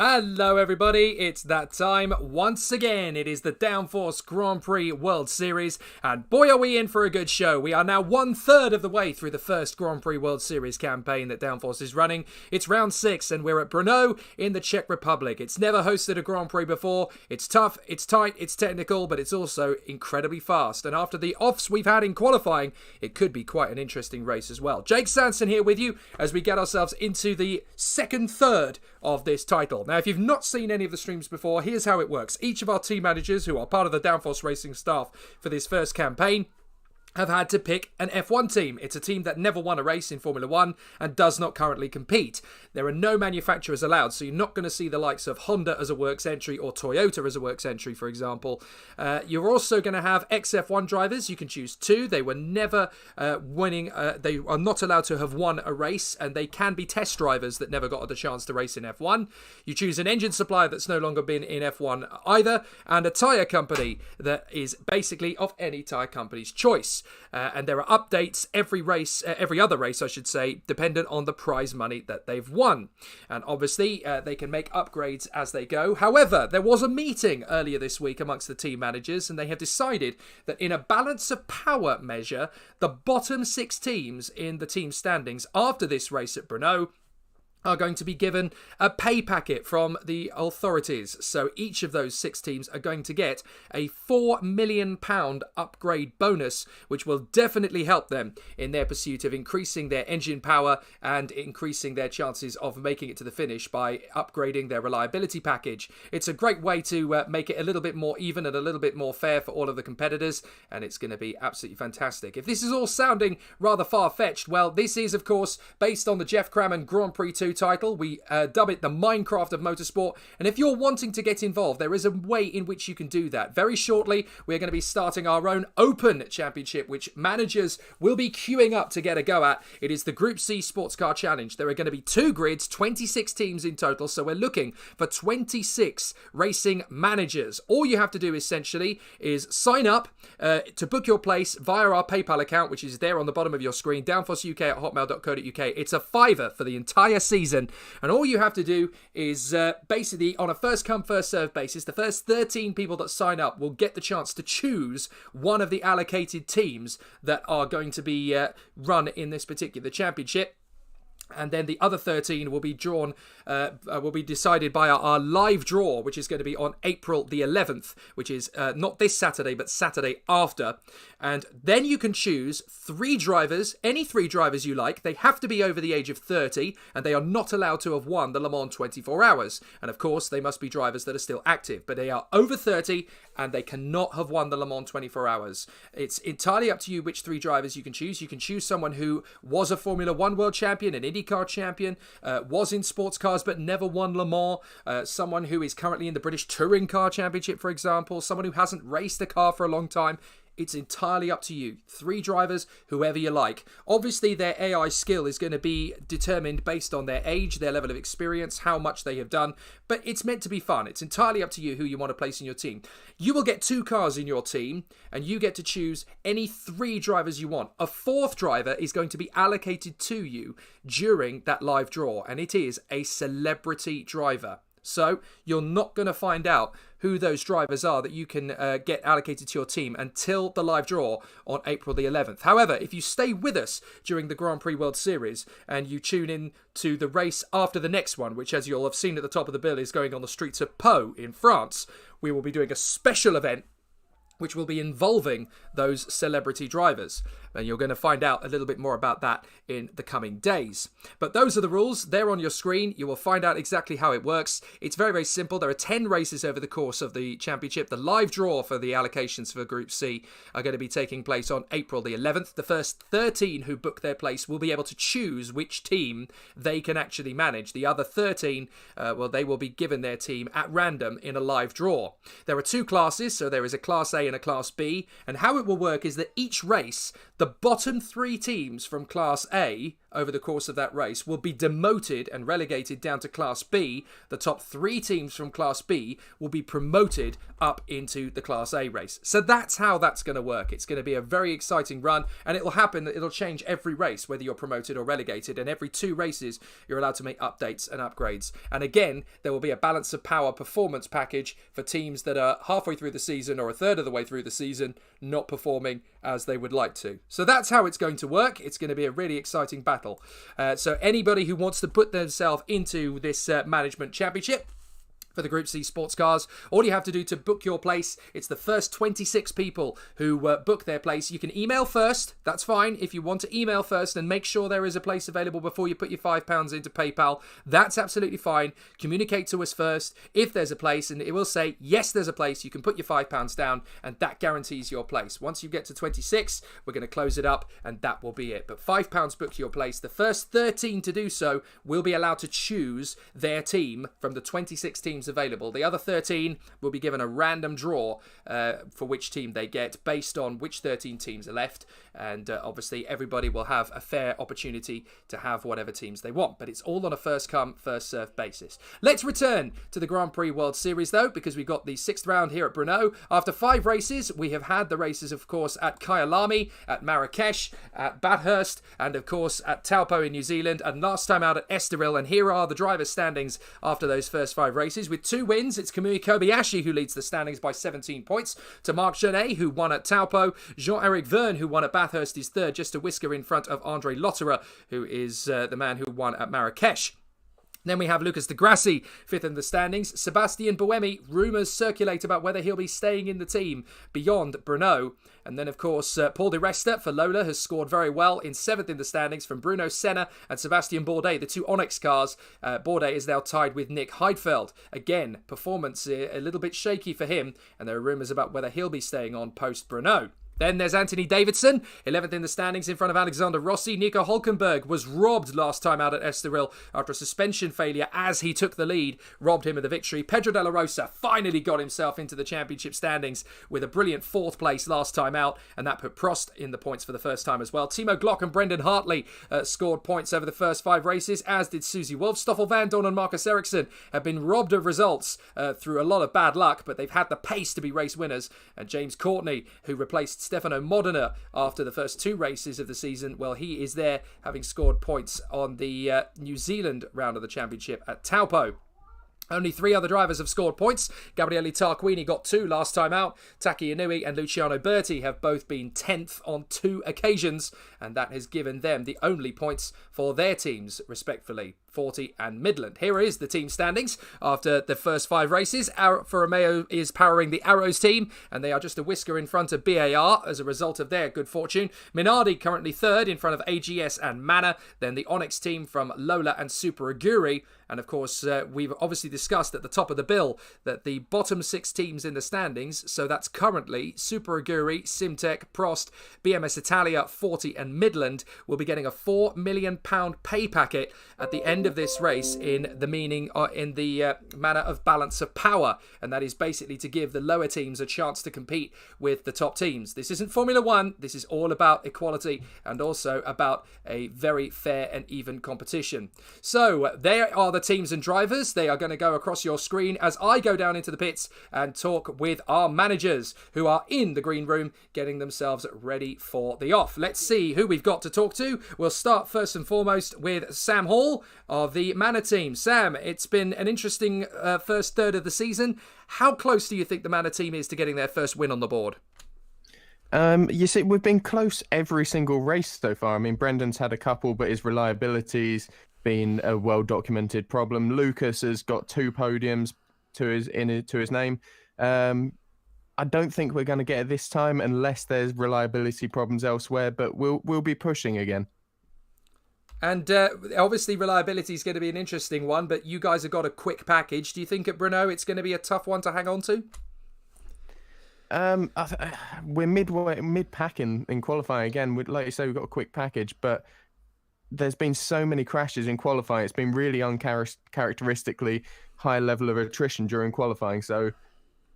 Hello everybody, it's that time once again. It is the Downforce Grand Prix World Series, and boy are we in for a good show. We are now 1/3 of the way through the first Grand Prix World Series campaign that Downforce is running. It's round 6 and we're at Brno in the Czech Republic. It's never hosted a Grand Prix before. It's tough, it's tight, it's technical, but it's also incredibly fast. And after the offs we've had in qualifying, it could be quite an interesting race as well. Jake Sanson here with you as we get ourselves into the second third of this title. Now, if you've not seen any of the streams before, here's how it works. Each of our team managers, who are part of the Downforce Racing staff for this first campaign, have had to pick an F1 team. It's a team that never won a race in Formula 1 and does not currently compete. There are no manufacturers allowed, so you're not going to see the likes of Honda as a works entry or Toyota as a works entry, for example. You're also going to have ex-F1 drivers. You can choose 2. They were never winning. They are not allowed to have won a race, and they can be test drivers that never got the chance to race in F1. You choose an engine supplier that's no longer been in F1 either, and a tyre company that is basically of any tyre company's choice. And there are updates every other race, I should say, dependent on the prize money that they've won. And obviously, they can make upgrades as they go. However, there was a meeting earlier this week amongst the team managers, and they have decided that in a balance of power measure, the bottom 6 teams in the team standings after this race at Brno are going to be given a pay packet from the authorities. So each of those 6 teams are going to get a £4 million upgrade bonus, which will definitely help them in their pursuit of increasing their engine power and increasing their chances of making it to the finish by upgrading their reliability package. It's a great way to make it a little bit more even and a little bit more fair for all of the competitors, and it's going to be absolutely fantastic. If this is all sounding rather far-fetched, well, this is, of course, based on the Jeff Crammond Grand Prix 2 title. We dub it the Minecraft of motorsport, and if you're wanting to get involved, there is a way in which you can do that. Very shortly, we're going to be starting our own open championship, which managers will be queuing up to get a go at. It is the Group C Sports Car Challenge. There are going to be 2 grids, 26 teams in total, so we're looking for 26 racing managers. All you have to do essentially is sign up to book your place via our PayPal account, which is there on the bottom of your screen, downforceuk@hotmail.co.uk. It's a £5 for the entire season. And all you have to do is basically on a first come first serve basis, the first 13 people that sign up will get the chance to choose one of the allocated teams that are going to be run in this particular championship. And then the other 13 will be drawn, will be decided by our live draw, which is going to be on April the 11th, which is not this Saturday, but Saturday after. And then you can choose 3 drivers, any 3 drivers you like. They have to be over the age of 30, and they are not allowed to have won the Le Mans 24 hours. And of course, they must be drivers that are still active, but they are over 30, and they cannot have won the Le Mans 24 hours. It's entirely up to you which 3 drivers you can choose. You can choose someone who was a Formula 1 world champion, an IndyCar champion, was in sports cars but never won Le Mans, someone who is currently in the British Touring Car Championship, for example, someone who hasn't raced a car for a long time. It's entirely up to you. 3 drivers, whoever you like. Obviously, their AI skill is going to be determined based on their age, their level of experience, how much they have done. But it's meant to be fun. It's entirely up to you who you want to place in your team. You will get 2 cars in your team, and you get to choose any 3 drivers you want. A 4th driver is going to be allocated to you during that live draw, and it is a celebrity driver. So you're not going to find out who those drivers are that you can get allocated to your team until the live draw on April the 11th. However, if you stay with us during the Grand Prix World Series and you tune in to the race after the next one, which, as you'll have seen at the top of the bill, is going on the streets of Pau in France, we will be doing a special event which will be involving those celebrity drivers. And you're going to find out a little bit more about that in the coming days. But those are the rules. They're on your screen. You will find out exactly how it works. It's very, very simple. There are 10 races over the course of the championship. The live draw for the allocations for Group C are going to be taking place on April the 11th. The first 13 who book their place will be able to choose which team they can actually manage. The other 13, they will be given their team at random in a live draw. There are 2 classes, so there is a Class A and a Class B. And how it will work is that each race, the bottom 3 teams from Class A over the course of that race will be demoted and relegated down to Class B. The top 3 teams from Class B will be promoted up into the Class A race. So that's how that's going to work. It's going to be a very exciting run, and it'll change every race, whether you're promoted or relegated, and every 2 races you're allowed to make updates and upgrades. And again, there will be a balance of power performance package for teams that are halfway through the season or a third of the way through the season not performing as they would like to. So that's how it's going to work. It's going to be a really exciting battle. So anybody who wants to put themselves into this management championship for the Group C sports cars, all you have to do to book your place, it's the first 26 people who book their place. You can email first. That's fine. If you want to email first and make sure there is a place available before you put your £5 into PayPal, that's absolutely fine. Communicate to us first if there's a place, and it will say, yes, there's a place. You can put your £5 down, and that guarantees your place. Once you get to 26, we're going to close it up, and that will be it. But £5 book your place. The first 13 to do so will be allowed to choose their team from the 26 teams available. The other 13 will be given a random draw for which team they get based on which 13 teams are left, and obviously everybody will have a fair opportunity to have whatever teams they want, but it's all on a first come first served basis. Let's return to the Grand Prix World Series though, because we've got the 6th round here at Brno. After 5 races, we have had the races of course at Kyalami, at Marrakesh, at Bathurst, and of course at Taupo in New Zealand, and last time out at Estoril. And here are the drivers' standings after those first 5 races. With 2 wins, it's Kamui Kobayashi who leads the standings by 17 points to Marc Genet, who won at Taupo. Jean-Eric Verne, who won at Bathurst, is third, just a whisker in front of Andre Lotterer, who is the man who won at Marrakesh. Then we have Lucas de Grassi, 5th in the standings. Sebastian Buemi, rumours circulate about whether he'll be staying in the team beyond Brno. And then, of course, Paul de Resta for Lola has scored very well in 7th in the standings from Bruno Senna and Sebastian Bourdais, the 2 Onyx cars. Bourdais is now tied with Nick Heidfeld. Again, performance a little bit shaky for him, and there are rumours about whether he'll be staying on post-Brno. Then there's Anthony Davidson, 11th in the standings in front of Alexander Rossi. Nico Hulkenberg was robbed last time out at Estoril after a suspension failure as he took the lead, robbed him of the victory. Pedro de la Rosa finally got himself into the championship standings with a brilliant 4th place last time out, and that put Prost in the points for the first time as well. Timo Glock and Brendan Hartley scored points over the first 5 races, as did Susie Wolf. Stoffel Van Dorn and Marcus Ericsson have been robbed of results through a lot of bad luck, but they've had the pace to be race winners. And James Courtney, who replaced Stefano Modena after the first 2 races of the season, well, he is there having scored points on the New Zealand round of the championship at Taupo. Only 3 other drivers have scored points. Gabriele Tarquini got 2 last time out. Taki Inui and Luciano Berti have both been 10th on 2 occasions, and that has given them the only points for their teams, respectively. 40 and Midland. Here is the team standings after the first 5 races. Alfa Romeo is powering the Arrows team, and they are just a whisker in front of BAR as a result of their good fortune. Minardi currently 3rd in front of AGS and Manor. Then the Onyx team from Lola and Super Aguri. And of course, we've obviously discussed at the top of the bill that the bottom 6 teams in the standings, so that's currently Super Aguri, Simtech, Prost, BMS Italia, 40 and Midland, will be getting a £4 million pay packet at the end of this race in the manner of balance of power, and that is basically to give the lower teams a chance to compete with the top teams. This isn't Formula 1, this is all about equality and also about a very fair and even competition. So there are the teams and drivers. They are going to go across your screen as I go down into the pits and talk with our managers who are in the green room getting themselves ready for the off. Let's see who we've got to talk to. We'll start first and foremost with Sam Hall of the Manor team. Sam, it's been an interesting first third of the season. How close do you think the Manor team is to getting their first win on the board? You see, we've been close every single race so far. I mean, Brendan's had a couple, but his reliability's been a well-documented problem. Lucas has got 2 podiums to his name. I don't think we're going to get it this time unless there's reliability problems elsewhere, but we'll be pushing again. And obviously reliability is going to be an interesting one, but you guys have got a quick package. Do you think at Brno it's going to be a tough one to hang on to? We're mid-pack in qualifying again. Like you say, we've got a quick package, but there's been so many crashes in qualifying. It's been really uncharacteristically high level of attrition during qualifying. So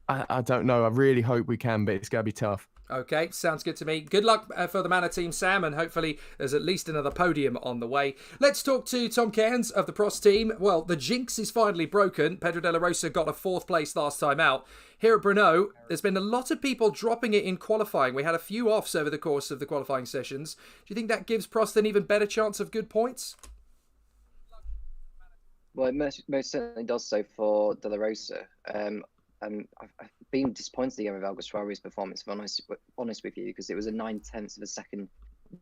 I don't know. I really hope we can, but it's going to be tough. Okay, sounds good to me. Good luck for the Manor team, Sam, and hopefully there's at least another podium on the way. Let's talk to Tom Cairns of the Prost team. Well, the jinx is finally broken. Pedro de la Rosa got a 4th place last time out. Here at Brno, there's been a lot of people dropping it in qualifying. We had a few offs over the course of the qualifying sessions. Do you think that gives Prost an even better chance of good points? Well, it most certainly does so for de la Rosa. I've been disappointed again with Alguersuari's performance, if I'm honest with you, because it was a 9/10 of a second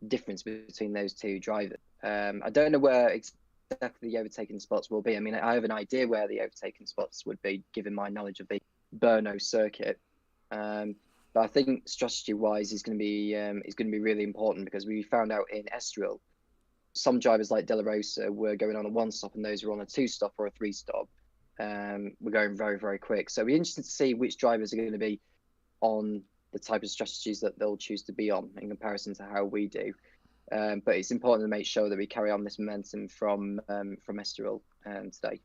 difference between those two drivers. I don't know where exactly the overtaking spots will be. I mean, I have an idea where the overtaking spots would be, given my knowledge of the Brno circuit. But I think strategy-wise is going to be really important, because we found out in Estoril, some drivers like de la Rosa were going on a 1-stop, and those who were on a 2-stop or a 3-stop. We're going very, very quick. So it'll be interesting to see which drivers are going to be on the type of strategies that they'll choose to be on in comparison to how we do. But it's important to make sure that we carry on this momentum from Estoril today.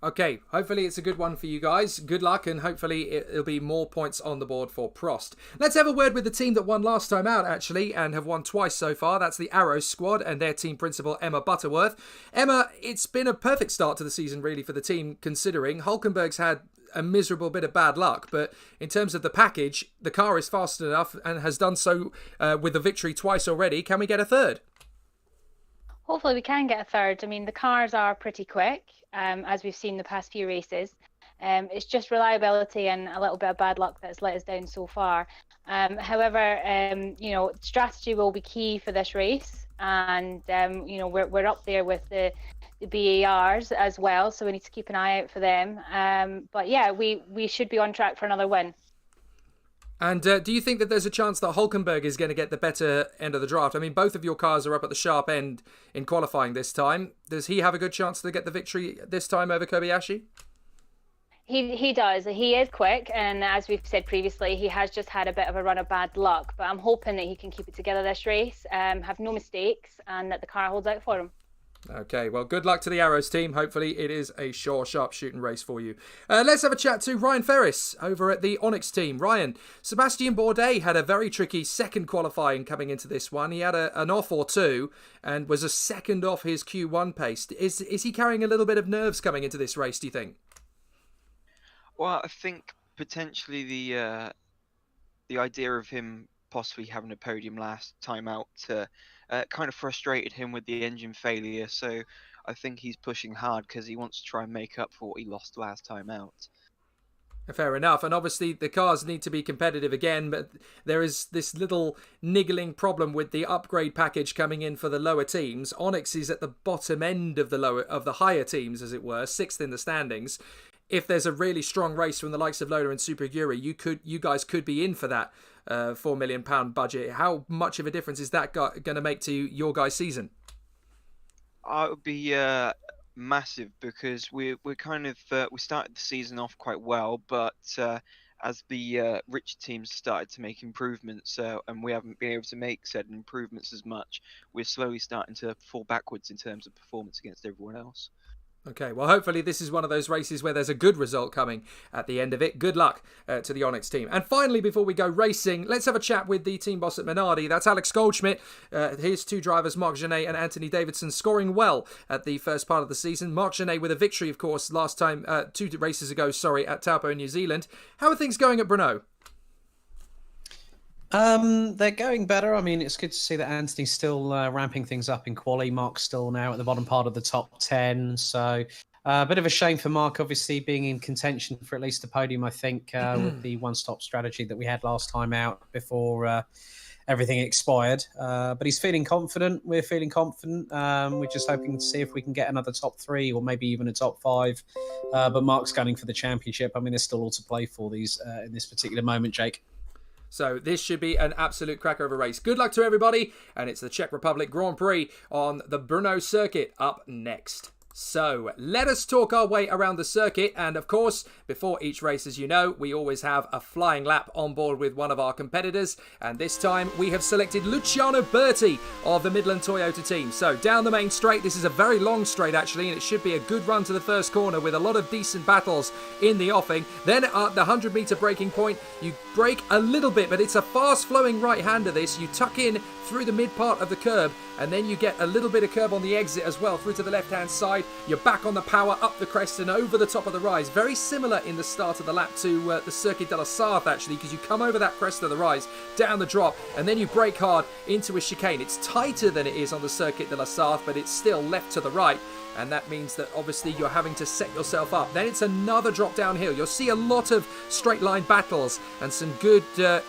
Okay, hopefully it's a good one for you guys. Good luck, and hopefully it'll be more points on the board for Prost. Let's have a word with the team that won last time out, actually, and have won twice so far. That's the Arrows squad and their team principal, Emma Butterworth. Emma, it's been a perfect start to the season, really, for the team, considering Hulkenberg's had a miserable bit of bad luck, but in terms of the package, the car is fast enough and has done so with a victory twice already. Can we get a third? Hopefully we can get a third. I mean, the cars are pretty quick, as we've seen the past few races. It's just reliability and a little bit of bad luck that's let us down so far. However, strategy will be key for this race, and we're up there with the BARs as well, so we need to keep an eye out for them. But yeah, we should be on track for another win. And do you think that there's a chance that Hulkenberg is going to get the better end of the draft? I mean, both of your cars are up at the sharp end in qualifying this time. Does he have a good chance to get the victory this time over Kobayashi? He does. He is quick, and as we've said previously, he has just had a bit of a run of bad luck. But I'm hoping that he can keep it together this race, have no mistakes, and that the car holds out for him. Okay, well, good luck to the Arrows team. Hopefully it is a sure, sharp shooting race for you. Let's have a chat to Ryan Ferris over at the Onyx team. Ryan, Sebastian Bourdais had a very tricky second qualifying coming into this one. He had an off or two and was a second off his Q1 pace. Is he carrying a little bit of nerves coming into this race, do you think? Well, I think potentially the idea of him possibly having a podium last time out kind of frustrated him with the engine failure. So I think he's pushing hard because he wants to try and make up for what he lost last time out. Fair enough. And obviously the cars need to be competitive again, but there is this little niggling problem with the upgrade package coming in for the lower teams. Onyx is at the bottom end of the higher teams, as it were, 6th in the standings. If there's a really strong race from the likes of Lola and Super Yuri, you guys could be in for that £4 million budget. How much of a difference is that going to make to your guys' season? It would be massive, because we're kind of we started the season off quite well, but as the rich teams started to make improvements, and we haven't been able to make said improvements as much, we're slowly starting to fall backwards in terms of performance against everyone else. Okay, well, hopefully this is one of those races where there's a good result coming at the end of it. Good luck to the Onyx team. And finally, before we go racing, let's have a chat with the team boss at Minardi. That's Alex Goldschmidt. His two drivers, Marc Genet and Anthony Davidson, scoring well at the first part of the season. Marc Genet with a victory, of course, last time, 2 races ago, at Taupo, New Zealand. How are things going at Brno? They're going better. I mean, it's good to see that Anthony's still ramping things up in quali. Mark's still now at the bottom part of the top 10. So a bit of a shame for Mark, obviously, being in contention for at least the podium, I think, with the one-stop strategy that we had last time out before everything expired. But he's feeling confident. We're feeling confident. We're just hoping to see if we can get another top 3 or maybe even a top 5. But Mark's gunning for the championship. I mean, there's still all to play for these in this particular moment, Jake. So this should be an absolute cracker of a race. Good luck to everybody, and it's the Czech Republic Grand Prix on the Brno circuit up next. So, let us talk our way around the circuit, and of course, before each race, as you know, we always have a flying lap on board with one of our competitors, and this time we have selected Luciano Berti of the Midland Toyota team. So, down the main straight, this is a very long straight actually, and it should be a good run to the first corner with a lot of decent battles in the offing. Then at the 100 metre braking point, you brake a little bit, but it's a fast flowing right-hander this. You tuck in through the mid part of the curb, and then you get a little bit of curb on the exit as well through to the left-hand side. You're back on the power, up the crest and over the top of the rise. Very similar in the start of the lap to the Circuit de la Sarthe actually, because you come over that crest of the rise, down the drop, and then you brake hard into a chicane. It's tighter than it is on the Circuit de la Sarthe, but it's still left to the right. And that means that obviously you're having to set yourself up. Then it's another drop downhill. You'll see a lot of straight line battles and some good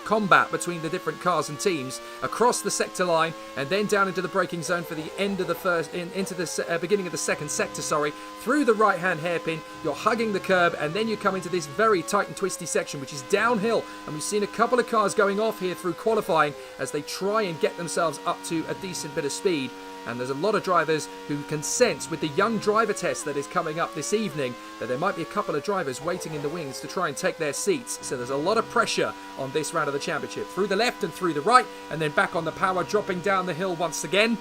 combat between the different cars and teams across the sector line, and then down into the braking zone for the end of the first, into the beginning of the second sector, through the right hand hairpin. You're hugging the curb, and then you come into this very tight and twisty section, which is downhill. And we've seen a couple of cars going off here through qualifying as they try and get themselves up to a decent bit of speed. And there's a lot of drivers who can sense with the young driver test that is coming up this evening that there might be a couple of drivers waiting in the wings to try and take their seats. So there's a lot of pressure on this round of the championship. Through the left and through the right, and then back on the power, dropping down the hill once again.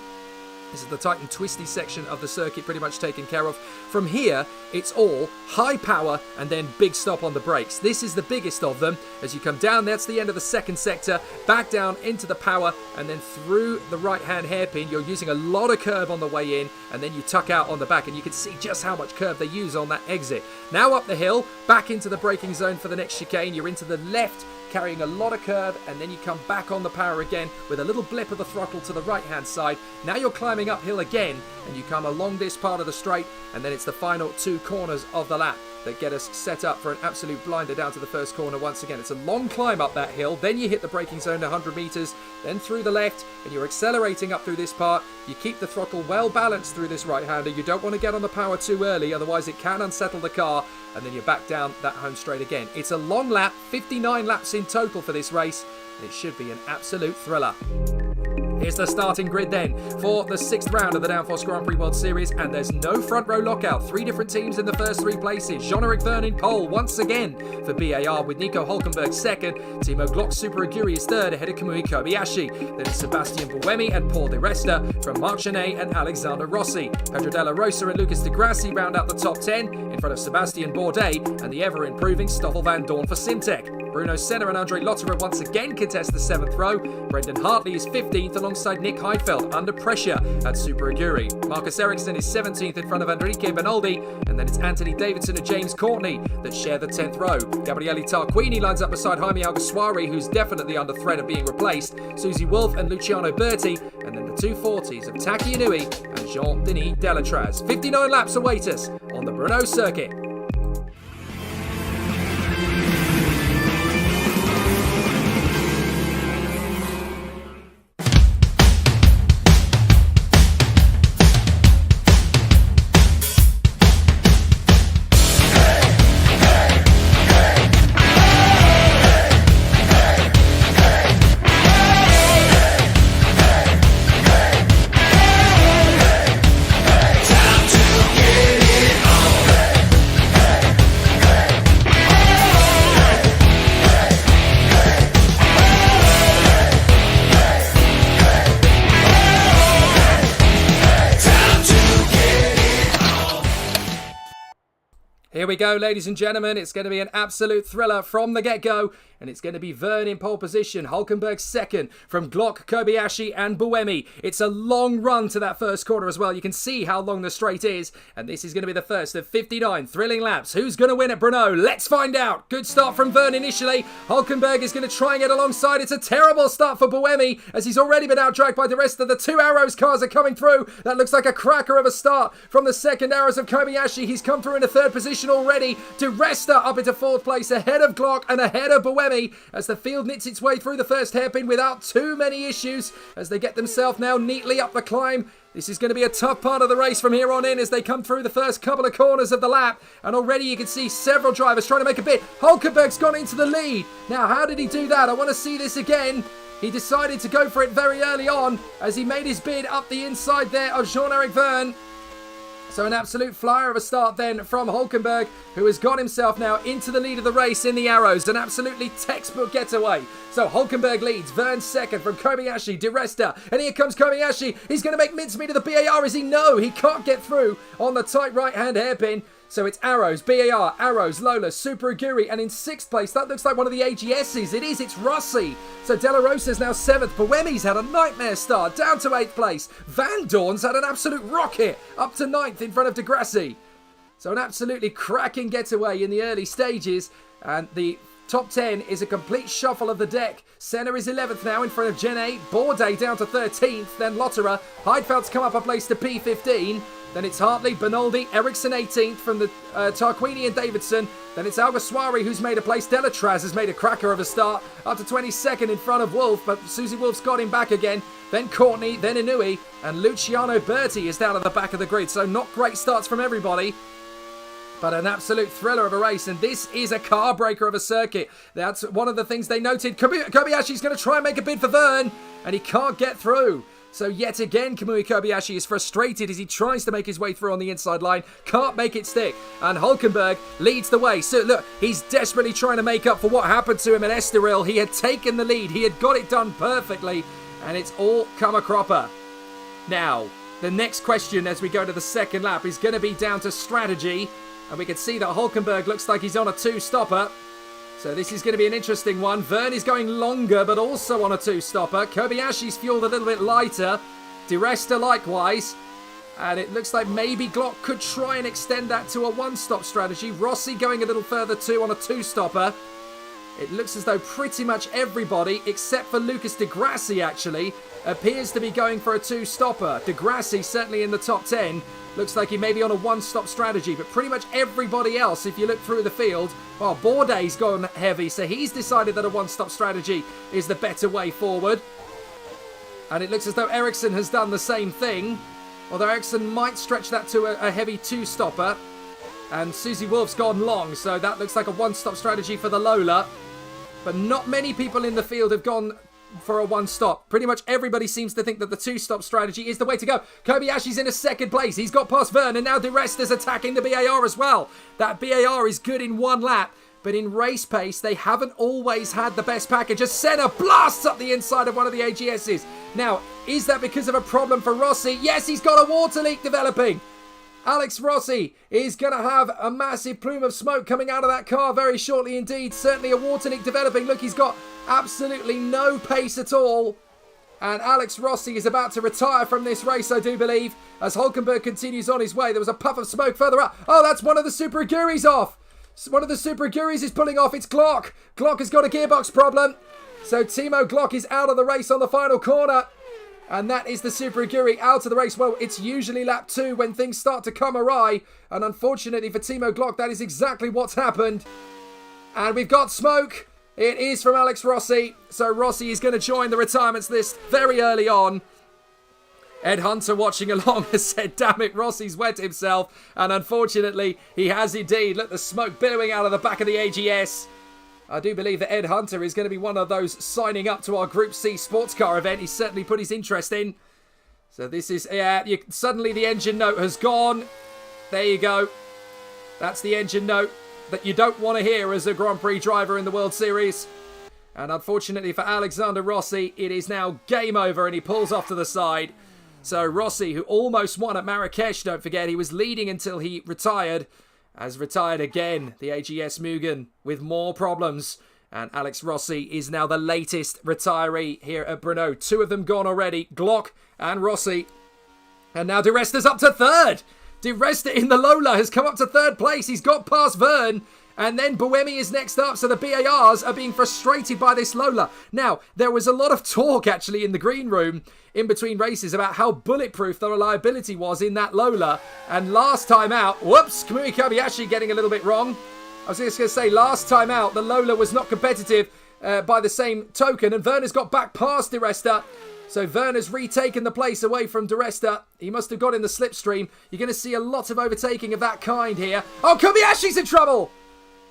This is the tight and twisty section of the circuit pretty much taken care of. From here, it's all high power and then big stop on the brakes. This is the biggest of them. As you come down, that's the end of the second sector, back down into the power, and then through the right-hand hairpin. You're using a lot of curb on the way in, and then you tuck out on the back, and you can see just how much curb they use on that exit. Now up the hill, back into the braking zone for the next chicane. You're into the left, carrying a lot of curb, and then you come back on the power again with a little blip of the throttle to the right-hand side. Now you're climbing uphill again, and you come along this part of the straight, and then it's the final two corners of the lap that get us set up for an absolute blinder down to the first corner once again. It's a long climb up that hill, then you hit the braking zone 100 metres, then through the left, and you're accelerating up through this part. You keep the throttle well balanced through this right-hander. You don't want to get on the power too early, otherwise it can unsettle the car, and then you're back down that home straight again. It's a long lap, 59 laps in total for this race, and it should be an absolute thriller. Here's the starting grid then for the 6th round of the Downforce Grand Prix World Series, and there's no front row lockout. 3 different teams in the first 3 places. Jean-Eric Verne in pole once again for BAR, with Nico Hulkenberg second. Timo Glock Super Aguri is third ahead of Kamui Kobayashi. Then it's Sebastian Buemi and Paul Di Resta from Marc Genet and Alexander Rossi. Pedro Della Rosa and Lucas Di Grassi round out the top 10 in front of Sebastian Bourdais and the ever-improving Stoffel Van Dorn for Simtek. Bruno Senna and Andre Lotterer once again contest the 7th row. Brendan Hartley is 15th alongside Nick Heidfeld under pressure at Super Aguri. Marcus Ericsson is 17th in front of Enrique Benaldi, and then it's Anthony Davidson and James Courtney that share the 10th row. Gabriele Tarquini lines up beside Jaime Alguersuari, who's definitely under threat of being replaced, Susie Wolf and Luciano Berti, and then the 240s of Taki Inui and Jean-Denis Delatraz. 59 laps await us on the Brno circuit. Here we go, ladies and gentlemen. It's going to be an absolute thriller from the get-go, and it's going to be Verne in pole position, Hulkenberg second, from Glock, Kobayashi and Buemi. It's a long run to that first corner as well. You can see how long the straight is, and this is going to be the first of 59 thrilling laps. Who's going to win at Brno? Let's find out. Good start from Verne initially. Hulkenberg is going to try and get alongside. It's a terrible start for Buemi, as he's already been outdragged by the rest of the 2 Arrows cars are coming through. That looks like a cracker of a start from the second Arrows of Kobayashi. He's come through in a 3rd position already. Di Resta up into 4th place ahead of Glock and ahead of Buemi as the field knits its way through the first hairpin without too many issues as they get themselves now neatly up the climb. This is going to be a tough part of the race from here on in as they come through the first couple of corners of the lap, and already you can see several drivers trying to make a bit. Hulkenberg's gone into the lead. Now, how did he do that? I want to see this again. He decided to go for it very early on as he made his bid up the inside there of Jean-Eric Verne. So an absolute flyer of a start then from Hulkenberg, who has got himself now into the lead of the race in the arrows. An absolutely textbook getaway. So Hulkenberg leads, Verne second from Kobayashi, Di Resta, and here comes Kobayashi. He's going to make mincemeat of the BAR, is he? No, he can't get through on the tight right-hand hairpin. So it's Arrows, BAR, Arrows, Lola, Super Aguri, and in 6th place, that looks like one of the AGSs. It is, it's Rossi. So De La Rosa's now 7th. Buemi's had a nightmare start, down to 8th place. Van Dorn's had an absolute rocket, up to 9th in front of De Grassi. So an absolutely cracking getaway in the early stages, and the top 10 is a complete shuffle of the deck. Senna is 11th now in front of Gen 8, Bourdais down to 13th, then Lotterer. Heidefeldt's come up a place to P15. Then it's Hartley, Bernaldi, Ericsson 18th from the Tarquini and Davidson. Then it's Alguersuari who's made a place. Delatraz has made a cracker of a start. Up to 22nd in front of Wolf, but Susie Wolf's got him back again. Then Courtney, then Inui, and Luciano Berti is down at the back of the grid. So not great starts from everybody, but an absolute thriller of a race. And this is a car breaker of a circuit. That's one of the things they noted. Kobayashi's going to try and make a bid for Verne, and he can't get through. So yet again, Kamui Kobayashi is frustrated as he tries to make his way through on the inside line. Can't make it stick. And Hulkenberg leads the way. So look, he's desperately trying to make up for what happened to him at Estoril. He had taken the lead. He had got it done perfectly. And it's all come a cropper. Now, the next question as we go to the second lap is going to be down to strategy. And we can see that Hulkenberg looks like he's on a 2-stopper. So this is going to be an interesting one. Verne is going longer, but also on a 2-stopper. Kobayashi's fueled a little bit lighter. Di Resta likewise. And it looks like maybe Glock could try and extend that to a 1-stop strategy. Rossi going a little further too on a 2-stopper. It looks as though pretty much everybody, except for Lucas Di Grassi actually, appears to be going for a 2-stopper. Di Grassi certainly in the top 10. Looks like he may be on a 1-stop strategy, but pretty much everybody else, if you look through the field, well, Bourdais gone heavy, so he's decided that a 1-stop strategy is the better way forward. And it looks as though Ericsson has done the same thing, although Ericsson might stretch that to a heavy 2-stopper. And Susie Wolf's gone long, so that looks like a 1-stop strategy for the Lola. But not many people in the field have gone for a 1-stop. Pretty much everybody seems to think that the 2-stop strategy is the way to go. Kobayashi's in a 2nd place. He's got past Verne, and now Di Resta's attacking the BAR as well. That BAR is good in 1 lap, but in race pace, they haven't always had the best package. As Senna blasts up the inside of one of the AGSs. Now, is that because of a problem for Rossi? Yes, he's got a water leak developing. Alex Rossi is going to have a massive plume of smoke coming out of that car very shortly indeed. Certainly a water leak developing. Look, he's got absolutely no pace at all. And Alex Rossi is about to retire from this race, I do believe, as Hulkenberg continues on his way. There was a puff of smoke further up. Oh, that's one of the Super Aguris off. One of the Super Aguris is pulling off. It's Glock. Glock has got a gearbox problem. So Timo Glock is out of the race on the final corner. And that is the Super Aguri out of the race. Well, it's usually lap 2 when things start to come awry. And unfortunately for Timo Glock, that is exactly what's happened. And we've got smoke. It is from Alex Rossi. So Rossi is going to join the retirements list very early on. Ed Hunter watching along has said, damn it, Rossi's wet himself. And unfortunately, he has indeed. Look, the smoke billowing out of the back of the AGS. I do believe that Ed Hunter is going to be one of those signing up to our Group C sports car event. He's certainly put his interest in. So this is, suddenly the engine note has gone. There you go. That's the engine note that you don't want to hear as a Grand Prix driver in the World Series. And unfortunately for Alexander Rossi, it is now game over and he pulls off to the side. So Rossi, who almost won at Marrakesh, don't forget, he was leading until he retired, has retired again. The AGS Mugen with more problems. And Alex Rossi is now the latest retiree here at Brno. 2 of them gone already. Glock and Rossi. And now Di Resta's up to 3rd. Di Resta in the Lola has come up to 3rd place. He's got past Verne. And then Buemi is next up. So the BARs are being frustrated by this Lola. Now, there was a lot of talk actually in the green room in between races about how bulletproof the reliability was in that Lola. And last time out, whoops, Kamui Kobayashi getting a little bit wrong. I was just going to say, last time out, the Lola was not competitive by the same token. And Verne has got back past Di Resta. So Verne has retaken the place away from Di Resta. He must have got in the slipstream. You're going to see a lot of overtaking of that kind here. Oh, Kobayashi's in trouble!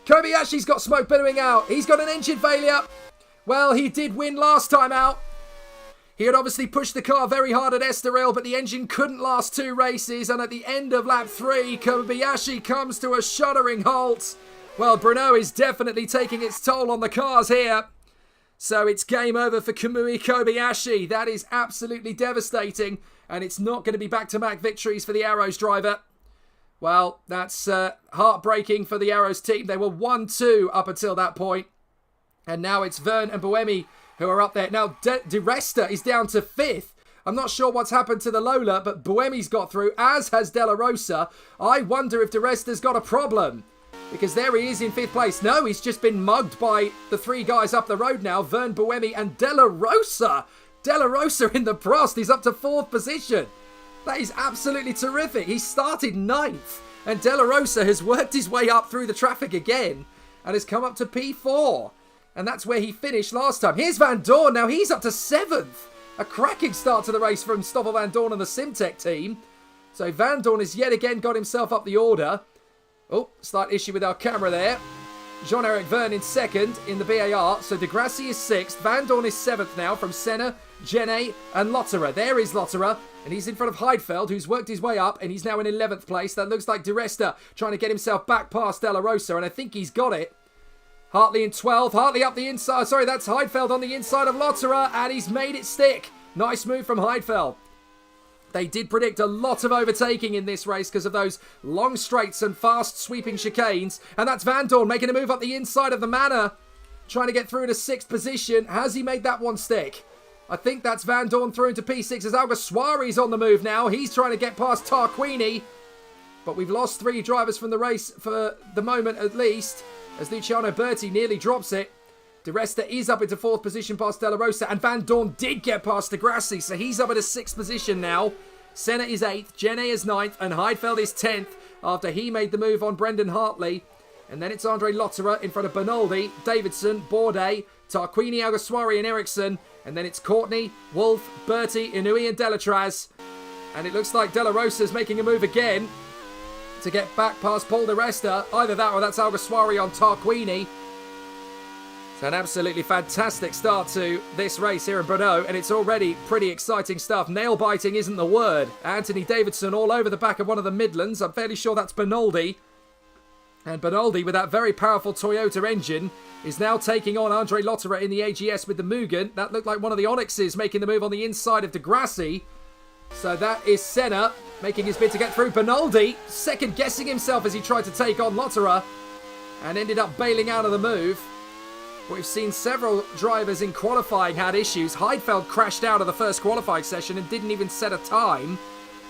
Kobayashi's got smoke billowing out. He's got an engine failure. Well, he did win last time out. He had obviously pushed the car very hard at Estoril, but the engine couldn't last 2 races. And at the end of lap 3, Kobayashi comes to a shuddering halt. Well, Brno is definitely taking its toll on the cars here. So it's game over for Kamui Kobayashi. That is absolutely devastating. And it's not going to be back-to-back victories for the Arrows driver. Well, that's heartbreaking for the Arrows team. They were 1-2 up until that point. And now it's Vern and Buemi who are up there. Now, Di Resta is down to 5th. I'm not sure what's happened to the Lola, but Buemi's got through, as has Della Rosa. I wonder if Di Resta's got a problem. Because there he is in 5th place. No, he's just been mugged by the 3 guys up the road now. Vern, Buemi and Della Rosa. Della Rosa in the Prost. He's up to 4th position. That is absolutely terrific. He started 9th. And Della Rosa has worked his way up through the traffic again. And has come up to P4. And that's where he finished last time. Here's Van Dorn. Now he's up to 7th. A cracking start to the race from Stoffel Van Dorn and the Simtech team. So Van Dorn has yet again got himself up the order. Oh, slight issue with our camera there. Jean-Eric Verne in 2nd in the BAR. So De Grassi is 6th. Van Dorn is 7th now from Senna, Gene and Lotterer. There is Lotterer. And he's in front of Heidfeld, who's worked his way up. And he's now in 11th place. That looks like Di Resta trying to get himself back past Della Rosa. And I think he's got it. Hartley in 12th. Hartley up the inside. Sorry, that's Heidfeld on the inside of Lotterer. And he's made it stick. Nice move from Heidfeld. They did predict a lot of overtaking in this race because of those long straights and fast sweeping chicanes. And that's Van Dorn making a move up the inside of the Manor. Trying to get through to 6th position. Has he made that one stick? I think that's Van Dorn through into P6 as Alguersuari's on the move now. He's trying to get past Tarquini. But we've lost 3 drivers from the race for the moment at least. As Luciano Berti nearly drops it. Di Resta is up into 4th position past Della Rosa. And Van Dorn did get past De Grassi. So he's up at a 6th position now. Senna is 8th. Gene is 9th. And Heidfeld is 10th after he made the move on Brendan Hartley. And then it's Andre Lotterer in front of Bernaldi, Davidson, Bourdais, Tarquini, Alguersuari and Ericsson. And then it's Courtney, Wolf, Berti, Inui and Delatraz. And it looks like Della Rosa's making a move again to get back past Paul Di Resta. Either that or that's Alguersuari on Tarquini. It's an absolutely fantastic start to this race here in Brno, and it's already pretty exciting stuff. Nail-biting isn't the word. Anthony Davidson all over the back of one of the Midlands. I'm fairly sure that's Bernaldi. And Bernaldi, with that very powerful Toyota engine, is now taking on Andre Lotterer in the AGS with the Mugen. That looked like one of the Onyxes making the move on the inside of De Grassi. So that is Senna making his bid to get through. Bernaldi second-guessing himself as he tried to take on Lotterer and ended up bailing out of the move. We've seen several drivers in qualifying had issues. Heidfeld crashed out of the first qualifying session and didn't even set a time.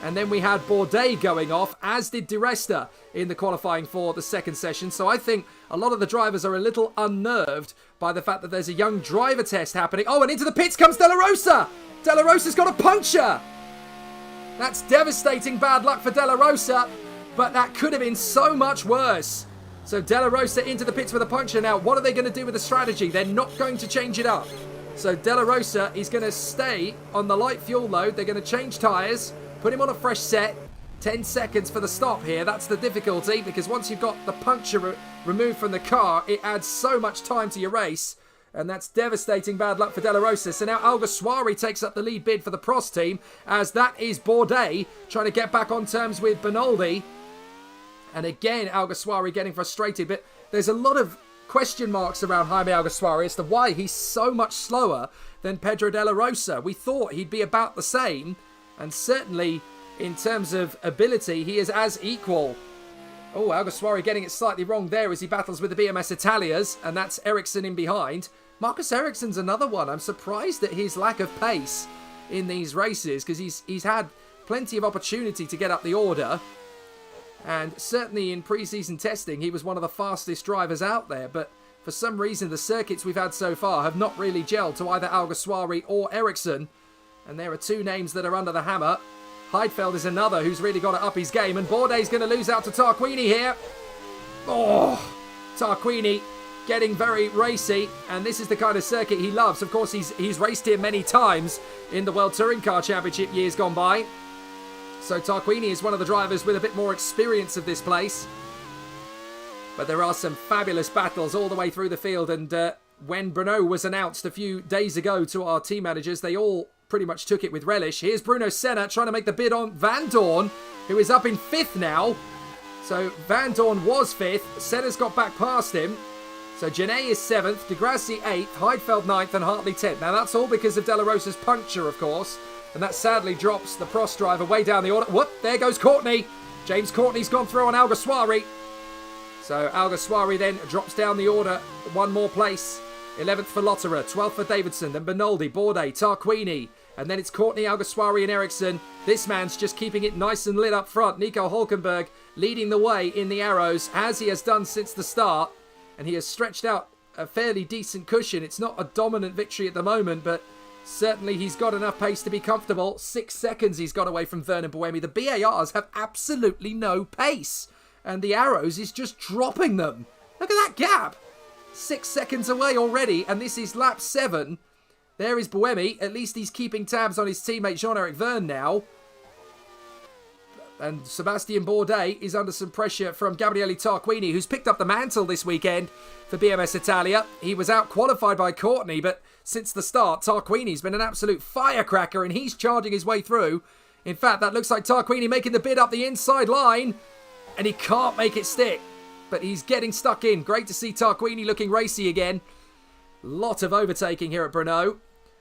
And then we had Bourdais going off, as did Di Resta in the qualifying for the second session. So I think a lot of the drivers are a little unnerved by the fact that there's a young driver test happening. Oh, and into the pits comes Della Rosa! Della Rosa's got a puncture! That's devastating bad luck for Della Rosa, but that could have been so much worse. So Della Rosa into the pits with a puncture. Now, what are they going to do with the strategy? They're not going to change it up. So Della Rosa is going to stay on the light fuel load. They're going to change tyres, put him on a fresh set. 10 seconds for the stop here. That's the difficulty, because once you've got the puncture removed from the car, it adds so much time to your race. And that's devastating bad luck for Della Rosa. So now Alguersuari takes up the lead bid for the Prost team, as that is Bourdais trying to get back on terms with Bernaldi. And again, Alguersuari getting frustrated. But there's a lot of question marks around Jaime Alguersuari as to why he's so much slower than Pedro Della Rosa. We thought he'd be about the same. And certainly, in terms of ability, he is as equal. Oh, Alguersuari getting it slightly wrong there as he battles with the BMS Italias. And that's Ericsson in behind. Marcus Ericsson's another one. I'm surprised at his lack of pace in these races, because he's had plenty of opportunity to get up the order. And certainly in pre-season testing, he was one of the fastest drivers out there. But for some reason, the circuits we've had so far have not really gelled to either Alguersuari or Ericsson. And there are 2 names that are under the hammer. Heidfeld is another who's really got to up his game. And Bourdais going to lose out to Tarquini here. Oh, Tarquini getting very racy. And this is the kind of circuit he loves. Of course, he's raced here many times in the World Touring Car Championship years gone by. So Tarquini is one of the drivers with a bit more experience of this place. But there are some fabulous battles all the way through the field. And when Brno was announced a few days ago to our team managers, they all pretty much took it with relish. Here's Bruno Senna trying to make the bid on Van Dorn, who is up in 5th now. So Van Dorn was 5th. Senna's got back past him. So Genet is 7th, De Grassi 8th, Heidfeld 9th, and Hartley 10th. Now that's all because of De La Rosa's puncture, of course. And that sadly drops the Prost driver way down the order. Whoop, there goes Courtney. James Courtney's gone through on Alguersuari. So Alguersuari then drops down the order one more place. 11th for Lotterer, 12th for Davidson, then Bernoldi, Bourdais, Tarquini. And then it's Courtney, Alguersuari and Ericsson. This man's just keeping it nice and lit up front. Nico Hulkenberg leading the way in the arrows, as he has done since the start. And he has stretched out a fairly decent cushion. It's not a dominant victory at the moment, but certainly he's got enough pace to be comfortable. 6 seconds he's got away from Vernon Buemi. The BARs have absolutely no pace. And the arrows is just dropping them. Look at that gap. 6 seconds away already, and this is lap 7. There is Buemi. At least he's keeping tabs on his teammate Jean-Eric Vergne now. And Sebastien Bourdais is under some pressure from Gabriele Tarquini, who's picked up the mantle this weekend for BMS Italia. He was out-qualified by Courtney, but since the start, Tarquini's been an absolute firecracker, and he's charging his way through. In fact, that looks like Tarquini making the bid up the inside line, and he can't make it stick. But he's getting stuck in. Great to see Tarquini looking racy again. Lot of overtaking here at Brno.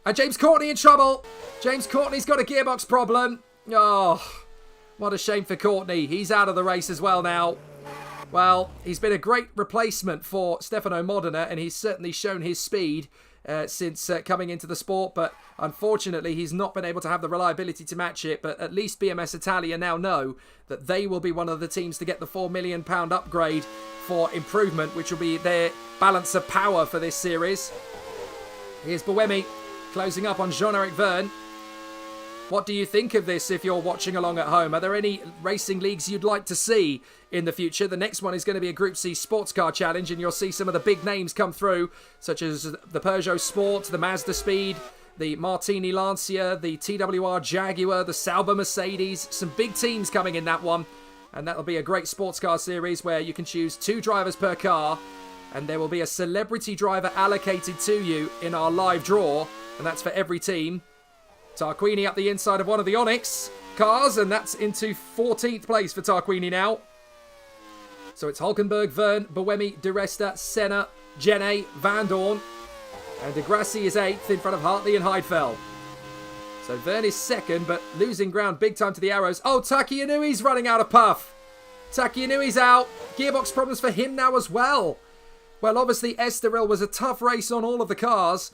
And James Courtney in trouble. James Courtney's got a gearbox problem. Oh, what a shame for Courtney. He's out of the race as well now. Well, he's been a great replacement for Stefano Modena, and he's certainly shown his speed since coming into the sport, but unfortunately he's not been able to have the reliability to match it. But at least BMS Italia now know that they will be one of the teams to get the £4 million upgrade for improvement, which will be their balance of power for this series. Here's Buemi closing up on Jean-Eric Vergne. What do you think of this if you're watching along at home? Are there any racing leagues you'd like to see in the future? The next one is going to be a Group C Sports Car Challenge, and you'll see some of the big names come through, such as the Peugeot Sport, the Mazda Speed, the Martini Lancia, the TWR Jaguar, the Sauber Mercedes. Some big teams coming in that one, and that'll be a great sports car series where you can choose 2 drivers per car, and there will be a celebrity driver allocated to you in our live draw, and that's for every team. Tarquini up the inside of one of the Onyx cars, and that's into 14th place for Tarquini now. So it's Hulkenberg, Vergne, Buemi, De Resta, Senna, Genet, Van Dorn, and De Grassi is 8th in front of Hartley and Heidfeld. So Vergne is 2nd, but losing ground big time to the arrows. Oh, Taki Inui's running out of puff. Taki Inui's out. Gearbox problems for him now as well. Well, obviously Estoril was a tough race on all of the cars.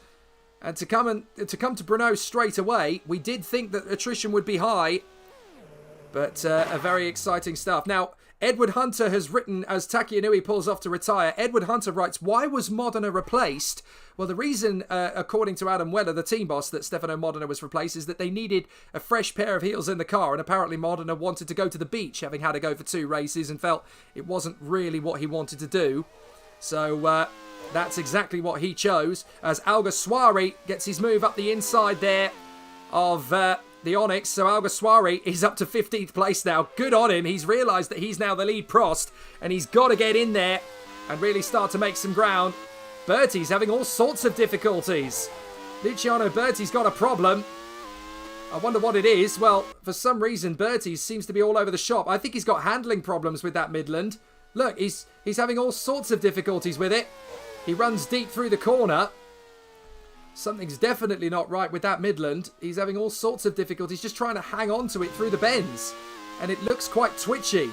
And to come to Brno straight away, we did think that attrition would be high. But a very exciting stuff. Now, Edward Hunter has written, as Taki Inui pulls off to retire, Edward Hunter writes, why was Modena replaced? Well, the reason, according to Adam Weller, the team boss, that Stefano Modena was replaced is that they needed a fresh pair of heels in the car. And apparently Modena wanted to go to the beach, having had to go for 2 races, and felt it wasn't really what he wanted to do. So that's exactly what he chose, as Alguersuari gets his move up the inside there of the Onyx. So Alguersuari is up to 15th place now. Good on him. He's realised that he's now the lead Prost, and he's got to get in there and really start to make some ground. Bertie's having all sorts of difficulties. Luciano Bertie's got a problem. I wonder what it is. Well, for some reason, Bertie seems to be all over the shop. I think he's got handling problems with that Midland. Look, he's having all sorts of difficulties with it. He runs deep through the corner. Something's definitely not right with that Midland. He's having all sorts of difficulties just trying to hang on to it through the bends. And it looks quite twitchy.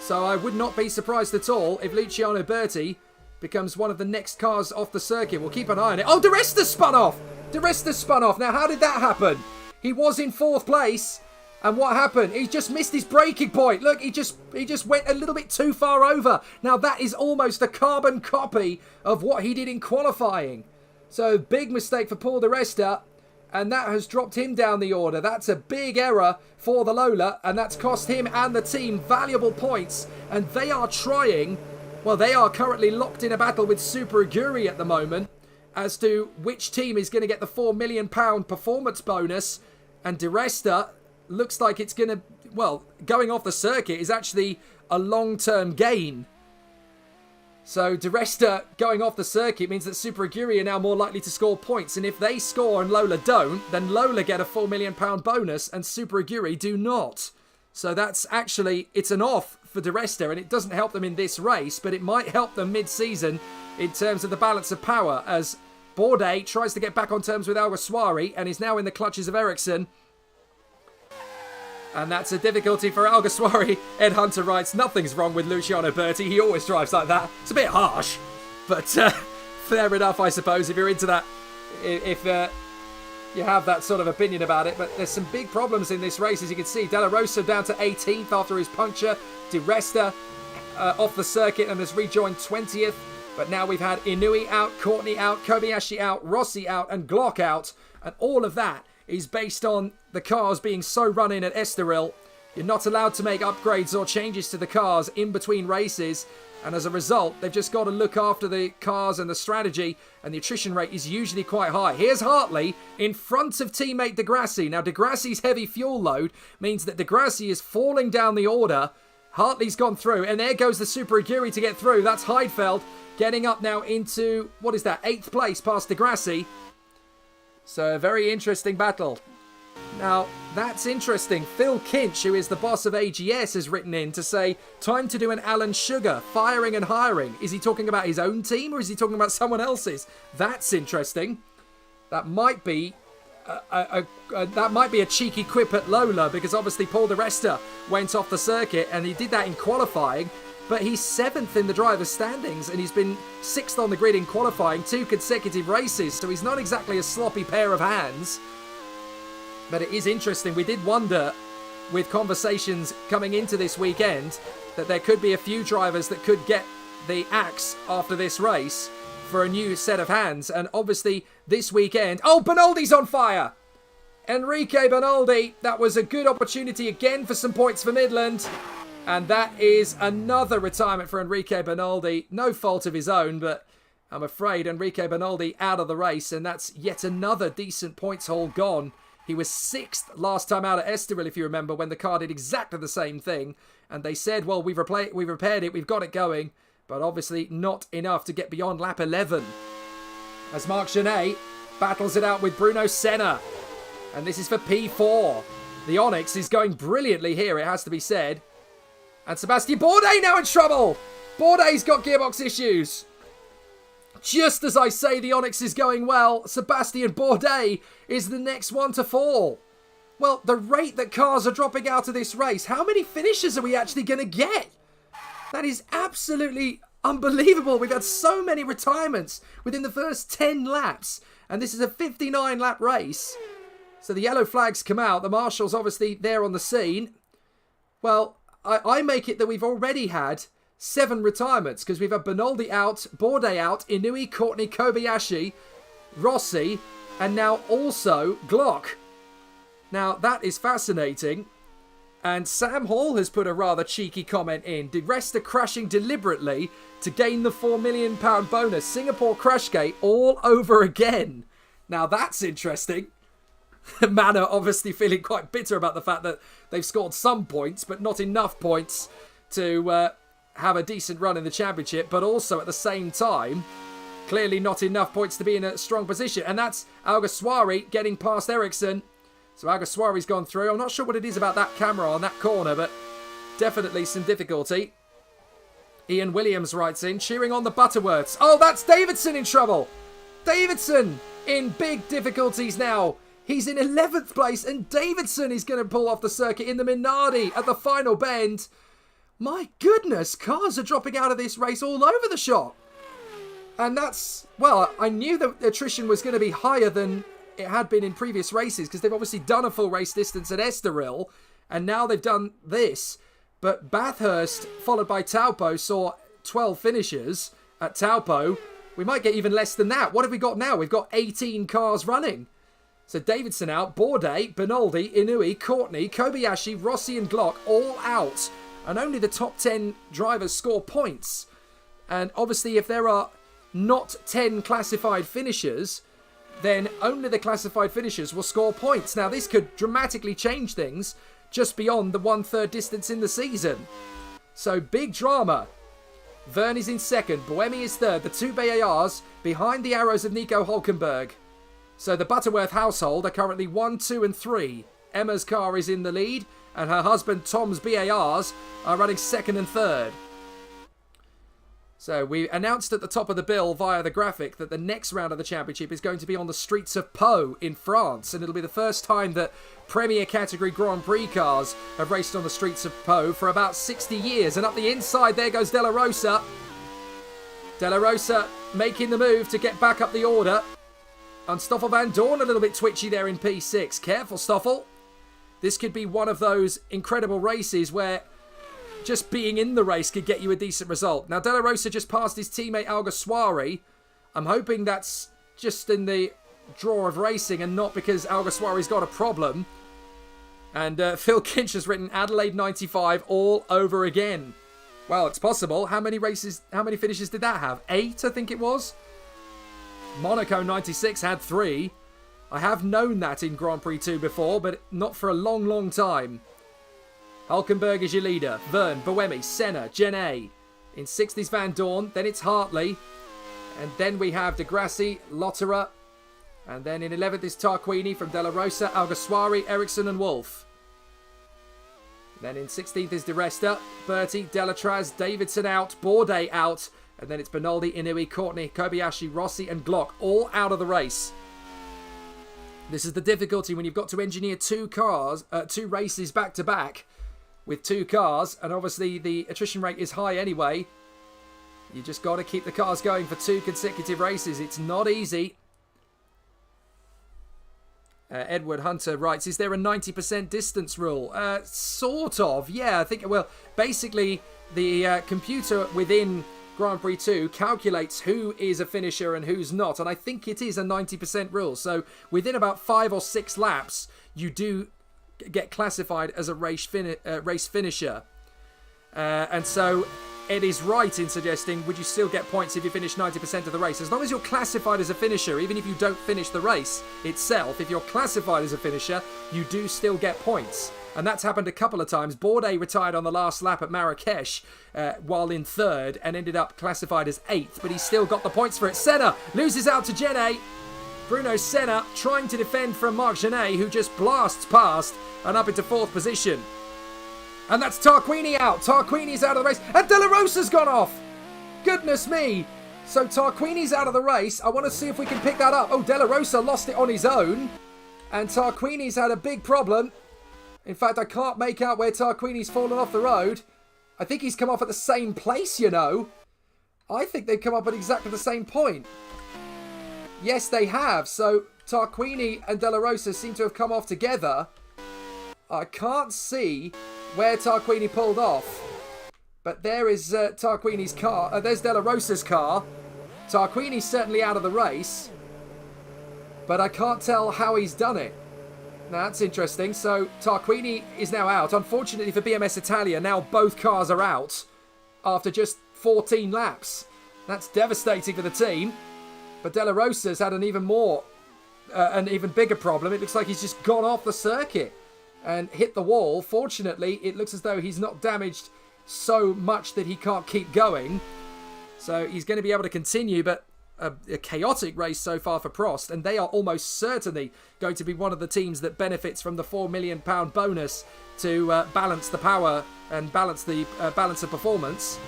So I would not be surprised at all if Luciano Berti becomes one of the next cars off the circuit. We'll keep an eye on it. Oh, De Resta spun off! De Resta spun off. Now, how did that happen? He was in 4th place. And what happened? He just missed his braking point. Look, he just went a little bit too far over. Now, that is almost a carbon copy of what he did in qualifying. So, big mistake for Paul De Resta. And that has dropped him down the order. That's a big error for the Lola. And that's cost him and the team valuable points. And they are trying... Well, they are currently locked in a battle with Super Aguri at the moment as to which team is going to get the £4 million performance bonus. And De Resta... looks like it's going to, well, going off the circuit is actually a long-term gain. So De Resta going off the circuit means that Super Aguri are now more likely to score points. And if they score and Lola don't, then Lola get a £4 million bonus and Super Aguri do not. So that's actually, it's an off for De Resta, and it doesn't help them in this race, but it might help them mid-season in terms of the balance of power as Bourdais tries to get back on terms with Alguersuari and is now in the clutches of Ericsson. And that's a difficulty for Alguersuari. Ed Hunter writes, nothing's wrong with Luciano Berti. He always drives like that. It's a bit harsh, but fair enough, I suppose, if you're into that. If you have that sort of opinion about it. But there's some big problems in this race, as you can see. Della Rosa down to 18th after his puncture. De Resta off the circuit and has rejoined 20th. But now we've had Inui out, Courtney out, Kobayashi out, Rossi out, and Glock out. And all of that is based on the cars being so run in at Estoril. You're not allowed to make upgrades or changes to the cars in between races. And as a result, they've just got to look after the cars and the strategy. And the attrition rate is usually quite high. Here's Hartley in front of teammate Degrassi. Now, Degrassi's heavy fuel load means that Degrassi is falling down the order. Hartley's gone through. And there goes the Super Aguri to get through. That's Heidfeld getting up now into, what is that, 8th place past Degrassi. So a very interesting battle. Now, that's interesting. Phil Kinch, who is the boss of AGS, has written in to say, time to do an Alan Sugar, firing and hiring. Is he talking about his own team or is he talking about someone else's? That's interesting. That might be a cheeky quip at Lola, because obviously Paul Di Resta went off the circuit and he did that in qualifying. But he's 7th in the driver's standings and he's been 6th on the grid in qualifying 2 consecutive races. So he's not exactly a sloppy pair of hands. But it is interesting. We did wonder, with conversations coming into this weekend, that there could be a few drivers that could get the axe after this race for a new set of hands. And obviously this weekend... Oh, Bernaldi's on fire! Enrique Bernaldi. That was a good opportunity again for some points for Midland. And that is another retirement for Enrique Bernaldi. No fault of his own, but I'm afraid Enrique Bernaldi out of the race. And that's yet another decent points haul gone. He was 6th last time out at Estoril, if you remember, when the car did exactly the same thing. And they said, well, we've repaired it, we've got it going. But obviously not enough to get beyond lap 11. As Marc Genet battles it out with Bruno Senna. And this is for P4. The Onyx is going brilliantly here, it has to be said. And Sebastien Bourdais now in trouble. Bourdais got gearbox issues. Just as I say the Onyx is going well, Sebastien Bourdais is the next one to fall. Well, the rate that cars are dropping out of this race, how many finishes are we actually going to get? That is absolutely unbelievable. We've had so many retirements within the first 10 laps. And this is a 59-lap race. So the yellow flags come out. The marshal's obviously there on the scene. Well, I make it that we've already had 7 retirements, because we've had Bernaldi out, Bourdais out, Inui, Courtney, Kobayashi, Rossi, and now also Glock. Now, that is fascinating. And Sam Hall has put a rather cheeky comment in. Di Resta crashing deliberately to gain the £4 million bonus. Singapore Crashgate all over again. Now, that's interesting. Manor obviously feeling quite bitter about the fact that they've scored some points, but not enough points to have a decent run in the championship, but also at the same time, clearly not enough points to be in a strong position. And that's Alguersuari getting past Ericsson. So Alguersuari's gone through. I'm not sure what it is about that camera on that corner, but definitely some difficulty. Ian Williams writes in, cheering on the Butterworths. Oh, that's Davidson in trouble. Davidson in big difficulties now. He's in 11th place, and Davidson is going to pull off the circuit in the Minardi at the final bend. My goodness, cars are dropping out of this race all over the shop. And that's, well, I knew that attrition was going to be higher than it had been in previous races, because they've obviously done a full race distance at Estoril, and now they've done this. But Bathurst, followed by Taupo, saw 12 finishers at Taupo. We might get even less than that. What have we got now? We've got 18 cars running. So Davidson out, Bourdais, Bernaldi, Inui, Courtney, Kobayashi, Rossi and Glock all out. And only the top 10 drivers score points. And obviously if there are not 10 classified finishers, then only the classified finishers will score points. Now this could dramatically change things just beyond the 1/3 distance in the season. So big drama. Vern is in second. Buemi is third. The two BARs behind the arrows of Nico Hulkenberg. So the Butterworth household are currently 1, 2 and 3. Emma's car is in the lead, and her husband Tom's BARs are running second and third. So we announced at the top of the bill via the graphic that the next round of the championship is going to be on the streets of Pau in France, and it'll be the first time that Premier category Grand Prix cars have raced on the streets of Pau for about 60 years. And up the inside, there goes De La Rosa. De La Rosa making the move to get back up the order. And Stoffel Van Dorn a little bit twitchy there in P6. Careful, Stoffel. This could be one of those incredible races where just being in the race could get you a decent result. Now, De La Rosa just passed his teammate Alguersuari. I'm hoping that's just in the draw of racing and not because Alguersuari's got a problem. And Phil Kinch has written Adelaide 95 all over again. Well, it's possible. How many finishes did that have? 8, I think it was. Monaco 96 had 3. I have known that in Grand Prix 2 before, but not for a long, long time. Hulkenberg is your leader. Vern, Buemi, Senna, Genet. In 6th is Van Dorn. Then it's Hartley. And then we have De Grassi, Lotterer. And then in 11th is Tarquini from De La Rosa, Alguersuari, Ericsson and Wolf. Then in 16th is De Resta, Bertie, Delatraz, Davidson out, Bourdais out. And then it's Bernaldi, Inui, Courtney, Kobayashi, Rossi and Glock all out of the race. This is the difficulty when you've got to engineer two races back to back with 2 cars. And obviously the attrition rate is high anyway. You just got to keep the cars going for 2 consecutive races. It's not easy. Edward Hunter writes, is there a 90% distance rule? Sort of, yeah. I think, well, basically the computer within Grand Prix 2 calculates who is a finisher and who's not. And I think it is a 90% rule. So within about 5 or 6 laps, you do get classified as a race finisher. And so Ed is right in suggesting, would you still get points if you finish 90% of the race? As long as you're classified as a finisher, even if you don't finish the race itself, if you're classified as a finisher, you do still get points. And that's happened a couple of times. Bourdais retired on the last lap at Marrakesh while in 3rd and ended up classified as 8th, but he still got the points for it. Senna loses out to Genet. Bruno Senna trying to defend from Marc Genet, who just blasts past and up into 4th position. And that's Tarquini out. Tarquini's out of the race. And De La Rosa's gone off. Goodness me. So Tarquini's out of the race. I want to see if we can pick that up. Oh, De La Rosa lost it on his own. And Tarquini's had a big problem. In fact, I can't make out where Tarquini's fallen off the road. I think he's come off at the same place, you know. I think they've come up at exactly the same point. Yes, they have. So Tarquini and De La Rosa seem to have come off together. I can't see where Tarquini pulled off. But there is Tarquini's car. There's De La Rosa's car. Tarquini's certainly out of the race. But I can't tell how he's done it. Now, that's interesting. So Tarquini is now out. Unfortunately for BMS Italia, now both cars are out after just 14 laps. That's devastating for the team. But De La Rosa's had an even bigger problem. It looks like he's just gone off the circuit and hit the wall. Fortunately, it looks as though he's not damaged so much that he can't keep going. So he's going to be able to continue, but a chaotic race so far for Prost, and they are almost certainly going to be one of the teams that benefits from the £4 million bonus to balance the power and balance the balance of performance.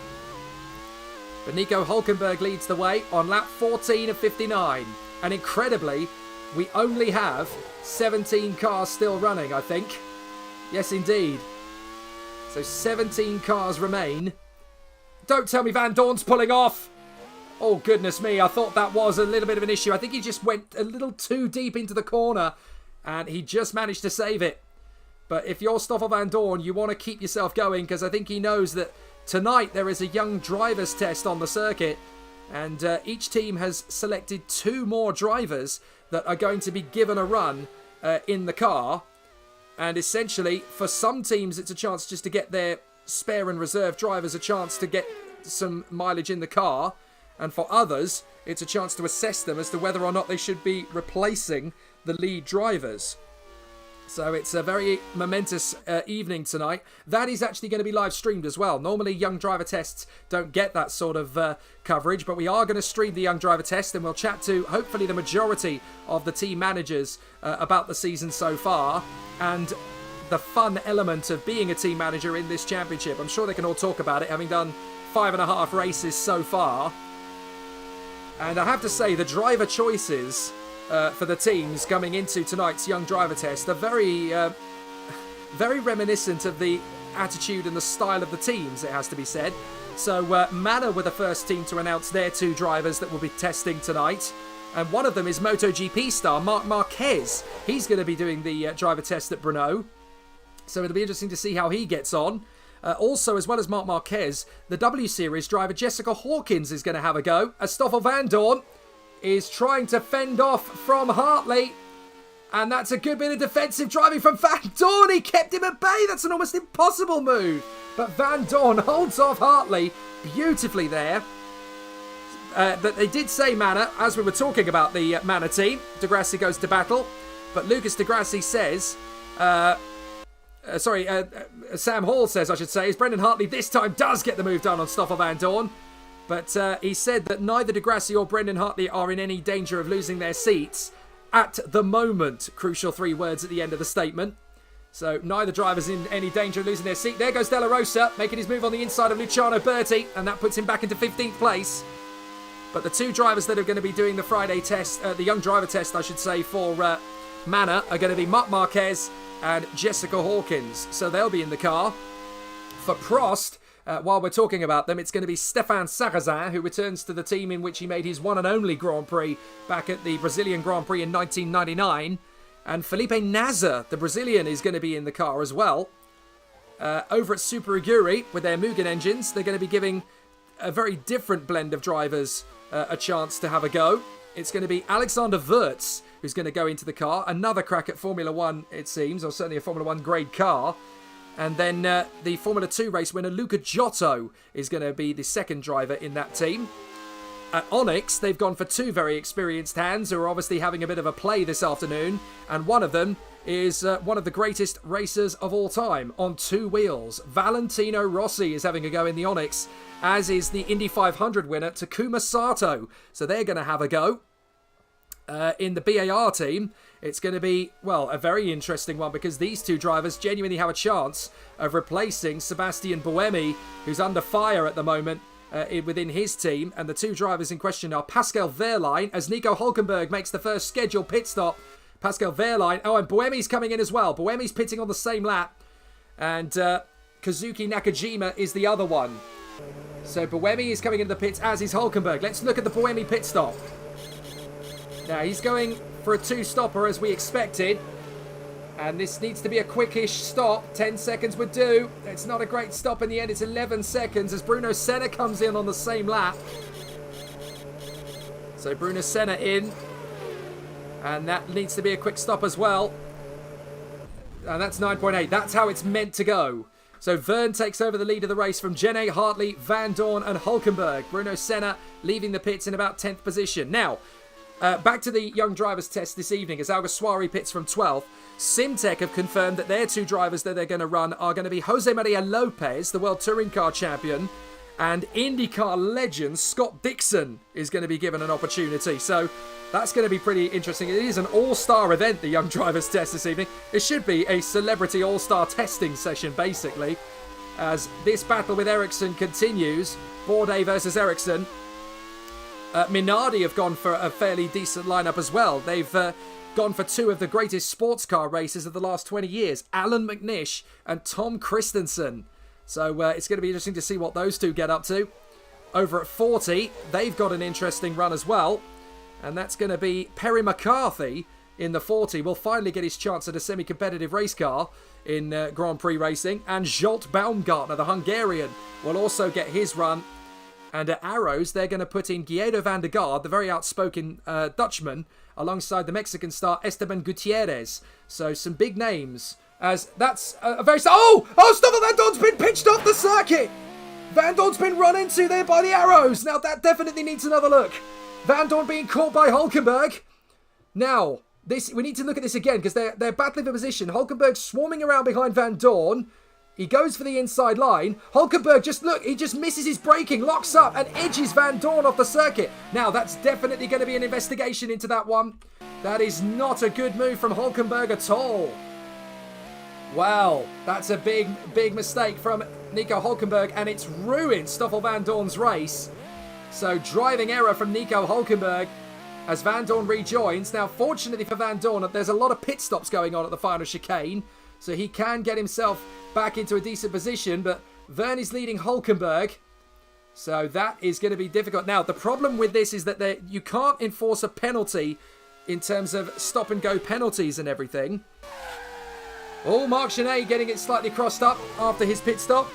But Nico Hulkenberg leads the way on lap 14 of 59. And incredibly, we only have 17 cars still running, I think. Yes, indeed. So 17 cars remain. Don't tell me Van Dorn's pulling off. Oh, goodness me. I thought that was a little bit of an issue. I think he just went a little too deep into the corner and he just managed to save it. But if you're Stoffel Van Dorn, you want to keep yourself going because I think he knows that tonight there is a young driver's test on the circuit, and each team has selected 2 more drivers that are going to be given a run in the car. And essentially, for some teams, it's a chance just to get their spare and reserve drivers a chance to get some mileage in the car. And for others, it's a chance to assess them as to whether or not they should be replacing the lead drivers. So it's a very momentous evening tonight. That is actually going to be live streamed as well. Normally young driver tests don't get that sort of coverage, but we are going to stream the young driver test, and we'll chat to hopefully the majority of the team managers about the season so far and the fun element of being a team manager in this championship. I'm sure they can all talk about it, having done 5.5 races so far. And I have to say, the driver choices for the teams coming into tonight's young driver test are very reminiscent of the attitude and the style of the teams, it has to be said. So Manor were the first team to announce their 2 drivers that will be testing tonight. And one of them is MotoGP star Marc Marquez. He's going to be doing the driver test at Brno. So it'll be interesting to see how he gets on. Also, as well as Marc Marquez, the W Series driver Jessica Hawkins is going to have a go, as Stoffel Vandoorne is trying to fend off from Hartley. And that's a good bit of defensive driving from Vandoorne. He kept him at bay. That's an almost impossible move. But Vandoorne holds off Hartley beautifully there. That they did say Manor, as we were talking about the Manor team. Degrassi goes to battle. But Lucas Degrassi says... Sam Hall says, I should say, is Brendan Hartley this time does get the move done on Stoffel Vandoorne. But he said that neither Degrassi or Brendan Hartley are in any danger of losing their seats at the moment. Crucial 3 words at the end of the statement. So neither driver's in any danger of losing their seat. There goes Della Rosa, making his move on the inside of Luciano Berti, and that puts him back into 15th place. But the 2 drivers that are going to be doing the Friday test, the young driver test, I should say, for Manor are going to be Marc Marquez and Jessica Hawkins. So they'll be in the car. For Prost, while we're talking about them, it's going to be Stéphane Sarrazin, who returns to the team in which he made his one and only Grand Prix back at the Brazilian Grand Prix in 1999. And Felipe Nasr, the Brazilian, is going to be in the car as well. Over at Super Aguri, with their Mugen engines, they're going to be giving a very different blend of drivers a chance to have a go. It's going to be Alexander Wurz who's going to go into the car. Another crack at Formula 1, it seems, or certainly a Formula 1 grade car. And then the Formula 2 race winner, Luca Giotto, is going to be the second driver in that team. At Onyx, they've gone for 2 very experienced hands who are obviously having a bit of a play this afternoon. And one of them is one of the greatest racers of all time on 2 wheels. Valentino Rossi is having a go in the Onyx, as is the Indy 500 winner, Takuma Sato. So they're going to have a go. In the BAR team, it's going to be, well, a very interesting one, because these 2 drivers genuinely have a chance of replacing Sebastian Buemi, who's under fire at the moment within his team. And the 2 drivers in question are Pascal Wehrlein, as Nico Hülkenberg makes the first scheduled pit stop. Pascal Wehrlein, and Buemi's coming in as well. Buemi's pitting on the same lap. And Kazuki Nakajima is the other one. So Buemi is coming into the pits, as is Hülkenberg. Let's look at the Buemi pit stop. Now, he's going for a 2-stopper as we expected. And this needs to be a quickish stop. 10 seconds would do. It's not a great stop in the end. It's 11 seconds as Bruno Senna comes in on the same lap. So Bruno Senna in. And that needs to be a quick stop as well. And that's 9.8. That's how it's meant to go. So Verne takes over the lead of the race from Jenné, Hartley, Vandoorne and Hülkenberg. Bruno Senna leaving the pits in about 10th position. Now, back to the young drivers test this evening as Alguersuari pits from 12th. Simtech have confirmed that their 2 drivers that they're going to run are going to be Jose Maria Lopez, the World Touring Car Champion, and IndyCar legend Scott Dixon is going to be given an opportunity. So that's going to be pretty interesting. It is an all-star event, the young drivers test this evening. It should be a celebrity all-star testing session, basically, as this battle with Ericsson continues. Bourdais versus Ericsson. Minardi have gone for a fairly decent lineup as well. They've gone for 2 of the greatest sports car racers of the last 20 years, Alan McNish and Tom Christensen. So it's going to be interesting to see what those 2 get up to. Over at 40, they've got an interesting run as well. And that's going to be Perry McCarthy in the 40. Will finally get his chance at a semi-competitive race car in Grand Prix racing. And Zsolt Baumgartner, the Hungarian, will also get his run. And at Arrows, they're going to put in Guido van der Garde, the very outspoken Dutchman, alongside the Mexican star Esteban Gutierrez. So some big names. As that's a very... Oh, Stoffel Vandoorne's been pitched off the circuit! Vandoorne's been run into there by the Arrows. Now, that definitely needs another look. Vandoorne being caught by Hülkenberg. Now, we need to look at this again because they're battling for position. Hulkenberg swarming around behind Van Dorn. He goes for the inside line. Hulkenberg he just misses his braking, locks up and edges Van Dorn off the circuit. Now that's definitely going to be an investigation into that one. That is not a good move from Hulkenberg at all. Wow, that's a big mistake from Nico Hulkenberg, and it's ruined Stoffel Van Dorn's race. So driving error from Nico Hulkenberg as Van Dorn rejoins. Now, fortunately for Van Dorn, there's a lot of pit stops going on at the final chicane, so he can get himself back into a decent position, but Vern is leading Hulkenberg, so that is going to be difficult. Now, the problem with this is that you can't enforce a penalty in terms of stop-and-go penalties and everything. Oh, Marc Genet getting it slightly crossed up after his pit stop.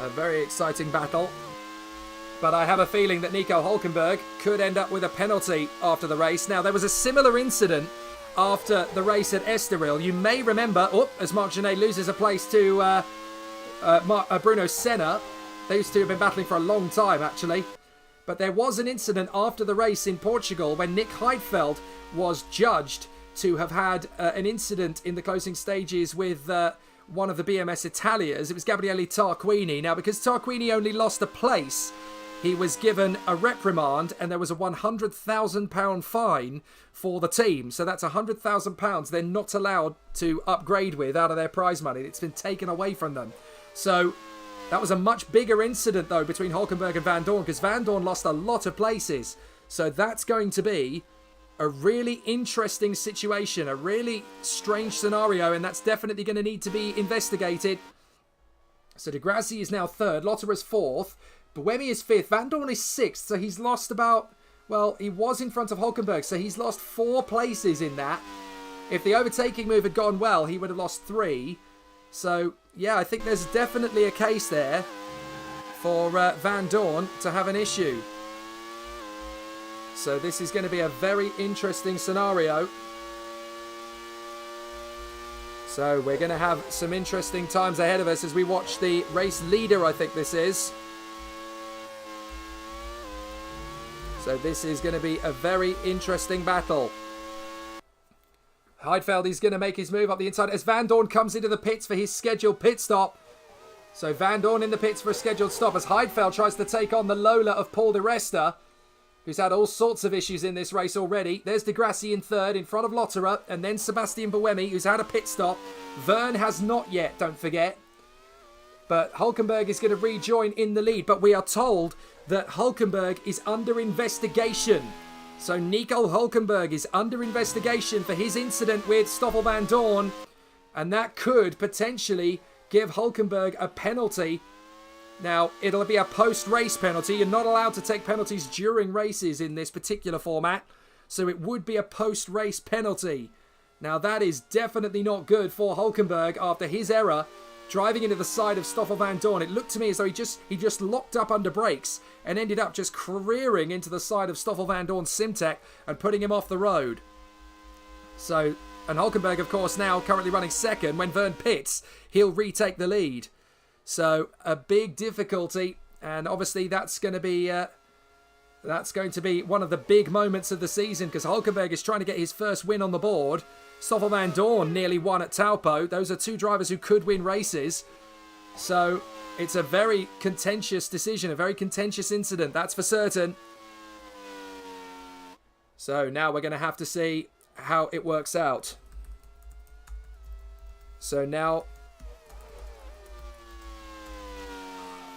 A very exciting battle. But I have a feeling that Nico Hulkenberg could end up with a penalty after the race. Now, there was a similar incident after the race at Estoril. You may remember, as Marc Genet loses a place to Bruno Senna. Those two have been battling for a long time, actually. But there was an incident after the race in Portugal when Nick Heidfeld was judged to have had an incident in the closing stages with one of the BMS Italias. It was Gabriele Tarquini. Now, because Tarquini only lost a place, he was given a reprimand and there was a £100,000 fine for the team. So that's £100,000 they're not allowed to upgrade with out of their prize money. It's been taken away from them. So that was a much bigger incident, though, between Hulkenberg and Van Dorn, because Van Dorn lost a lot of places. So that's going to be a really interesting situation, a really strange scenario, and that's definitely going to need to be investigated. So De Grassi is now third, Lotterer is fourth, Buemi is fifth, Van Dorn is sixth, so he's lost he was in front of Hulkenberg, so he's lost 4 places in that. If the overtaking move had gone well, he would have lost 3. So, yeah, I think there's definitely a case there for Van Dorn to have an issue. So this is going to be a very interesting scenario. So we're going to have some interesting times ahead of us as we watch the race leader, I think this is. So this is going to be a very interesting battle. Heidfeld is going to make his move up the inside as Van Dorn comes into the pits for his scheduled pit stop. So Van Dorn in the pits for a scheduled stop as Heidfeld tries to take on the Lola of Paul de Resta, who's had all sorts of issues in this race already. There's De Grassi in third in front of Lotterer, and then Sebastian Buemi, who's had a pit stop. Vern has not yet, don't forget. But Hulkenberg is going to rejoin in the lead, but we are told that Hulkenberg is under investigation. So Nico Hulkenberg is under investigation for his incident with Stoffel Van Dorn, and that could potentially give Hulkenberg a penalty. Now, it'll be a post-race penalty. You're not allowed to take penalties during races in this particular format, so it would be a post-race penalty. Now, that is definitely not good for Hulkenberg after his error driving into the side of Stoffel Van Dorn. It looked to me as though he just locked up under brakes and ended up just careering into the side of Stoffel Van Dorn's Simtek and putting him off the road. So, and Hulkenberg, of course, now currently running second. When Vern pits, he'll retake the lead. So, a big difficulty, and obviously that's going to be one of the big moments of the season, because Hulkenberg is trying to get his first win on the board. Stoffel Van Dorn nearly won at Taupo. Those are 2 drivers who could win races. So, it's a very contentious decision, a very contentious incident, that's for certain. So, now we're going to have to see how it works out. So, now...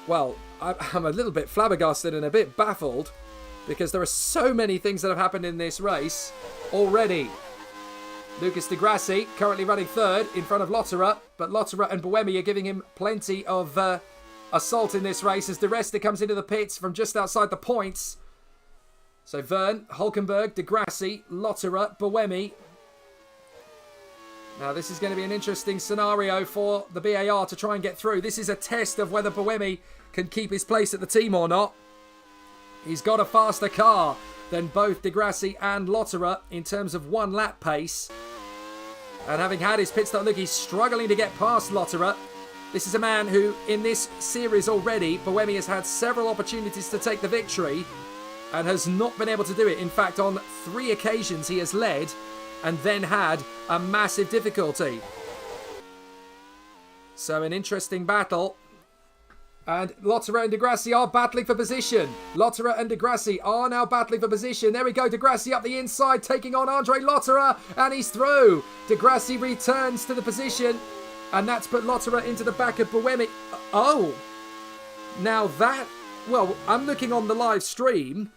Well, I'm a little bit flabbergasted and a bit baffled because there are so many things that have happened in this race already. Lucas Di Grassi currently running third in front of Lotterer, but Lotterer and Buemi are giving him plenty of assault in this race as De Resta comes into the pits from just outside the points. So Vern, Hulkenberg, Di Grassi, Lotterer, Buemi. Now this is going to be an interesting scenario for the BAR to try and get through. This is a test of whether Buemi can keep his place at the team or not. He's got a faster car than both De Grassi and Lotterer in terms of 1 lap pace. And having had his pit stop, look, he's struggling to get past Lotterer. This is a man who, in this series already, Buemi has had several opportunities to take the victory. and has not been able to do it. In fact, on 3 occasions he has led and then had a massive difficulty. So an interesting battle. And Lotterer and Degrassi are battling for position. Lotterer and Degrassi are now battling for position. There we go. Degrassi up the inside, taking on Andre Lotterer. And he's through. Degrassi returns to the position. And that's put Lotterer into the back of Buemi. Oh. Now that... Well, I'm looking on the live stream.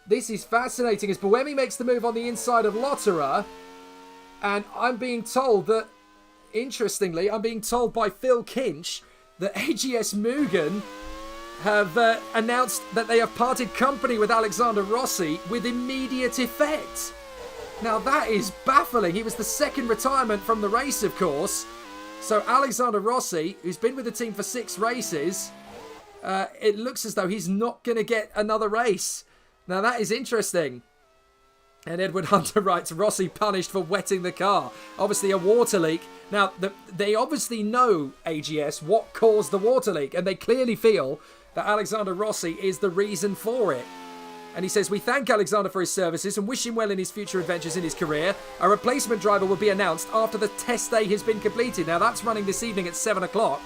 This is fascinating as Buemi makes the move on the inside of Lotterer. And I'm being told that... Interestingly, I'm being told by Phil Kinch that AGS Mugen have announced that they have parted company with Alexander Rossi with immediate effect. Now that is baffling. He was the second retirement from the race, of course. So Alexander Rossi, who's been with the team for 6 races, it looks as though he's not going to get another race. Now that is interesting. And Edward Hunter writes, Rossi punished for wetting the car. Obviously a water leak. Now, they obviously know, AGS, what caused the water leak. And they clearly feel that Alexander Rossi is the reason for it. And he says, we thank Alexander for his services and wish him well in his future adventures in his career. A replacement driver will be announced after the test day has been completed. Now, that's running this evening at 7 o'clock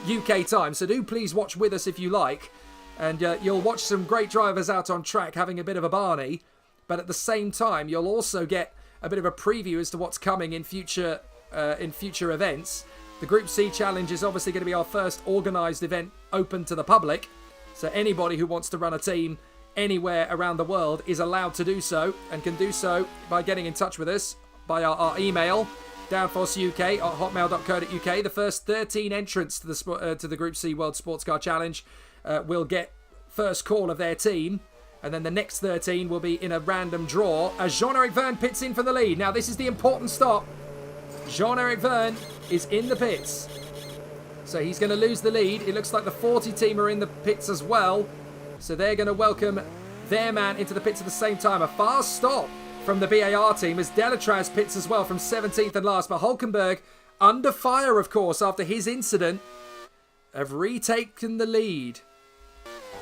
UK time. So do please watch with us if you like. And you'll watch some great drivers out on track having a bit of a Barney. But at the same time, you'll also get a bit of a preview as to what's coming in future events. The Group C Challenge is obviously going to be our first organised event open to the public. So anybody who wants to run a team anywhere around the world is allowed to do so, and can do so by getting in touch with us by our email, downforceuk@hotmail.co.uk. The first 13 entrants to the Group C World Sports Car Challenge will get first call of their team. And then the next 13 will be in a random draw as Jean-Eric Verne pits in for the lead. Now, this is the important stop. Jean-Eric Verne is in the pits. So he's going to lose the lead. It looks like the 40 team are in the pits as well. So they're going to welcome their man into the pits at the same time. A fast stop from the BAR team as Delatraz pits as well from 17th and last. But Hulkenberg, under fire, of course, after his incident, have retaken the lead.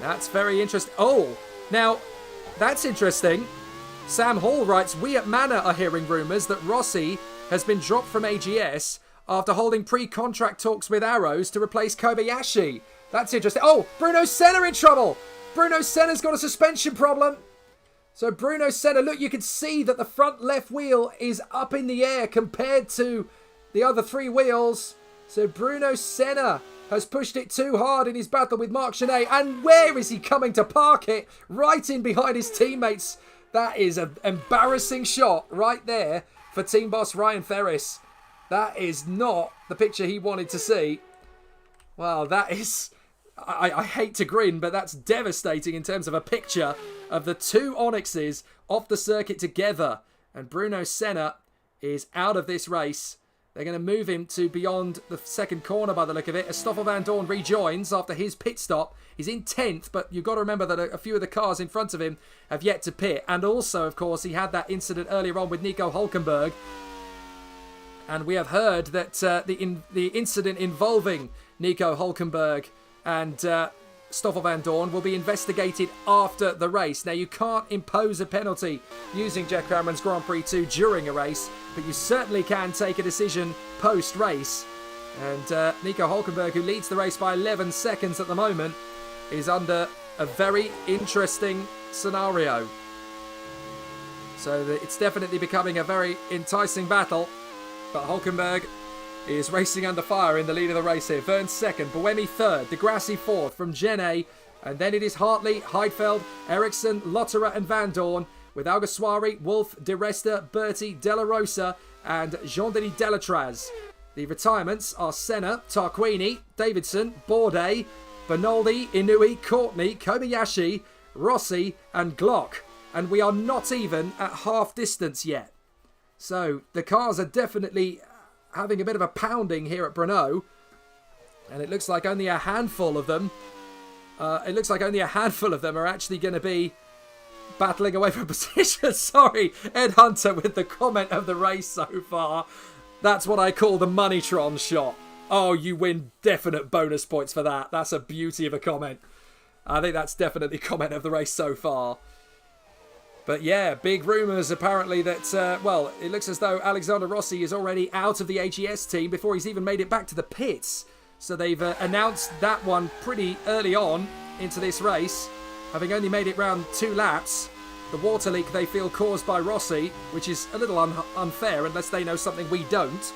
That's very interesting. Oh! Now, that's interesting. Sam Hall writes, we at Manor are hearing rumours that Rossi has been dropped from AGS after holding pre-contract talks with Arrows to replace Kobayashi. That's interesting. Oh, Bruno Senna in trouble. Bruno Senna's got a suspension problem. So Bruno Senna, look, you can see that the front left wheel is up in the air compared to the other 3 wheels. So Bruno Senna has pushed it too hard in his battle with Marc Genet. And where is he coming to park it? Right in behind his teammates. That is an embarrassing shot right there for team boss Ryan Ferris. That is not the picture he wanted to see. Wow, that is... I hate to grin, but that's devastating in terms of a picture of the 2 Onyxes off the circuit together. And Bruno Senna is out of this race. They're going to move him to beyond the second corner by the look of it. As Stoffel Van Dorn rejoins after his pit stop. He's in 10th, but you've got to remember that a few of the cars in front of him have yet to pit. And also, of course, he had that incident earlier on with Nico Hulkenberg. And we have heard that the incident involving Nico Hulkenberg and Stoffel Van Dorn will be investigated after the race. Now, you can't impose a penalty using Jeff Cameron's Grand Prix 2 during a race, but you certainly can take a decision post-race. And Nico Hulkenberg, who leads the race by 11 seconds at the moment, is under a very interesting scenario. So it's definitely becoming a very enticing battle, but Hulkenberg is racing under fire in the lead of the race here. Verne second, Buemi third, Degrassi fourth from Genet, and then it is Hartley, Heidfeld, Ericsson, Lotterer and Van Dorn, with Alguersuari, Wolf, De Resta, Bertie, Della Rosa and Jean-Denis Delatraz. The retirements are Senna, Tarquini, Davidson, Bourdais, Bernoldi, Inui, Courtney, Kobayashi, Rossi and Glock. And we are not even at half distance yet. So the cars are definitely having a bit of a pounding here at Brno, and it looks like only a handful of them are actually going to be battling away for position. Sorry, Ed Hunter with the comment of the race so far. That's what I call the Moneytron shot. Oh, you win definite bonus points for that. That's a beauty of a comment. I think that's definitely comment of the race so far. But yeah, big rumours apparently that, well, it looks as though Alexander Rossi is already out of the AGS team before he's even made it back to the pits. So they've announced that one pretty early on into this race, having only made it round 2 laps. The water leak they feel caused by Rossi, which is a little unfair unless they know something we don't.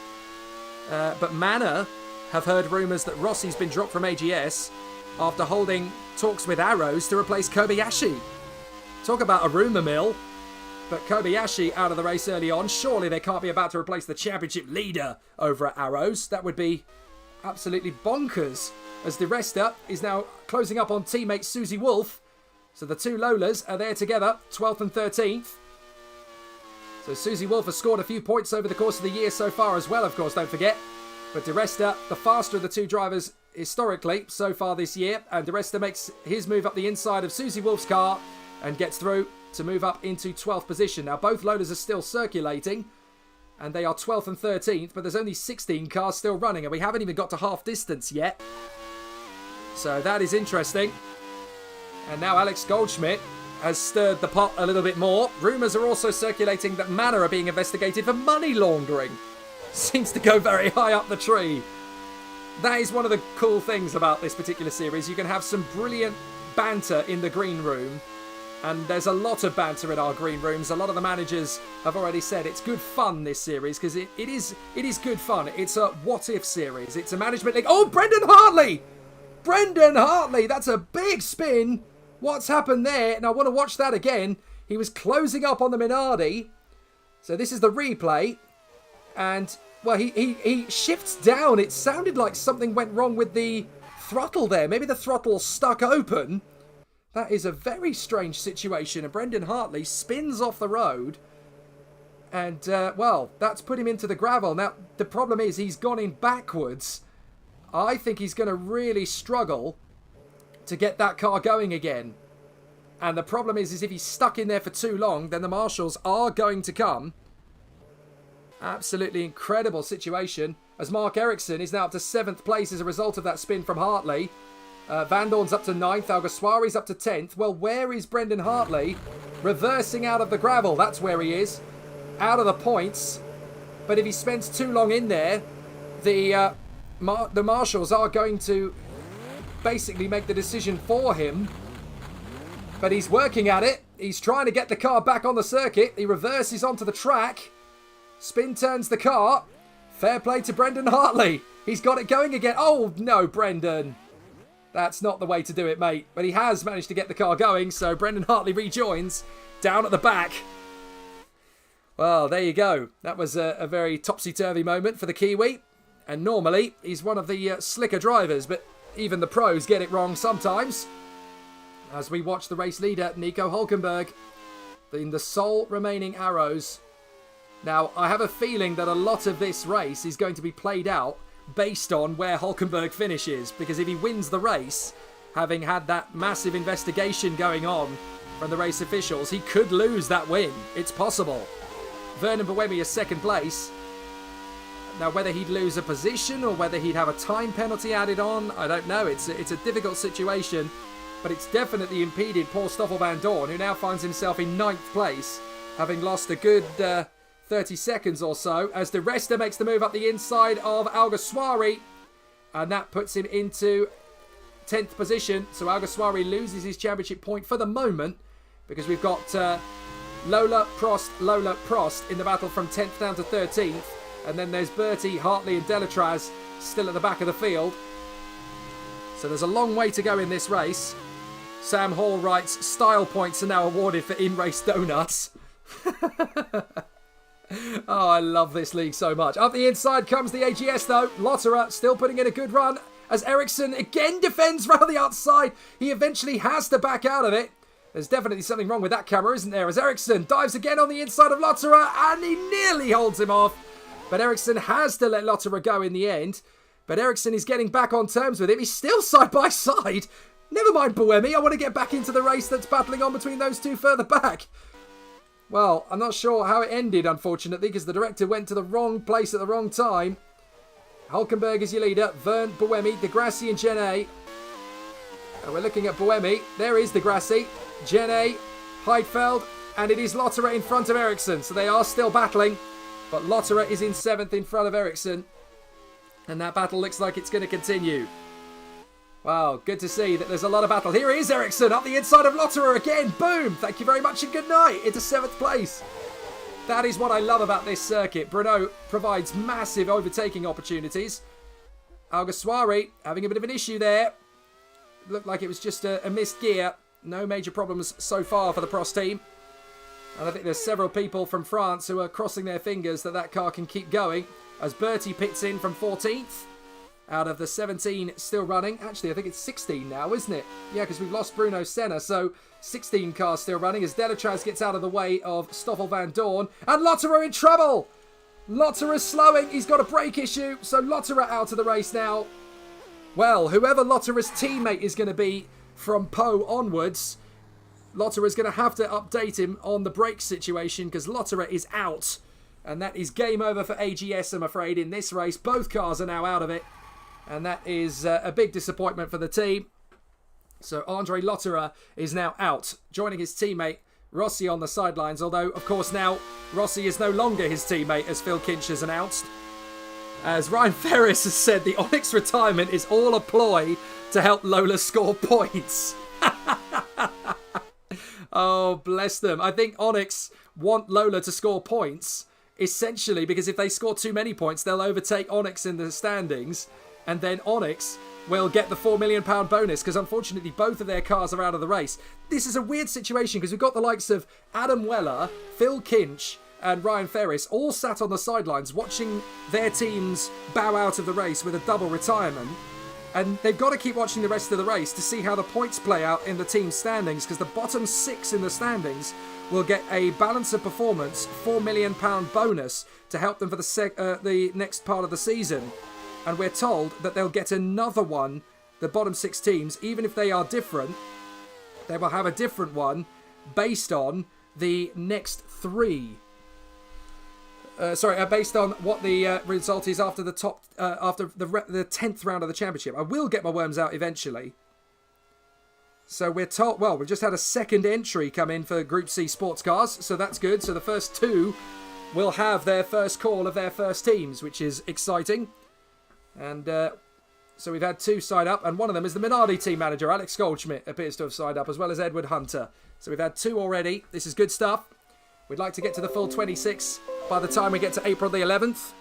But Manor have heard rumours that Rossi's been dropped from AGS after holding talks with Arrows to replace Kobayashi. Talk about a rumour mill. But Kobayashi out of the race early on. Surely they can't be about to replace the championship leader over at Arrows. That would be absolutely bonkers. As Di Resta is now closing up on teammate Susie Wolf. So the two Lolas are there together, 12th and 13th. So Susie Wolf has scored a few points over the course of the year so far as well, of course, don't forget. But Di Resta, the faster of the two drivers historically so far this year. And Di Resta makes his move up the inside of Susie Wolf's car and gets through to move up into 12th position. Now, both Lolas are still circulating, and they are 12th and 13th, but there's only 16 cars still running, and we haven't even got to half distance yet. So that is interesting. And now Alex Goldschmidt has stirred the pot a little bit more. Rumours are also circulating that Manor are being investigated for money laundering. Seems to go very high up the tree. That is one of the cool things about this particular series. You can have some brilliant banter in the green room. And there's a lot of banter in our green rooms. A lot of the managers have already said it's good fun, this series, because it is good fun. It's a what-if series. It's a management league. Oh, Brendan Hartley! Brendan Hartley! That's a big spin. What's happened there? And I want to watch that again. He was closing up on the Minardi. So this is the replay. And, well, he shifts down. It sounded like something went wrong with the throttle there. Maybe the throttle stuck open. That is a very strange situation. And Brendan Hartley spins off the road. And, well, that's put him into the gravel. Now, the problem is he's gone in backwards. I think he's going to really struggle to get that car going again. And the problem is if he's stuck in there for too long, then the marshals are going to come. Absolutely incredible situation. As Mark Ericsson is now up to 7th place as a result of that spin from Hartley. Van Dorn's up to 9th. Alguersuari's up to 10th. Well, where is Brendan Hartley? Reversing out of the gravel. That's where he is. Out of the points. But if he spends too long in there, the marshals are going to basically make the decision for him. But he's working at it. He's trying to get the car back on the circuit. He reverses onto the track. Spin turns the car. Fair play to Brendan Hartley. He's got it going again. Oh, no, Brendan. That's not the way to do it, mate. But he has managed to get the car going, so Brendan Hartley rejoins down at the back. Well, there you go. That was a very topsy-turvy moment for the Kiwi. And normally, he's one of the slicker drivers, but even the pros get it wrong sometimes. As we watch the race leader, Nico Hulkenberg, in the sole remaining Arrows. Now, I have a feeling that a lot of this race is going to be played out based on where Hulkenberg finishes, because if he wins the race, having had that massive investigation going on from the race officials, he could lose that win. It's possible. Vernon Buemi is 2nd place. Now, whether he'd lose a position or whether he'd have a time penalty added on, I don't know. It's a difficult situation, but it's definitely impeded poor Stoffel Van Dorn, who now finds himself in 9th place, having lost a good 30 seconds or so, as Di Resta makes the move up the inside of Alguersuari, and that puts him into 10th position. So Alguersuari loses his championship point for the moment, because we've got Lola, Prost in the battle from 10th down to 13th, and then there's Bertie, Hartley and Delatraz still at the back of the field. So there's a long way to go in this race. Sam Hall writes, style points are now awarded for in-race donuts. Oh, I love this league so much. Up the inside comes the AGS though. Lotterer still putting in a good run as Ericsson again defends round the outside. He eventually has to back out of it. There's definitely something wrong with that camera, isn't there? As Ericsson dives again on the inside of Lotterer and he nearly holds him off. But Ericsson has to let Lotterer go in the end. But Ericsson is getting back on terms with him. He's still side by side. Never mind Buemi. I want to get back into the race that's battling on between those two further back. Well, I'm not sure how it ended, unfortunately, because the director went to the wrong place at the wrong time. Hulkenberg is your leader. Vern, Buemi, Degrassi and Genet. And we're looking at Buemi. There is Degrassi, Genet, Heidfeld and it is Lotterer in front of Ericsson. So they are still battling, but Lotterer is in 7th in front of Ericsson. And that battle looks like it's going to continue. Wow, good to see that there's a lot of battle. Here is Ericsson up the inside of Lotterer again. Boom! Thank you very much and good night. Into 7th place. That is what I love about this circuit. Brno provides massive overtaking opportunities. Alguersuari having a bit of an issue there. Looked like it was just a missed gear. No major problems so far for the Prost team. And I think there's several people from France who are crossing their fingers that that car can keep going. As Bertie pits in from 14th. Out of the 17 still running. Actually, I think it's 16 now, isn't it? Yeah, because we've lost Bruno Senna. So 16 cars still running as Delatraz gets out of the way of Stoffel Van Dorn. And Lotterer in trouble! Lotterer's slowing. He's got a brake issue. So Lotterer out of the race now. Well, whoever Lotterer's teammate is going to be from Po onwards, Lotterer's going to have to update him on the brake situation because Lotterer is out. And that is game over for AGS, I'm afraid, in this race. Both cars are now out of it. And that is a big disappointment for the team. So Andre Lotterer is now out, joining his teammate Rossi on the sidelines. Although, of course, now Rossi is no longer his teammate, as Phil Kinch has announced. As Ryan Ferris has said, the Onyx retirement is all a ploy to help Lola score points. Oh, bless them. I think Onyx want Lola to score points, essentially, because if they score too many points, they'll overtake Onyx in the standings. And then Onyx will get the £4 million bonus because unfortunately both of their cars are out of the race. This is a weird situation because we've got the likes of Adam Weller, Phil Kinch and Ryan Ferris all sat on the sidelines watching their teams bow out of the race with a double retirement. And they've got to keep watching the rest of the race to see how the points play out in the team standings because the bottom 6 in the standings will get a balance of performance £4 million bonus to help them for the next part of the season. And we're told that they'll get another one, the bottom 6 teams, even if they are different, they will have a different one based on the next 3. Based on what the result is after the after the 10th round of the championship. I will get my worms out eventually. So we're told, well, we've just had a second entry come in for Group C sports cars, so that's good. So the first 2 will have their first call of their first teams, which is exciting. And so we've had 2 side up, and one of them is the Minardi team manager, Alex Goldschmidt, appears to have signed up, as well as Edward Hunter. So we've had 2 already. This is good stuff. We'd like to get to the full 26 by the time we get to April the 11th.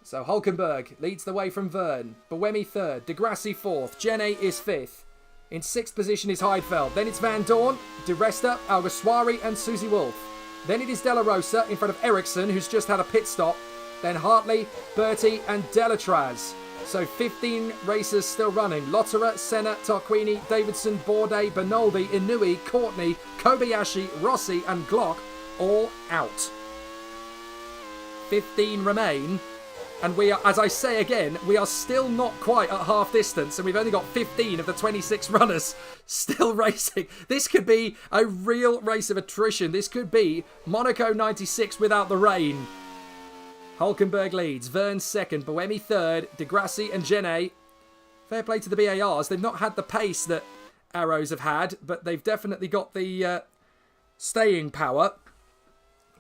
So Hulkenberg leads the way from Verne. Buemi 3rd. Degrassi 4th. Jene is 5th. In 6th position is Heidfeld. Then it's Van Dorn, De Resta, Alguersuari and Susie Wolf. Then it is De La Rosa in front of Ericsson, who's just had a pit stop. Then Hartley, Bertie and Delatraz. So 15 racers still running. Lotterer, Senna, Tarquini, Davidson, Bourdais, Bernoldi, Inui, Courtney, Kobayashi, Rossi and Glock all out. 15 remain. And we are, as I say again, we are still not quite at half distance and we've only got 15 of the 26 runners still racing. This could be a real race of attrition. This could be Monaco 96 without the rain. Hulkenberg leads, Verne 2nd, Buemi 3rd, Degrassi and Jene. Fair play to the BARs. They've not had the pace that Arrows have had, but they've definitely got the staying power.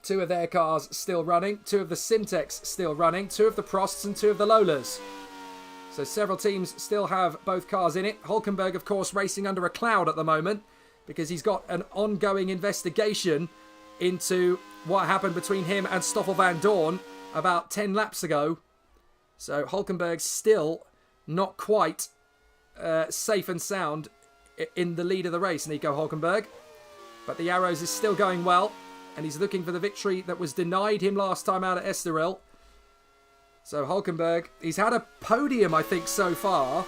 2 of their cars still running, 2 of the Syntex still running, 2 of the Prosts and 2 of the Lolas. So several teams still have both cars in it. Hulkenberg, of course, racing under a cloud at the moment because he's got an ongoing investigation into what happened between him and Stoffel Van Dorn about 10 laps ago. So Hulkenberg's still not quite safe and sound in the lead of the race, Nico Hulkenberg. But the Arrows is still going well, and he's looking for the victory that was denied him last time out at Estoril. So Hulkenberg, he's had a podium, I think, so far,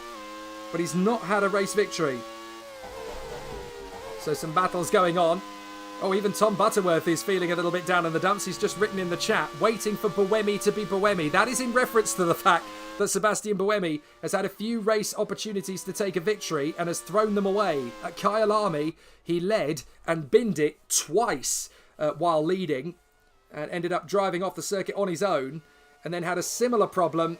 but he's not had a race victory. So some battles going on. Oh, even Tom Butterworth is feeling a little bit down in the dumps. He's just written in the chat, waiting for Buemi to be Buemi. That is in reference to the fact that Sebastian Buemi has had a few race opportunities to take a victory and has thrown them away. At Kyalami, he led and binned it twice while leading and ended up driving off the circuit on his own, and then had a similar problem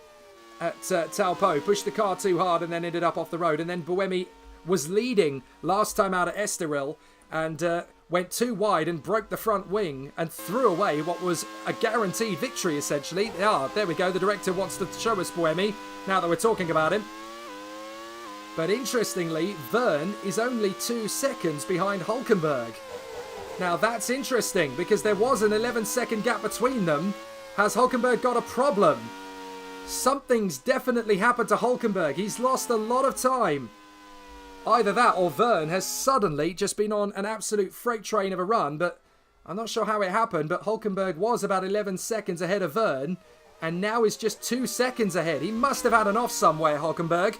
at Taupo. Pushed the car too hard and then ended up off the road. And then Buemi was leading last time out at Estoril and went too wide and broke the front wing and threw away what was a guaranteed victory, essentially. There we go. The director wants to show us Buemi, now that we're talking about him. But interestingly, Verne is only 2 seconds behind Hulkenberg. Now that's interesting, because there was an 11-second gap between them. Has Hulkenberg got a problem? Something's definitely happened to Hulkenberg. He's lost a lot of time. Either that or Verne has suddenly just been on an absolute freight train of a run, but I'm not sure how it happened, but Hulkenberg was about 11 seconds ahead of Verne, and now is just 2 seconds ahead. He must have had an off somewhere, Hulkenberg.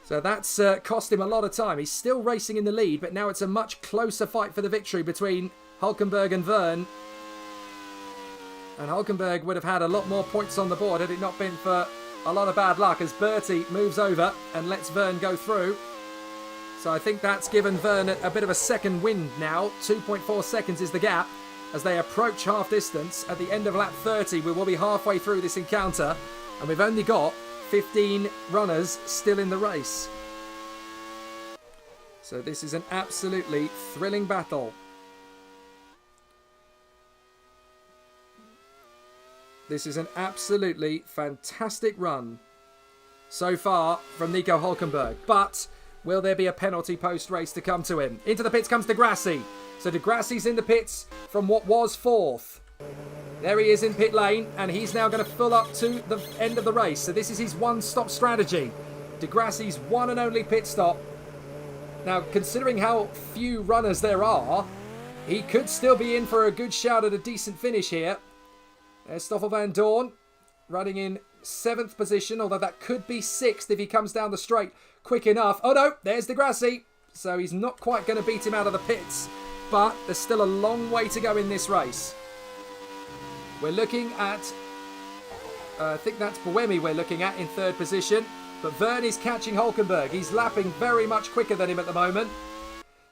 So that's cost him a lot of time. He's still racing in the lead, but now it's a much closer fight for the victory between Hulkenberg and Verne. And Hulkenberg would have had a lot more points on the board had it not been for a lot of bad luck as Bertie moves over and lets Verne go through. So I think that's given Verne a bit of a second wind now. 2.4 seconds is the gap as they approach half distance. At the end of lap 30, we will be halfway through this encounter, and we've only got 15 runners still in the race. So this is an absolutely thrilling battle. This is an absolutely fantastic run so far from Nico Hulkenberg. But will there be a penalty post-race to come to him? Into the pits comes Degrassi. So Degrassi's in the pits from what was 4th. There he is in pit lane, and he's now going to fill up to the end of the race. So this is his one-stop strategy. Degrassi's one and only pit stop. Now, considering how few runners there are, he could still be in for a good shout at a decent finish here. There's Stoffel Van Dorn running in 7th position, although that could be 6th if he comes down the straight quick enough. Oh no, there's Degrassi. So he's not quite going to beat him out of the pits, but there's still a long way to go in this race. We're looking at, I think that's Buemi we're looking at in 3rd position. But Verne is catching Hulkenberg. He's lapping very much quicker than him at the moment.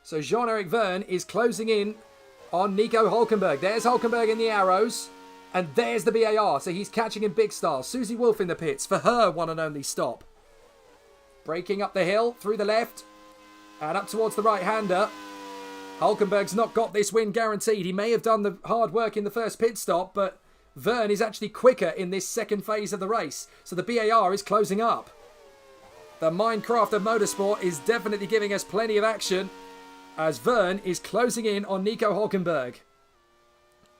So Jean-Eric Verne is closing in on Nico Hulkenberg. There's Hulkenberg in the arrows. And there's the BAR. So he's catching in big style. Susie Wolf in the pits for her one and only stop. Braking up the hill through the left. And up towards the right-hander. Hulkenberg's not got this win guaranteed. He may have done the hard work in the first pit stop, but Verne is actually quicker in this second phase of the race. So the BAR is closing up. The Minecraft of motorsport is definitely giving us plenty of action as Verne is closing in on Nico Hulkenberg.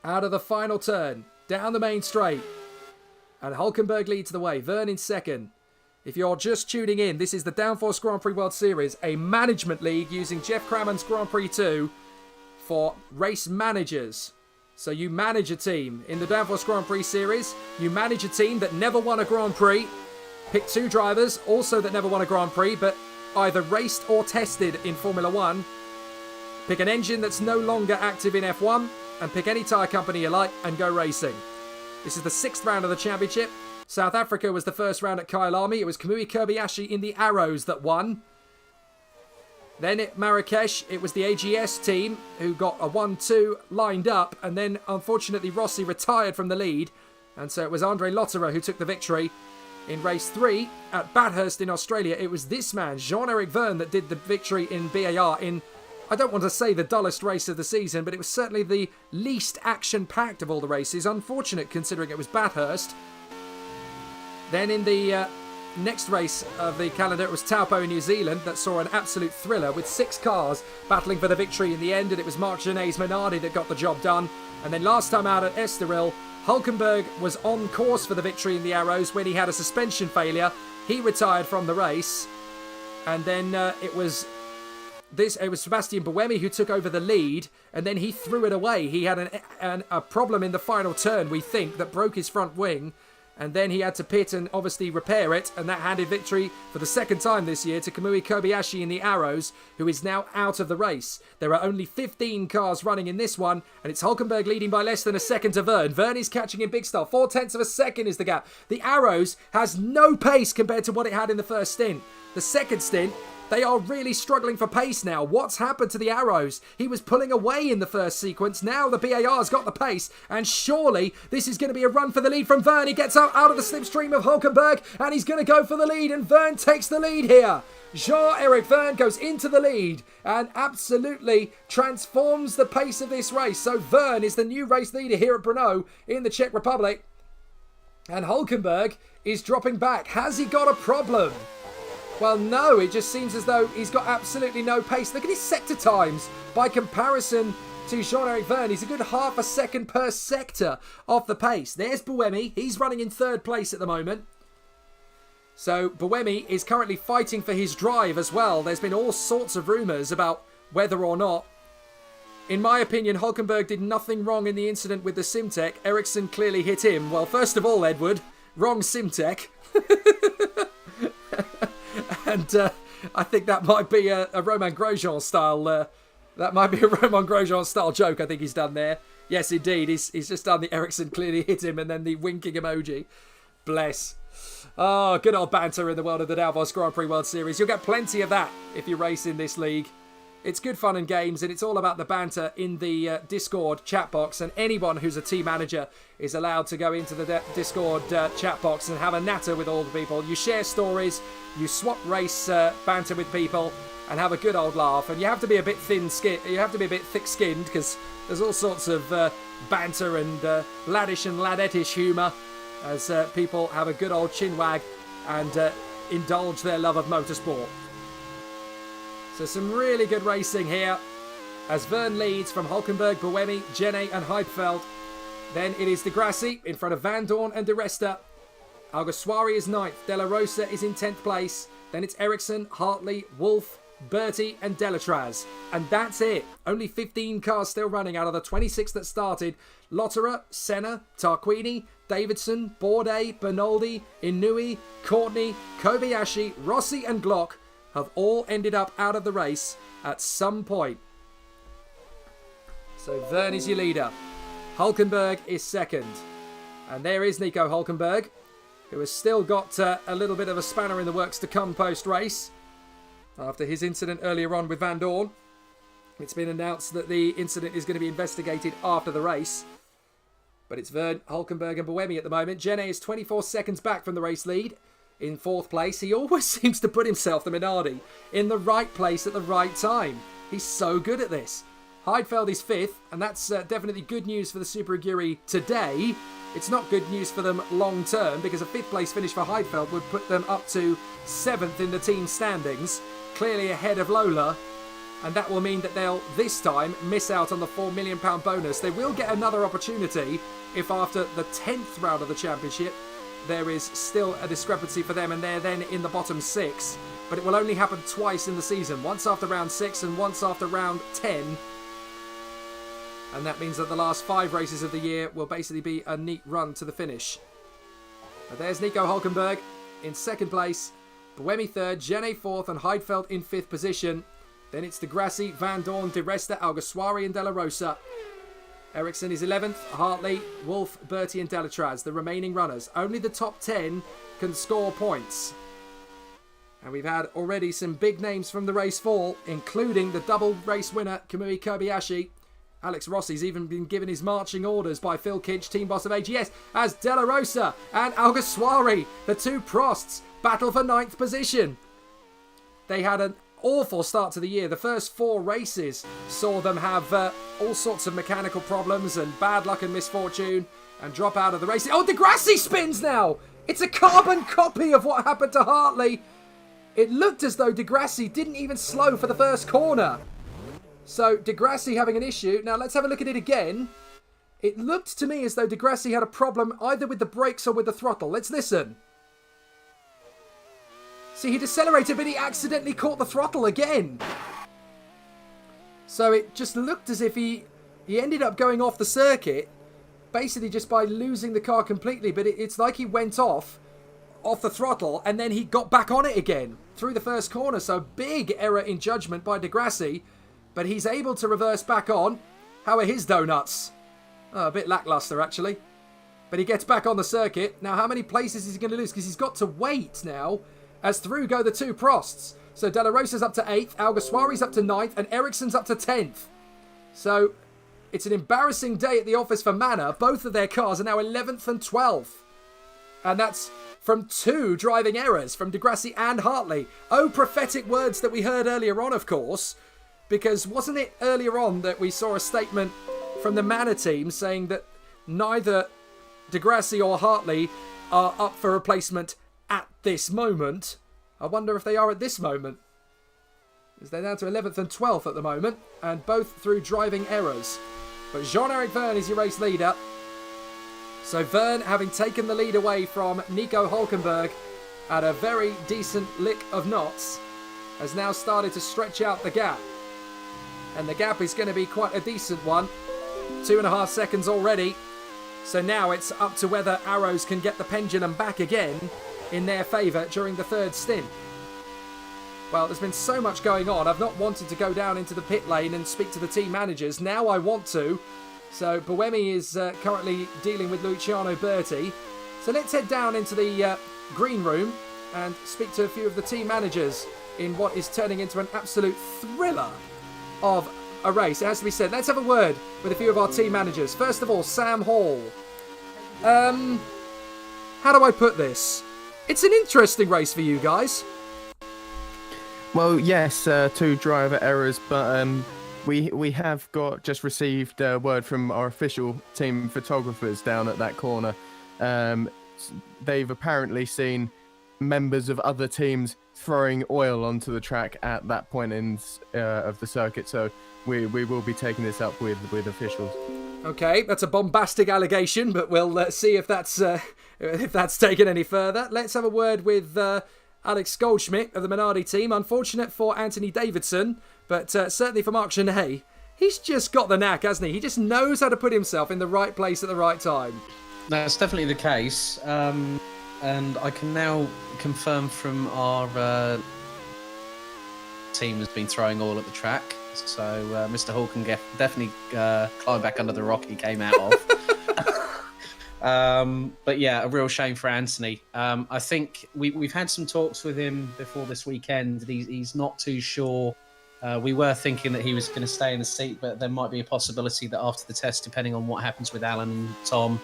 Out of the final turn, down the main straight. And Hulkenberg leads the way. Verne in 2nd. If you're just tuning in, this is the Downforce Grand Prix World Series, a management league using Jeff Crammond's Grand Prix 2 for race managers. So you manage a team. In the Downforce Grand Prix Series, you manage a team that never won a Grand Prix. Pick 2 drivers, also that never won a Grand Prix, but either raced or tested in Formula 1. Pick an engine that's no longer active in F1, and pick any tyre company you like and go racing. This is the 6th round of the championship. South Africa was the first round at Kyalami. It was Kamui Kobayashi in the Arrows that won. Then at Marrakesh, it was the AGS team who got a 1-2 lined up. And then, unfortunately, Rossi retired from the lead. And so it was Andre Lotterer who took the victory. In race 3 at Bathurst in Australia, it was this man, Jean-Eric Verne, that did the victory in BAR in, I don't want to say the dullest race of the season, but it was certainly the least action-packed of all the races. Unfortunate considering it was Bathurst. Then in the next race of the calendar, it was Taupo in New Zealand that saw an absolute thriller with 6 cars battling for the victory in the end, and it was Marc Gené's Minardi that got the job done. And then last time out at Estoril, Hulkenberg was on course for the victory in the Arrows when he had a suspension failure. He retired from the race, and then it was Sebastian Buemi who took over the lead, and then he threw it away. He had a problem in the final turn, we think, that broke his front wing. And then he had to pit and obviously repair it. And that handed victory for the 2nd time this year to Kamui Kobayashi in the Arrows, who is now out of the race. There are only 15 cars running in this one. And it's Hulkenberg leading by less than a second to Verne. Verne is catching in big style. 0.4 of a second is the gap. The Arrows has no pace compared to what it had in the first stint. The second stint, they are really struggling for pace now. What's happened to the Arrows? He was pulling away in the first sequence. Now the BAR's got the pace. And surely this is going to be a run for the lead from Verne. He gets out of the slipstream of Hulkenberg. And he's going to go for the lead. And Verne takes the lead here. Jean-Eric Verne goes into the lead and absolutely transforms the pace of this race. So Verne is the new race leader here at Brno in the Czech Republic. And Hulkenberg is dropping back. Has he got a problem? Well, no, it just seems as though he's got absolutely no pace. Look at his sector times. By comparison to Jean-Eric Verne, he's a good half a second per sector off the pace. There's Buemi. He's running in third place at the moment. So Buemi is currently fighting for his drive as well. There's been all sorts of rumours about whether or not. In my opinion, Hulkenberg did nothing wrong in the incident with the Simtech. Ericsson clearly hit him. Well, first of all, Edward, wrong Simtech. And I think that might be a Romain Grosjean style. That might be a Romain Grosjean style joke. I think he's done there. Yes, indeed. He's just done the Ericsson clearly hit him and then the winking emoji. Bless. Oh, good old banter in the world of the Downforce Grand Prix World Series. You'll get plenty of that if you race in this league. It's good fun and games, and it's all about the banter in the Discord chat box. And anyone who's a team manager is allowed to go into the Discord chat box and have a natter with all the people. You share stories, you swap race banter with people, and have a good old laugh. And you have to be a bit thin-skinned. You have to be a bit thick-skinned because there's all sorts of banter and laddish and ladettish humour as people have a good old chinwag and indulge their love of motorsport. So some really good racing here as Verne leads from Hulkenberg, Buemi, Gene and Heidfeld. Then it is De Grassi in front of Van Dorn and De Resta. Alguersuari is 9th. De La Rosa is in 10th place. Then it's Ericsson, Hartley, Wolf, Bertie and Delatraz. And that's it. Only 15 cars still running out of the 26 that started. Lotterer, Senna, Tarquini, Davidson, Bourdais, Bernaldi, Inouye, Courtney, Kobayashi, Rossi and Glock have all ended up out of the race at some point. So Verne is your leader. Hulkenberg is second. And there is Nico Hulkenberg, who has still got a little bit of a spanner in the works to come post-race. After his incident earlier on with Van Dorn, it's been announced that the incident is going to be investigated after the race. But it's Verne, Hulkenberg and Buemi at the moment. Gene is 24 seconds back from the race lead. In 4th place, he always seems to put himself, the Minardi, in the right place at the right time. He's so good at this. Heidfeld is 5th, and that's definitely good news for the Super Aguri today. It's not good news for them long term, because a 5th place finish for Heidfeld would put them up to 7th in the team standings, clearly ahead of Lola. And that will mean that they'll, this time, miss out on the £4 million bonus. They will get another opportunity if after the 10th round of the championship, there is still a discrepancy for them and they're then in the bottom 6. But it will only happen twice in the season. Once after round 6 and once after round 10. And that means that the last 5 races of the year will basically be a neat run to the finish. But there's Nico Hulkenberg in 2nd place. Buemi 3rd, Gene 4th and Heidfeld in 5th position. Then it's De Grassi, Van Dorn, De Resta, Alguersuari and De La Rosa. Ericsson is 11th, Hartley, Wolf, Bertie and Delatraz, the remaining runners. Only the top 10 can score points. And we've had already some big names from the race fall, including the double race winner, Kamui Kobayashi. Alex Rossi's even been given his marching orders by Phil Kinch, team boss of AGS, as De La Rosa and Alguersuari, the two Prosts, battle for 9th position. They had an awful start to the year. The first 4 races saw them have all sorts of mechanical problems and bad luck and misfortune and drop out of the race. Oh, De Grassi spins now! It's a carbon copy of what happened to Hartley. It looked as though De Grassi didn't even slow for the first corner. So De Grassi having an issue. Now let's have a look at it again. It looked to me as though De Grassi had a problem either with the brakes or with the throttle. Let's listen. See, he decelerated, but he accidentally caught the throttle again. So it just looked as if he ended up going off the circuit, basically just by losing the car completely. But it's like he went off the throttle, and then he got back on it again through the first corner. So big error in judgment by De Grassi, but he's able to reverse back on. How are his donuts? Oh, a bit lackluster, actually. But he gets back on the circuit. Now, how many places is he going to lose? Because he's got to wait now. As through go the two Prosts. So De La Rosa's up to 8th, Alguersuari's up to 9th, and Ericsson's up to 10th. So it's an embarrassing day at the office for Manor. Both of their cars are now 11th and 12th. And that's from 2 driving errors from Degrassi and Hartley. Oh, prophetic words that we heard earlier on, of course, because wasn't it earlier on that we saw a statement from the Manor team saying that neither Degrassi or Hartley are up for replacement at this moment? I wonder if they are at this moment. As they're down to 11th and 12th at the moment, and both through driving errors. But Jean-Eric Verne is your race leader. So Verne, having taken the lead away from Nico Hulkenberg at a very decent lick of knots, has now started to stretch out the gap. And the gap is going to be quite a decent one. 2.5 seconds already. So now it's up to whether Arrows can get the pendulum back again in their favour during the 3rd stint. Well, there's been so much going on. I've not wanted to go down into the pit lane and speak to the team managers. Now I want to. So Buemi is currently dealing with Luciano Berti. So let's head down into the green room and speak to a few of the team managers in what is turning into an absolute thriller of a race. It has to be said. Let's have a word with a few of our team managers. First of all, Sam Hall. How do I put this? It's an interesting race for you guys. Well, yes, 2 driver errors, but we have just received word from our official team photographers down at that corner. They've apparently seen members of other teams throwing oil onto the track at that point of the circuit, so we will be taking this up with officials. Okay, that's a bombastic allegation, but we'll see if that's taken any further. Let's have a word with Alex Goldschmidt of the Minardi team. Unfortunate for Anthony Davidson, but certainly for Mark Genet. He's just got the knack, hasn't he? He just knows how to put himself in the right place at the right time. That's definitely the case. And I can now confirm from our team has been throwing oil at the track. So Mr. Hall can definitely climb back under the rock he came out of. But yeah, a real shame for Anthony. I think we've had some talks with him before this weekend. He's not too sure. We were thinking that he was going to stay in the seat, but there might be a possibility that after the test, depending on what happens with Alan and Tom,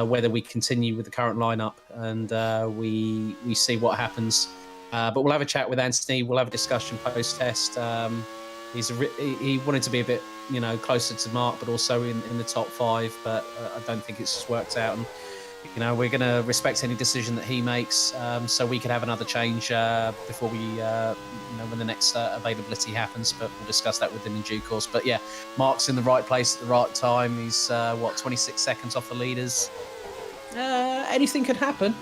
whether we continue with the current lineup and we see what happens. But we'll have a chat with Anthony. We'll have a discussion post-test. He wanted to be a bit, closer to Mark, but also in the top 5. But I don't think it's just worked out. And we're going to respect any decision that he makes, so we could have another change before we, when the next availability happens. But we'll discuss that with him in due course. But yeah, Mark's in the right place at the right time. He's 26 seconds off the leaders. Anything could happen.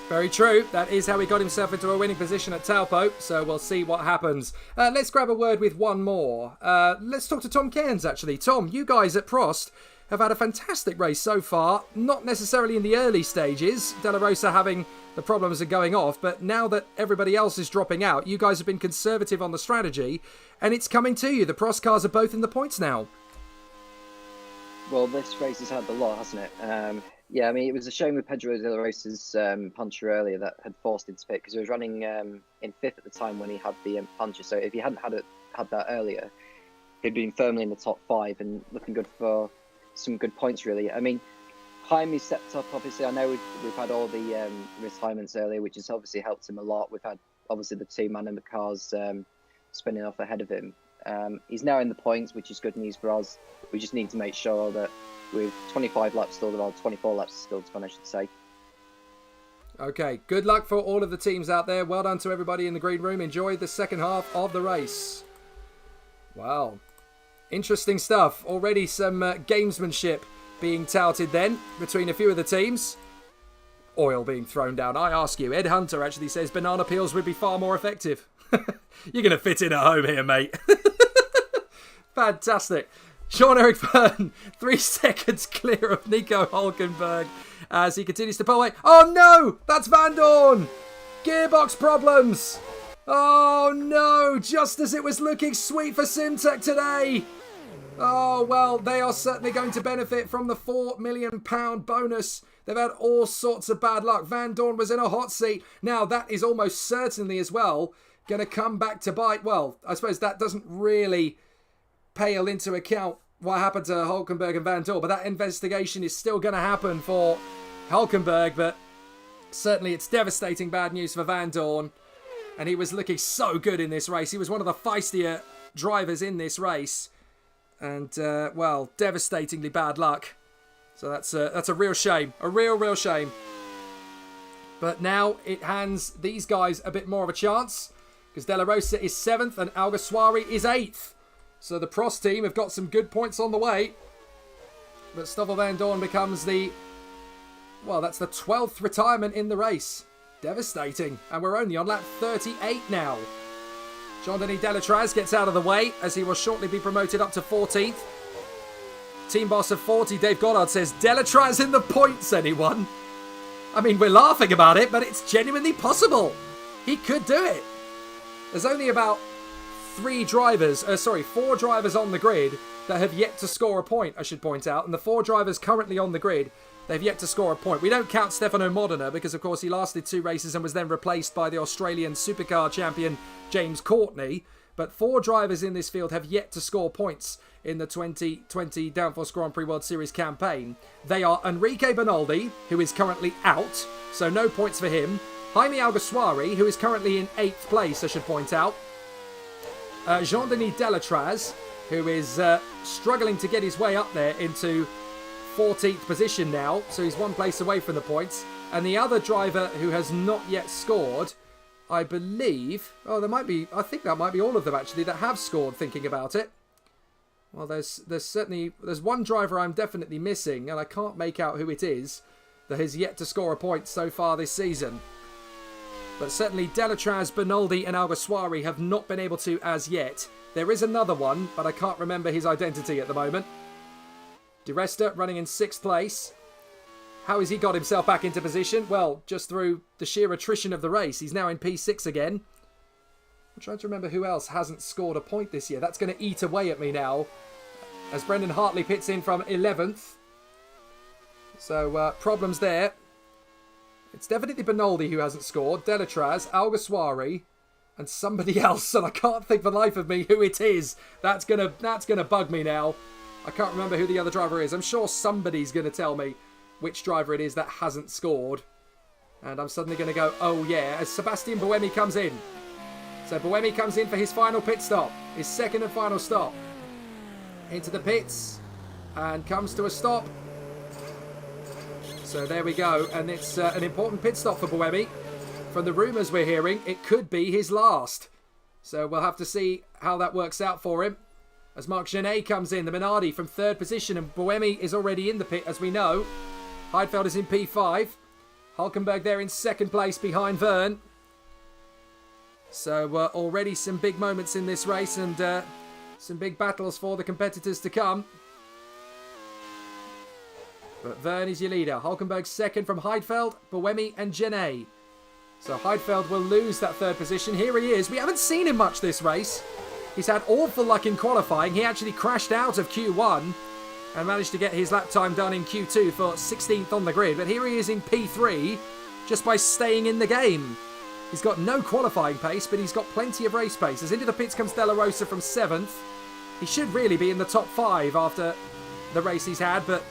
Very true. That is how he got himself into a winning position at Taupo, so we'll see what happens. Let's grab a word with one more. Let's talk to Tom Cairns, actually. Tom, you guys at Prost have had a fantastic race so far, not necessarily in the early stages, De La Rosa having the problems of going off, but now that everybody else is dropping out, you guys have been conservative on the strategy, and it's coming to you. The Prost cars are both in the points now. Well, this race has had the lot, hasn't it? Yeah, I mean, it was a shame with Pedro De La Rosa's puncture earlier that had forced him to pit, because he was running in 5th at the time when he had the puncture. So if he hadn't had that earlier, he'd been firmly in the top 5 and looking good for some good points, really. I mean, Jaime stepped up, obviously. I know we've had all the retirements earlier, which has obviously helped him a lot. We've had, obviously, the 2 man in the cars spinning off ahead of him. He's now in the points, which is good news for us. We just need to make sure that with 25 laps still to go, 24 laps still to go, I should say. Okay, good luck for all of the teams out there. Well done to everybody in the green room. Enjoy the second half of the race. Wow. Interesting stuff. Already some gamesmanship being touted then between a few of the teams. Oil being thrown down. I ask you, Ed Hunter actually says banana peels would be far more effective. You're going to fit in at home here, mate. Fantastic. Jean-Eric Verne, 3 seconds clear of Nico Hulkenberg as he continues to pull away. Oh no, that's Van Dorn. Gearbox problems. Oh no, just as it was looking sweet for Simtech today. Oh, well, they are certainly going to benefit from the £4 million bonus. They've had all sorts of bad luck. Van Dorn was in a hot seat. Now, that is almost certainly as well going to come back to bite. Well, I suppose that doesn't really pale into account what happened to Hulkenberg and Van Dorn, but that investigation is still going to happen for Hulkenberg. But Certainly it's devastating bad news for Van Dorn. And he was looking so good in this race. He was one of the feistier drivers in this race. And, well, devastatingly bad luck. So that's a real shame. A real shame. But now it hands these guys a bit more of a chance. Because De La Rosa is 7th and Alguersuari is 8th. So the Prost team have got some good points on the way. But Stoffel Van Dorn becomes the... Well, that's the 12th retirement in the race. Devastating. And we're only on lap 38 now. Jean-Denis Delatraz gets out of the way as he will shortly be promoted up to 14th. Team boss of 40, Dave Goddard, says, Delatraz in the points, anyone? I mean, we're laughing about it, but it's genuinely possible. He could do it. There's only about 4 drivers on the grid that have yet to score a point, I should point out. And the 4 drivers currently on the grid, they've yet to score a point. We don't count Stefano Modena because, of course, he lasted 2 races and was then replaced by the Australian supercar champion James Courtney. But 4 drivers in this field have yet to score points in the 2020 Downforce Grand Prix World Series campaign. They are Enrique Bernaldi, who is currently out, so no points for him. Jaime Alguersuari, who is currently in 8th place, I should point out. Jean-Denis Delatraz, who is struggling to get his way up there into 14th position now, so he's 1 place away from the points. And the other driver who has not yet scored, I believe... Oh, I think that might be all of them, actually, that have scored, thinking about it. Well, there's one driver I'm definitely missing, and I can't make out who it is, that has yet to score a point so far this season. But certainly Delatraz, Bernaldi and Alguersuari have not been able to as yet. There is another one, but I can't remember his identity at the moment. Di Resta running in 6th place. How has he got himself back into position? Well, just through the sheer attrition of the race. He's now in P6 again. I'm trying to remember who else hasn't scored a point this year. That's going to eat away at me now, as Brendan Hartley pits in from 11th. So, problems there. It's definitely Bernaldi who hasn't scored. Delatraz, Alguersuari, and somebody else, and I can't think for the life of me who it is. That's gonna bug me now. I can't remember who the other driver is. I'm sure somebody's gonna tell me which driver it is that hasn't scored. And I'm suddenly gonna go, oh yeah, as Sebastian Buemi comes in. So Buemi comes in for his final pit stop, his 2nd and final stop. Into the pits, and comes to a stop. So there we go, and it's an important pit stop for Buemi. From the rumours we're hearing, it could be his last. So we'll have to see how that works out for him. As Marc Genet comes in, the Minardi from 3rd position, and Buemi is already in the pit, as we know. Heidfeld is in P5. Hulkenberg there in 2nd place behind Verne. So already some big moments in this race, and some big battles for the competitors to come. But Verne is your leader. Hulkenberg 2nd from Heidfeld, Buemi and Genet. So Heidfeld will lose that 3rd position. Here he is. We haven't seen him much this race. He's had awful luck in qualifying. He actually crashed out of Q1 and managed to get his lap time done in Q2 for 16th on the grid. But here he is in P3 just by staying in the game. He's got no qualifying pace, but he's got plenty of race pace. As into the pits comes De La Rosa from 7th. He should really be in the top 5 after the race he's had, but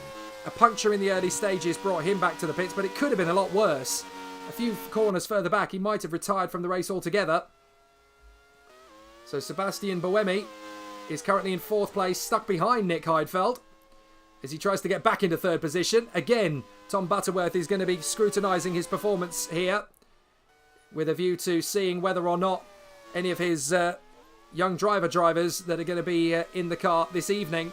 a puncture in the early stages brought him back to the pits, but it could have been a lot worse. A few corners further back, he might have retired from the race altogether. So Sebastian Buemi is currently in 4th place, stuck behind Nick Heidfeld, as he tries to get back into 3rd position. Again, Tom Butterworth is going to be scrutinising his performance here, with a view to seeing whether or not any of his young drivers that are going to be in the car this evening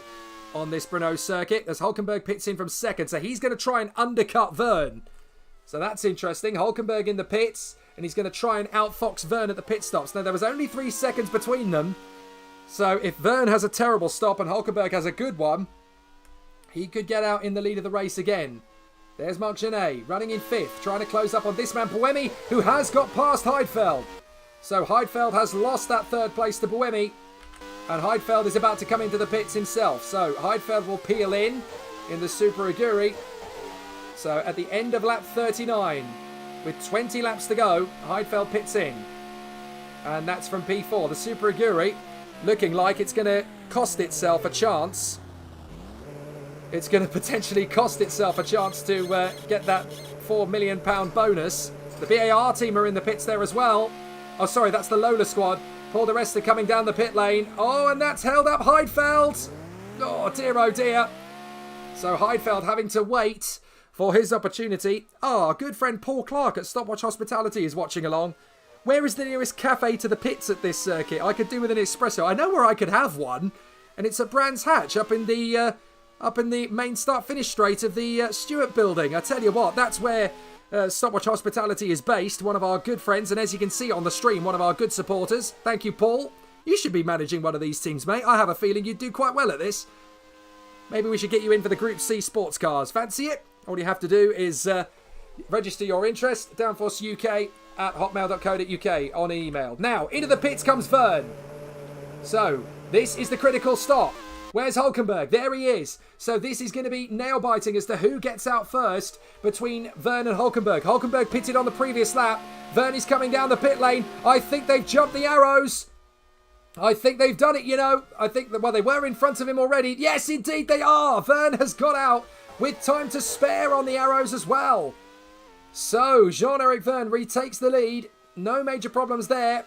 on this Brno circuit, as Hulkenberg pits in from 2nd. So he's going to try and undercut Verne. So that's interesting. Hulkenberg in the pits, and he's going to try and outfox Verne at the pit stops. Now, there was only 3 seconds between them. So if Verne has a terrible stop and Hulkenberg has a good one, he could get out in the lead of the race again. There's Marc Genet running in 5th, trying to close up on this man, Buemi, who has got past Heidfeld. So Heidfeld has lost that 3rd place to Buemi. And Heidfeld is about to come into the pits himself. So Heidfeld will peel in the Super Aguri. So at the end of lap 39, with 20 laps to go, Heidfeld pits in. And that's from P4. The Super Aguri looking like it's going to cost itself a chance it's going to potentially cost itself a chance to get that £4 million bonus. The BAR team are in the pits there as well. Oh, sorry, that's the Lola squad. Paul di Resta coming down the pit lane. Oh, and that's held up Heidfeld. Oh, dear. So Heidfeld having to wait for his opportunity. Our good friend Paul Clark at Stopwatch Hospitality is watching along. Where is the nearest cafe to the pits at this circuit? I could do with an espresso. I know where I could have one, and it's at Brands Hatch up in the main start-finish straight of the Stewart building. I tell you what, that's where Stopwatch Hospitality is based. One of our good friends, and as you can see on the stream, one of our good supporters. Thank you, Paul. You should be managing one of these teams, mate. I have a feeling you'd do quite well at this. Maybe we should get you in for the Group C sports cars. Fancy it? All you have to do is register your interest. downforceuk@hotmail.co.uk on email. Now, into the pits comes Vern. So, this is the critical stop. Where's Hulkenberg? There he is. So this is going to be nail-biting as to who gets out first between Vern and Hulkenberg. Hulkenberg pitted on the previous lap. Vern is coming down the pit lane. I think they've jumped the arrows. I think they've done it, you know. I think that, well, they were in front of him already. Yes, indeed they are. Vern has got out with time to spare on the arrows as well. So, Jean-Eric Vern retakes the lead. No major problems there.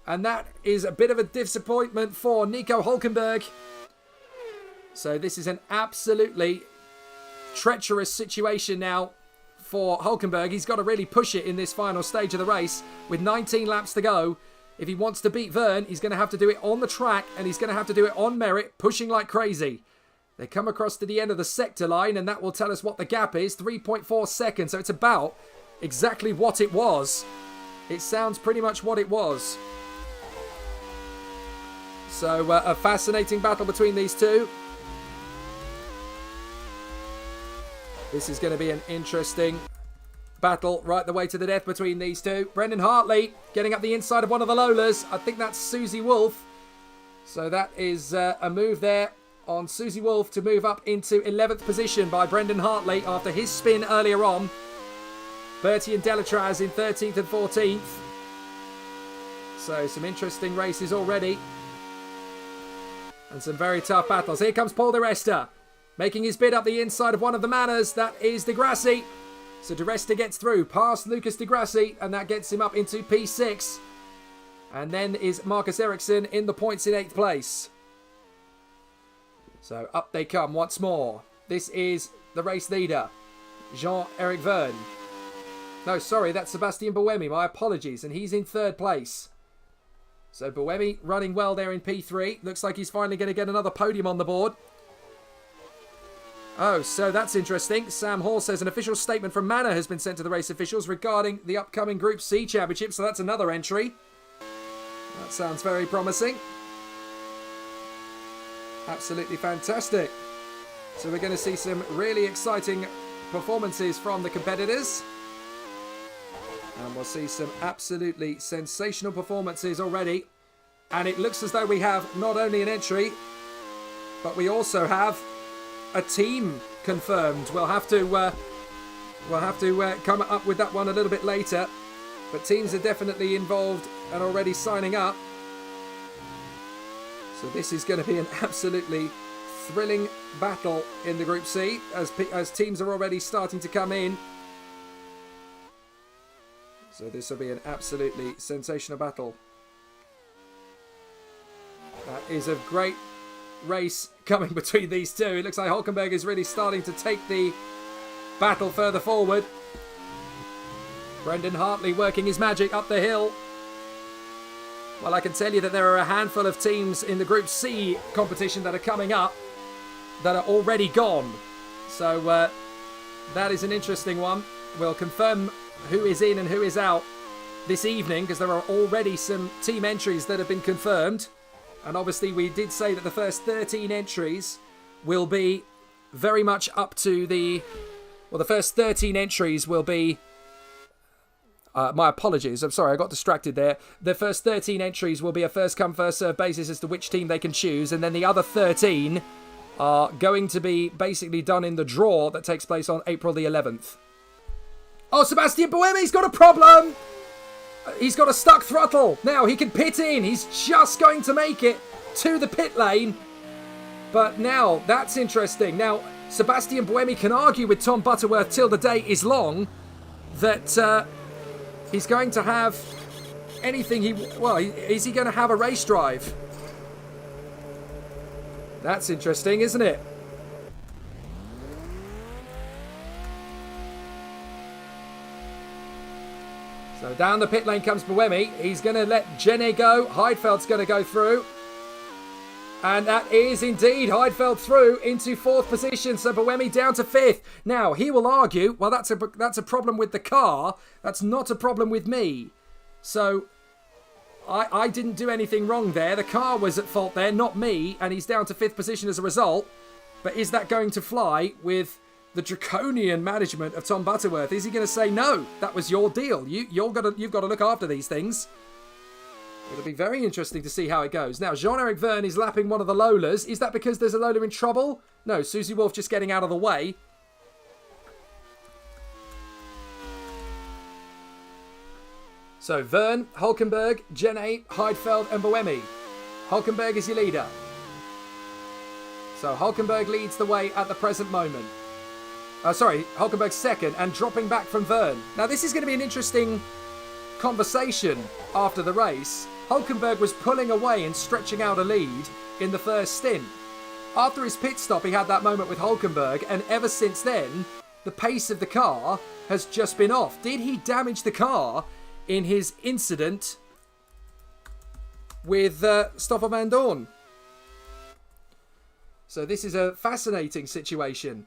And that is a bit of a disappointment for Nico Hulkenberg. So this is an absolutely treacherous situation now for Hulkenberg. He's got to really push it in this final stage of the race with 19 laps to go. If he wants to beat Vern, he's going to have to do it on the track, and he's going to have to do it on merit, pushing like crazy. They come across to the end of the sector line, and that will tell us what the gap is, 3.4 seconds. So it's about exactly what it was. It sounds pretty much what it was. So a fascinating battle between these two. This is going to be an interesting battle right the way to the death between these two. Brendan Hartley getting up the inside of one of the Lolas. I think that's Susie Wolf. So that is a move there on Susie Wolf to move up into 11th position by Brendan Hartley after his spin earlier on. Bertie and Delatraz in 13th and 14th. So some interesting races already. And some very tough battles. Here comes Paul di Resta, making his bid up the inside of one of the Manners. That is Di Grassi. So Di Resta gets through past Lucas Di Grassi, and that gets him up into P6. And then is Marcus Ericsson in the points in 8th place. So up they come once more. This is the race leader, Jean-Eric Vern. No, sorry, that's Sebastian Buemi. My apologies. And he's in 3rd place. So Buemi running well there in P3. Looks like he's finally going to get another podium on the board. Oh, so that's interesting. Sam Hall says an official statement from Manor has been sent to the race officials regarding the upcoming Group C Championship. So that's another entry. That sounds very promising. Absolutely fantastic. So we're going to see some really exciting performances from the competitors. And we'll see some absolutely sensational performances already. And it looks as though we have not only an entry, but we also have a team confirmed. We'll have to come up with that one a little bit later. But teams are definitely involved and already signing up. So this is going to be an absolutely thrilling battle in the Group C as teams are already starting to come in. So this will be an absolutely sensational battle. That is a great race coming between these two. It looks like Hulkenberg is really starting to take the battle further forward. Brendan Hartley working his magic up the hill. Well, I can tell you that there are a handful of teams in the Group C competition that are coming up that are already gone. So that is an interesting one. We'll confirm who is in and who is out this evening because there are already some team entries that have been confirmed. And obviously we did say that the first 13 entries will be very much up to the... Well, the first 13 entries will be... my apologies. I'm sorry, I got distracted there. The first 13 entries will be a first-come, first-served basis as to which team they can choose. And then the other 13 are going to be basically done in the draw that takes place on April the 11th. Oh, Sebastian Buemi's got a problem! He's got a stuck throttle. Now, he can pit in. He's just going to make it to the pit lane. But now, that's interesting. Now, Sebastian Buemi can argue with Tom Butterworth till the day is long that he's going to have anything he... Well, is he going to have a race drive? That's interesting, isn't it? So down the pit lane comes Buemi. He's going to let Jenny go. Heidfeld's going to go through. And that is indeed Heidfeld through into 4th position. So Buemi down to 5th. Now, he will argue, well, that's a problem with the car. That's not a problem with me. So I didn't do anything wrong there. The car was at fault there, not me. And he's down to 5th position as a result. But is that going to fly with the draconian management of Tom Butterworth? Is he going to say, no, that was your deal. You've got to look after these things. It'll be very interesting to see how it goes. Now, Jean-Eric Verne is lapping one of the Lolas. Is that because there's a Lola in trouble? No, Susie Wolf just getting out of the way. So, Verne, Hulkenberg, Jenny, Heidfeld and Buemi. Hulkenberg is your leader. So, Hulkenberg leads the way at the present moment. Hulkenberg's second and dropping back from Verne. Now, this is going to be an interesting conversation after the race. Hulkenberg was pulling away and stretching out a lead in the first stint. After his pit stop, he had that moment with Hulkenberg, and ever since then, the pace of the car has just been off. Did he damage the car in his incident with Stoffel van Dorn? So this is a fascinating situation.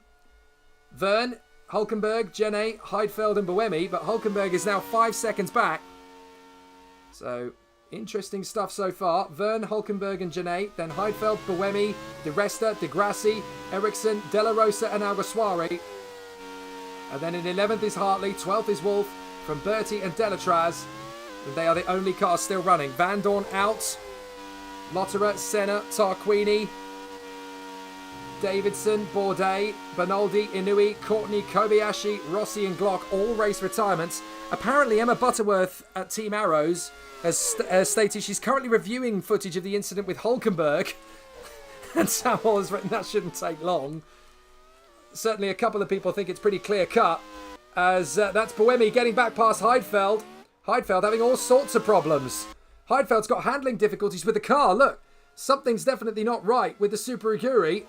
Verne, Hulkenberg, Jenny, Heidfeld and Buemi, but Hulkenberg is now 5 seconds back. So, interesting stuff so far. Verne, Hulkenberg and Jenny, then Heidfeld, Buemi, De Resta, De Grassi, Ericsson, Della Rosa and Alguersuari. And then in 11th is Hartley, 12th is Wolf, from Bertie and Delatraz. And they are the only cars still running. Van Dorn out, Lotterer, Senna, Tarquini, Davidson, Bourdais, Bernaldi, Inui, Courtney, Kobayashi, Rossi and Glock, all race retirements. Apparently Emma Butterworth at Team Arrows has stated she's currently reviewing footage of the incident with Hulkenberg. And Sam Hall has written that shouldn't take long. Certainly a couple of people think it's pretty clear cut, as that's Buemi getting back past Heidfeld. Heidfeld having all sorts of problems. Heidfeld's got handling difficulties with the car. Look, something's definitely not right with the Super Aguri.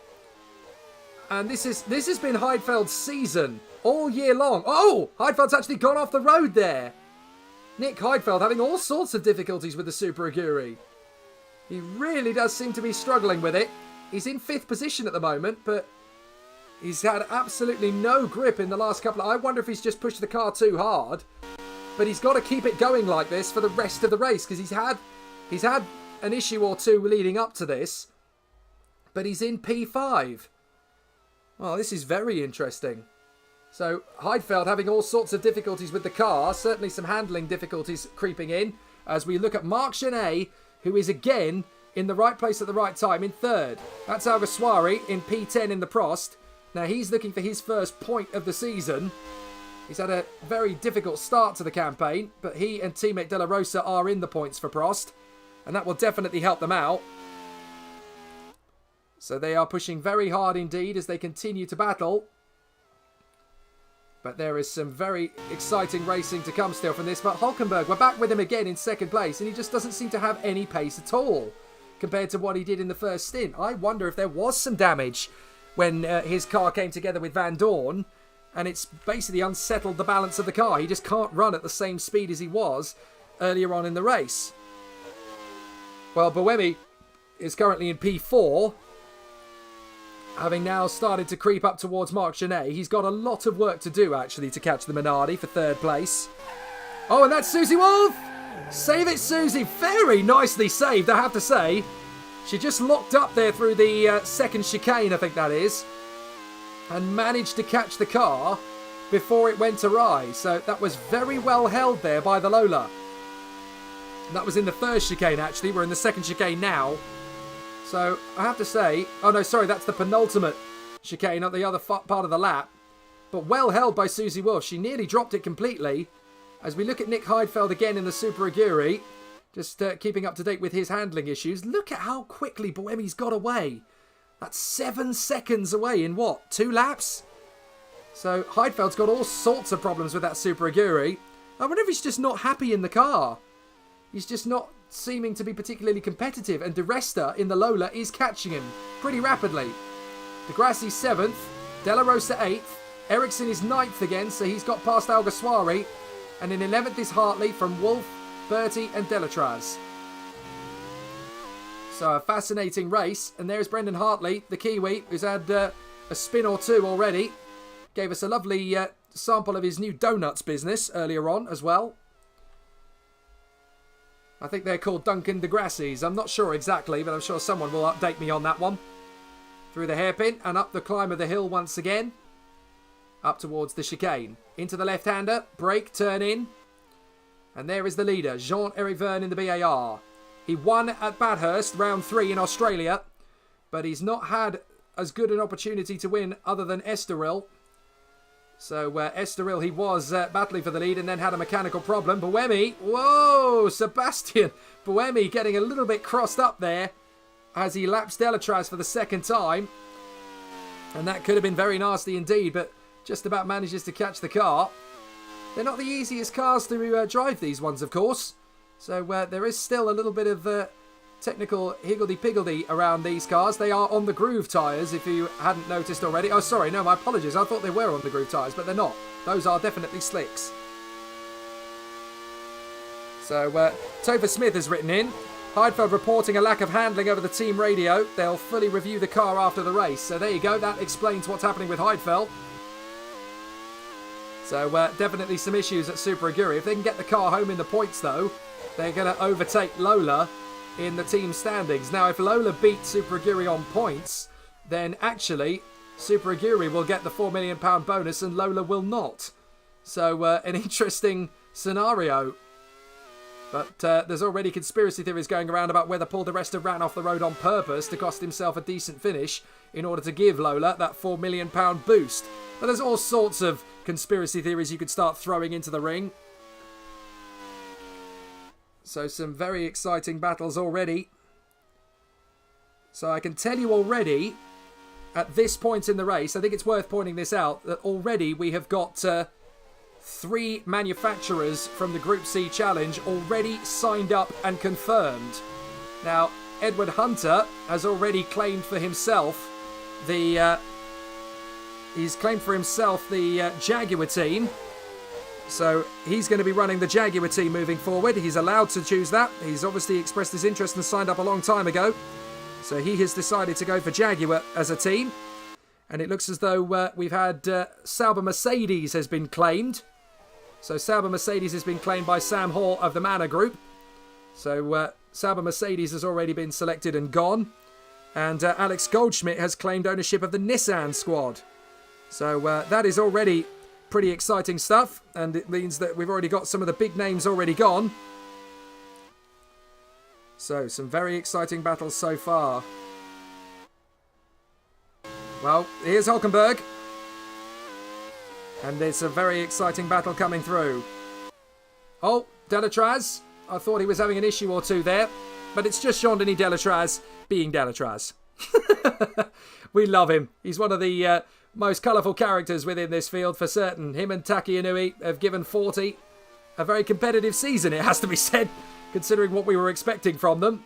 And this has been Heidfeld's season all year long. Oh, Heidfeld's actually gone off the road there. Nick Heidfeld having all sorts of difficulties with the Super Aguri. He really does seem to be struggling with it. He's in 5th position at the moment, but he's had absolutely no grip in the last couple of... I wonder if he's just pushed the car too hard. But he's got to keep it going like this for the rest of the race, because he's had an issue or two leading up to this. But he's in P5. Well, this is very interesting. So, Heidfeld having all sorts of difficulties with the car. Certainly some handling difficulties creeping in. As we look at Marc Genet, who is again in the right place at the right time in 3rd. That's Alguersuari in P10 in the Prost. Now, he's looking for his first point of the season. He's had a very difficult start to the campaign, but he and teammate De La Rosa are in the points for Prost. And that will definitely help them out. So they are pushing very hard indeed as they continue to battle. But there is some very exciting racing to come still from this. But Hulkenberg, we're back with him again in 2nd place. And he just doesn't seem to have any pace at all compared to what he did in the first stint. I wonder if there was some damage when his car came together with Van Dorn. And it's basically unsettled the balance of the car. He just can't run at the same speed as he was earlier on in the race. Well, Buemi is currently in P4. Having now started to creep up towards Marc Genet. He's got a lot of work to do, actually, to catch the Minardi for 3rd place. Oh, and that's Susie Wolf! Save it, Susie! Very nicely saved, I have to say. She just locked up there through the 2nd chicane, I think that is. And managed to catch the car before it went awry. So that was very well held there by the Lola. And that was in the 1st chicane, actually. We're in the 2nd chicane now. So, I have to say... Oh, no, sorry, that's the penultimate chicane, not the other part of the lap. But well held by Susie Wolf. She nearly dropped it completely. As we look at Nick Heidfeld again in the Super Aguri. Just keeping up to date with his handling issues. Look at how quickly Buemi's got away That's 7 seconds away in what? 2 laps? So Heidfeld's got all sorts of problems with that Super Aguri. I wonder if he's just not happy in the car. He's just not seeming to be particularly competitive. And De Resta in the Lola is catching him pretty rapidly. De Grassi 7th. Della Rosa 8th. Ericsson is 9th again, so he's got past Alguersuari. And in 11th is Hartley from Wolf, Bertie and Delatraz. So a fascinating race. And there's Brendan Hartley, the Kiwi, who's had a spin or two already. Gave us a lovely sample of his new donuts business earlier on as well. I think they're called Duncan de Grassis. I'm not sure exactly, but I'm sure someone will update me on that one. Through the hairpin and up the climb of the hill once again. Up towards the chicane. Into the left-hander. Brake, turn in. And there is the leader, Jean-Eric Verne in the BAR. He won at Bathurst, round 3 in Australia. But he's not had as good an opportunity to win other than Estoril. So Estoril, he was battling for the lead and then had a mechanical problem. Buemi, whoa, Sebastian Buemi getting a little bit crossed up there as he laps Delatraz for the second time. And that could have been very nasty indeed, but just about manages to catch the car. They're not the easiest cars to drive, these ones, of course. So there is still a little bit of technical higgledy-piggledy around these cars. They are on the groove tyres, if you hadn't noticed already. Oh, sorry, no, my apologies. I thought they were on the groove tyres, but they're not. Those are definitely slicks. So, Topher Smith has written in. Heidfeld reporting a lack of handling over the team radio. They'll fully review the car after the race. So there you go. That explains what's happening with Heidfeld. So, definitely some issues at Super Aguri. If they can get the car home in the points, though, they're going to overtake Lola in the team standings. Now, if Lola beats Super Aguri on points, then actually Super Aguri will get the £4 million bonus and Lola will not. So, an interesting scenario. But there's already conspiracy theories going around about whether Paul de Resta ran off the road on purpose to cost himself a decent finish in order to give Lola that £4 million boost. But there's all sorts of conspiracy theories you could start throwing into the ring. So some very exciting battles already. So I can tell you already, at this point in the race, I think it's worth pointing this out, that already we have got 3 manufacturers from the Group C Challenge already signed up and confirmed. Now, Edward Hunter has already claimed for himself the Jaguar team. So he's going to be running the Jaguar team moving forward. He's allowed to choose that. He's obviously expressed his interest and signed up a long time ago. So he has decided to go for Jaguar as a team. And it looks as though we've had Sauber Mercedes has been claimed. So Sauber Mercedes has been claimed by Sam Hall of the Manor Group. So Sauber Mercedes has already been selected and gone. And Alex Goldschmidt has claimed ownership of the Nissan squad. So that is already pretty exciting stuff, and it means that we've already got some of the big names already gone. So, some very exciting battles so far. Well, here's Hulkenberg. And there's a very exciting battle coming through. Oh, Delatraz. I thought he was having an issue or two there. But it's just Jean-Denis Delatraz being Delatraz. We love him. He's one of the most colourful characters within this field for certain. Him and Taki Inui have given 40 a very competitive season, it has to be said, considering what we were expecting from them.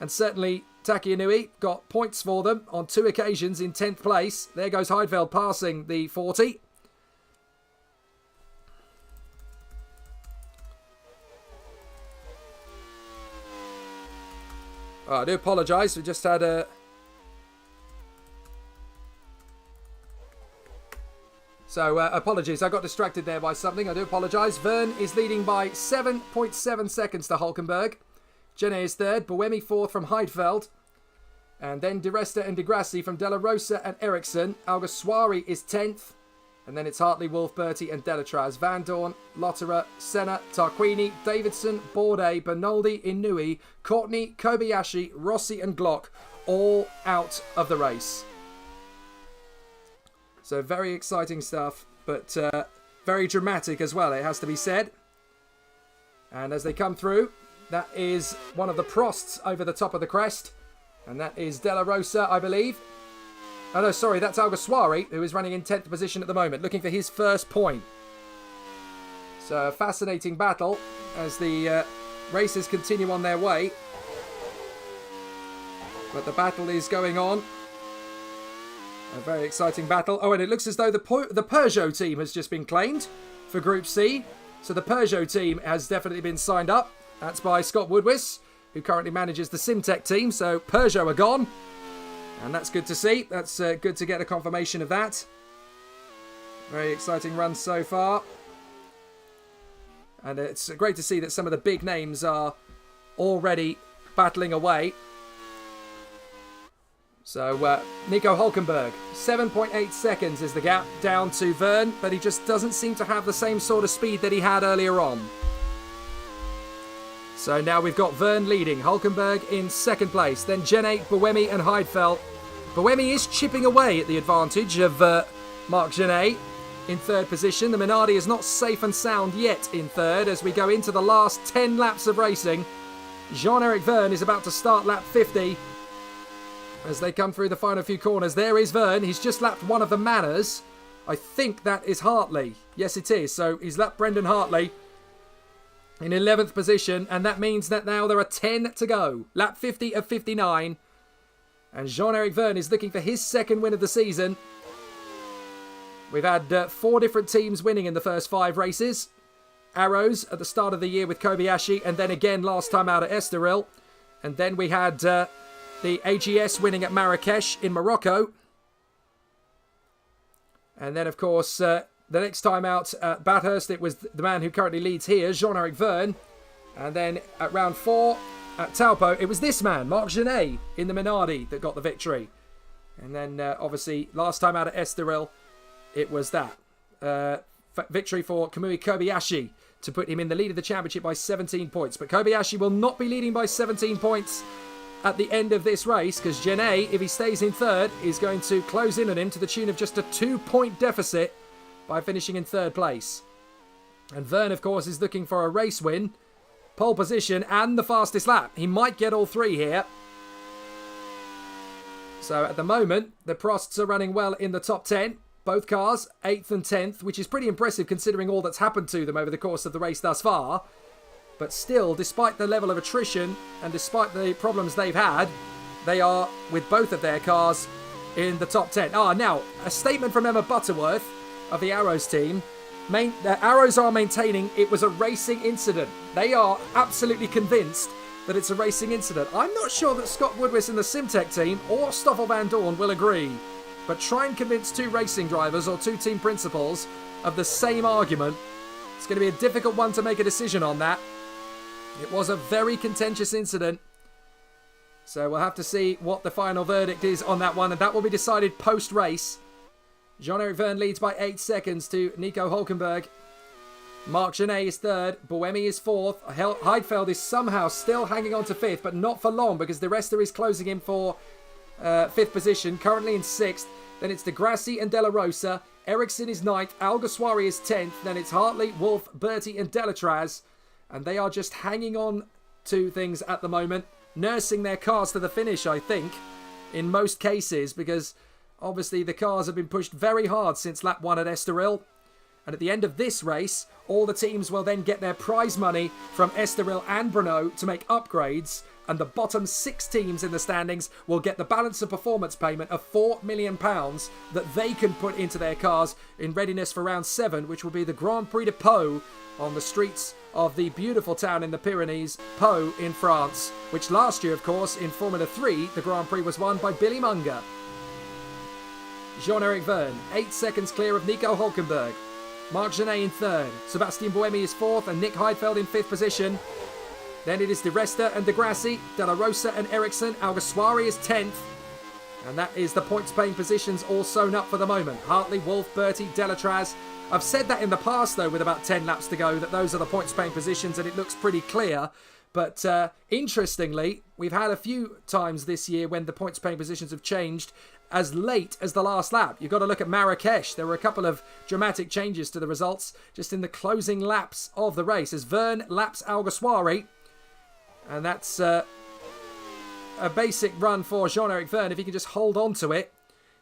And certainly Taki Inui got points for them on 2 occasions in 10th place. There goes Heidfeld passing the 40. Oh, I do apologise. We just had a... So, apologies. I got distracted there by something. I do apologise. Verne is leading by 7.7 seconds to Hulkenberg. Jenny is third. Buemi fourth from Heidfeld. And then De Resta and De Grassi from Della Rosa and Ericsson. Alguersuari is 10th. And then it's Hartley, Wolf, Bertie and Delatraz. Van Dorn, Lotterer, Senna, Tarquini, Davidson, Bourdais, Bernoldi, Inui, Courtney, Kobayashi, Rossi and Glock all out of the race. So very exciting stuff, but very dramatic as well, it has to be said. And as they come through, that is one of the Prosts over the top of the crest. And that is Della Rosa, I believe. Oh no, sorry, that's Alguersuari, who is running in 10th position at the moment, looking for his first point. So a fascinating battle as the races continue on their way. But the battle is going on. A very exciting battle. Oh, and it looks as though the Peugeot team has just been claimed for Group C. So the Peugeot team has definitely been signed up. That's by Scott Woodwiss, who currently manages the Simtech team. So Peugeot are gone. And that's good to see. That's good to get a confirmation of that. Very exciting run so far. And it's great to see that some of the big names are already battling away. So Nico Hulkenberg, 7.8 seconds is the gap down to Verne, but he just doesn't seem to have the same sort of speed that he had earlier on. So now we've got Verne leading, Hulkenberg in second place, then Genet, Buemi and Heidfeld. Buemi is chipping away at the advantage of Marc Genet in third position. The Minardi is not safe and sound yet in third as we go into the last 10 laps of racing. Jean-Eric Verne is about to start lap 50. As they come through the final few corners, there is Verne. He's just lapped one of the Manners. I think that is Hartley. Yes, it is. So he's lapped Brendan Hartley in 11th position. And that means that now there are 10 to go. Lap 50 of 59. And Jean-Eric Verne is looking for his second win of the season. We've had 4 different teams winning in the first 5 races. Arrows at the start of the year with Kobayashi. And then again last time out at Estoril. And then we had the AGS winning at Marrakesh in Morocco. And then, of course, the next time out at Bathurst, it was the man who currently leads here, Jean-Eric Verne. And then at round 4 at Taupo, it was this man, Marc Genet, in the Minardi that got the victory. And then, obviously, last time out at Estoril, it was that. Victory for Kamui Kobayashi to put him in the lead of the championship by 17 points. But Kobayashi will not be leading by 17 points at the end of this race, because Genet, if he stays in third, is going to close in on him to the tune of just a 2-point deficit by finishing in third place. And Verne, of course, is looking for a race win, pole position, and the fastest lap. He might get all 3 here. So at the moment, the Prosts are running well in the top 10. Both cars, 8th and 10th, which is pretty impressive considering all that's happened to them over the course of the race thus far. But still, despite the level of attrition and despite the problems they've had, they are, with both of their cars, in the top 10. Now, a statement from Emma Butterworth of the Arrows team. The Arrows are maintaining it was a racing incident. They are absolutely convinced that it's a racing incident. I'm not sure that Scott Woodwiss and the Simtech team or Stoffel Van Dorn will agree. But try and convince 2 racing drivers or 2 team principals of the same argument. It's going to be a difficult one to make a decision on that. It was a very contentious incident. So we'll have to see what the final verdict is on that one. And that will be decided post-race. Jean-Eric Verne leads by 8 seconds to Nico Hulkenberg. Marc Genet is third. Buemi is fourth. Heidfeld is somehow still hanging on to fifth, but not for long because the rest is closing in for 5th position. Currently in 6th. Then it's De Grassi and Della Rosa. Ericsson is 9th. Alguersuari is 10th. Then it's Hartley, Wolf, Bertie and Delatraz. And they are just hanging on to things at the moment, nursing their cars to the finish, I think, in most cases, because obviously the cars have been pushed very hard since lap 1 at Estoril. And at the end of this race, all the teams will then get their prize money from Estoril and Brno to make upgrades. And the bottom 6 teams in the standings will get the balance of performance payment of £4 million that they can put into their cars in readiness for round 7, which will be the Grand Prix de Pau on the streets of the beautiful town in the Pyrenees, Pau in France, which last year, of course, in Formula 3, the Grand Prix was won by Billy Munger. Jean-Eric Verne, 8 seconds clear of Nico Hulkenberg. Marc Genet in third. Sebastian Buemi is 4th and Nick Heidfeld in 5th position. Then it is De Resta and De Grassi, Della Rosa and Ericsson. Alguersuari is 10th. And that is the points paying positions all sewn up for the moment. Hartley, Wolf, Bertie, Delatraz. I've said that in the past, though, with about 10 laps to go, that those are the points paying positions and it looks pretty clear. But interestingly, we've had a few times this year when the points paying positions have changed as late as the last lap. You've got to look at Marrakesh. There were a couple of dramatic changes to the results just in the closing laps of the race as Verne laps Alguersuari. And that's a basic run for Jean-Eric Verne. If he can just hold on to it,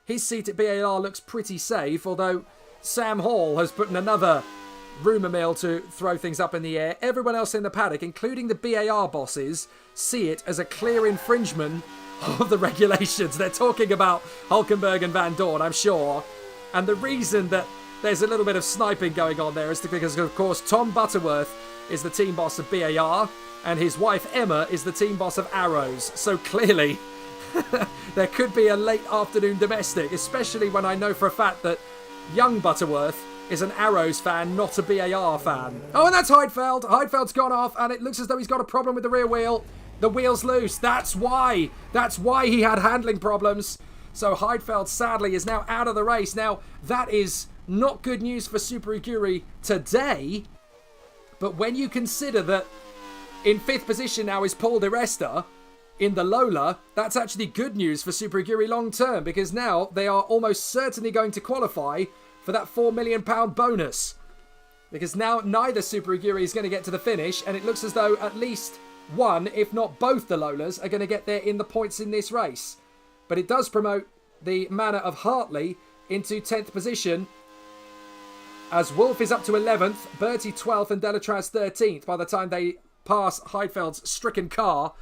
His seat at BAR looks pretty safe, although Sam Hall has put in another rumour mill to throw things up in the air. Everyone else in the paddock, including the BAR bosses, see it as a clear infringement of the regulations. They're talking about Hulkenberg and Van Dorn, I'm sure. And the reason that there's a little bit of sniping going on there is because, of course, Tom Butterworth is the team boss of BAR, and his wife Emma is the team boss of Arrows. So clearly, there could be a late afternoon domestic, especially when I know for a fact that young Butterworth is an Arrows fan, not a BAR fan. Oh, and that's Heidfeld. Heidfeld's gone off, and it looks as though he's got a problem with the rear wheel. The wheel's loose. That's why. That's why he had handling problems. So Heidfeld, sadly, is now out of the race. Now, that is not good news for Super Aguri today. But when you consider that in 5th position now is Paul Di Resta in the Lola, that's actually good news for Super Aguri long term, because now they are almost certainly going to qualify for that £4 million bonus. Because now neither Super Aguri is going to get to the finish, and it looks as though at least one, if not both the Lolas, are going to get there in the points in this race. But it does promote the manor of Hartley into 10th position, as Wolf is up to 11th, Bertie 12th, and Delatraz 13th by the time they pass Heidfeld's stricken car.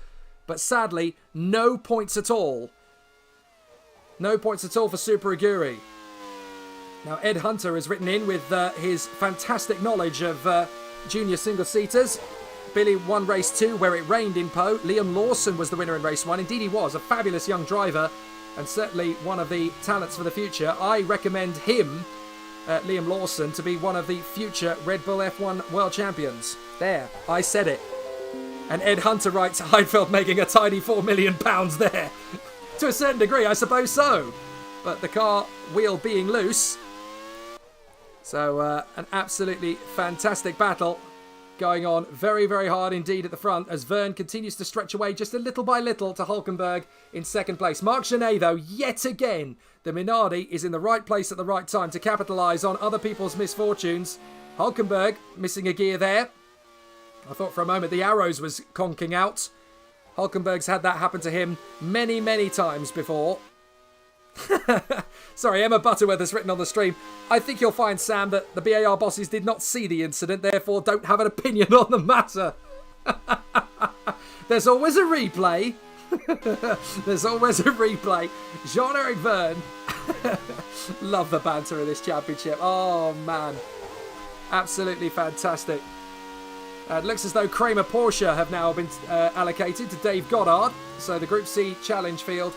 But sadly, no points at all. No points at all for Super Aguri. Now, Ed Hunter has written in with his fantastic knowledge of junior single-seaters. Billy won race 2 where it rained in Po. Liam Lawson was the winner in race 1. Indeed he was, a fabulous young driver and certainly one of the talents for the future. I recommend him, Liam Lawson, to be one of the future Red Bull F1 world champions. There, I said it. And Ed Hunter writes, Heidfeld making a tidy £4 million there. To a certain degree, I suppose so. But the car wheel being loose. So an absolutely fantastic battle going on very, very hard indeed at the front as Verne continues to stretch away just a little by little to Hulkenberg in 2nd place. Marc Genet, though, yet again, the Minardi is in the right place at the right time to capitalise on other people's misfortunes. Hulkenberg missing a gear there. I thought for a moment the Arrows was conking out. Hulkenberg's had that happen to him many, many times before. Sorry, Emma Butterworth has written on the stream, I think you'll find, Sam, that the BAR bosses did not see the incident, therefore don't have an opinion on the matter. There's always a replay. There's always a replay. Jean-Eric Verne. Love the banter in this championship. Oh, man. Absolutely fantastic. It looks as though Kramer Porsche have now been allocated to Dave Goddard. So the Group C challenge field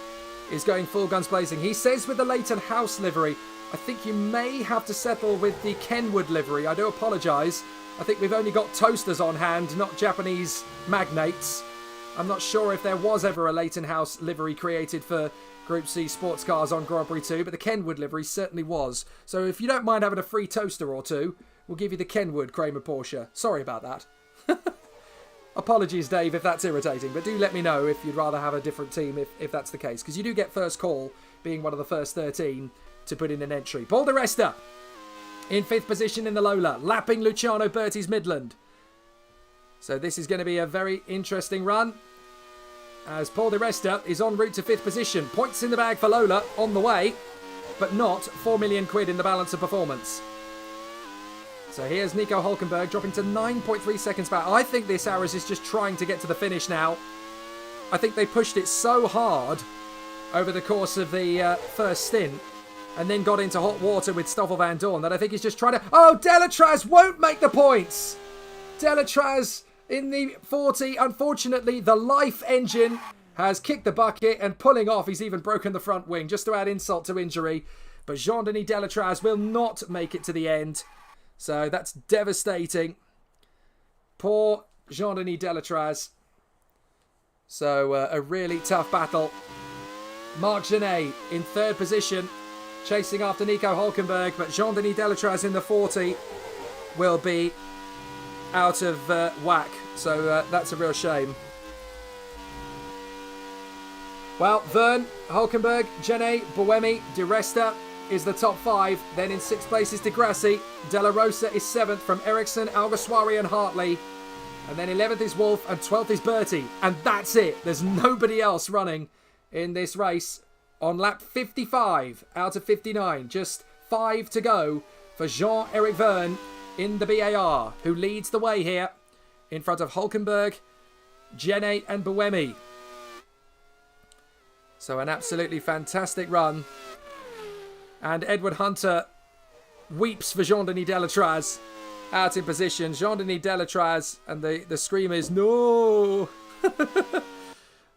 is going full guns blazing. He says with the Leighton House livery, I think you may have to settle with the Kenwood livery. I do apologise. I think we've only got toasters on hand, not Japanese magnates. I'm not sure if there was ever a Leighton House livery created for Group C sports cars on Grand Prix 2, but the Kenwood livery certainly was. So if you don't mind having a free toaster or two, we'll give you the Kenwood Kramer Porsche. Sorry about that. Apologies, Dave, if that's irritating, but do let me know if you'd rather have a different team if that's the case, because you do get first call, being one of the first 13, to put in an entry. Paul Di Resta in 5th position in the Lola, lapping Luciano Berti's Midland. So this is going to be a very interesting run, as Paul Di Resta is en route to 5th position. Points in the bag for Lola on the way, but not £4 million in the balance of performance. So here's Nico Hulkenberg dropping to 9.3 seconds back. I think this Arrows is just trying to get to the finish now. I think they pushed it so hard over the course of the first stint and then got into hot water with Stoffel Van Dorn that I think he's just trying to... Oh, Delatraz won't make the points! Delatraz in the 40. Unfortunately, the Life engine has kicked the bucket and pulling off. He's even broken the front wing just to add insult to injury. But Jean-Denis Delatraz will not make it to the end. So that's devastating. Poor Jean-Denis Delatraz. So a really tough battle. Marc Genet in 3rd position, chasing after Nico Hulkenberg, but Jean-Denis Delatraz in the 40 will be out of whack. So that's a real shame. Well, Verne, Hulkenberg, Genet, Buemi, Di Resta is the top 5. Then in 6th place is De Grassi. De La Rosa is 7th from Ericsson, Alguersuari and Hartley. And then 11th is Wolf and 12th is Bertie. And that's it. There's nobody else running in this race. on lap 55 out of 59. Just 5 to go for Jean-Eric Vergne in the BAR, who leads the way here in front of Hulkenberg, Genet and Buemi. So an absolutely fantastic run. And Edward Hunter weeps for Jean-Denis Delatraz out in position. Jean-Denis Delatraz, and the scream is, no!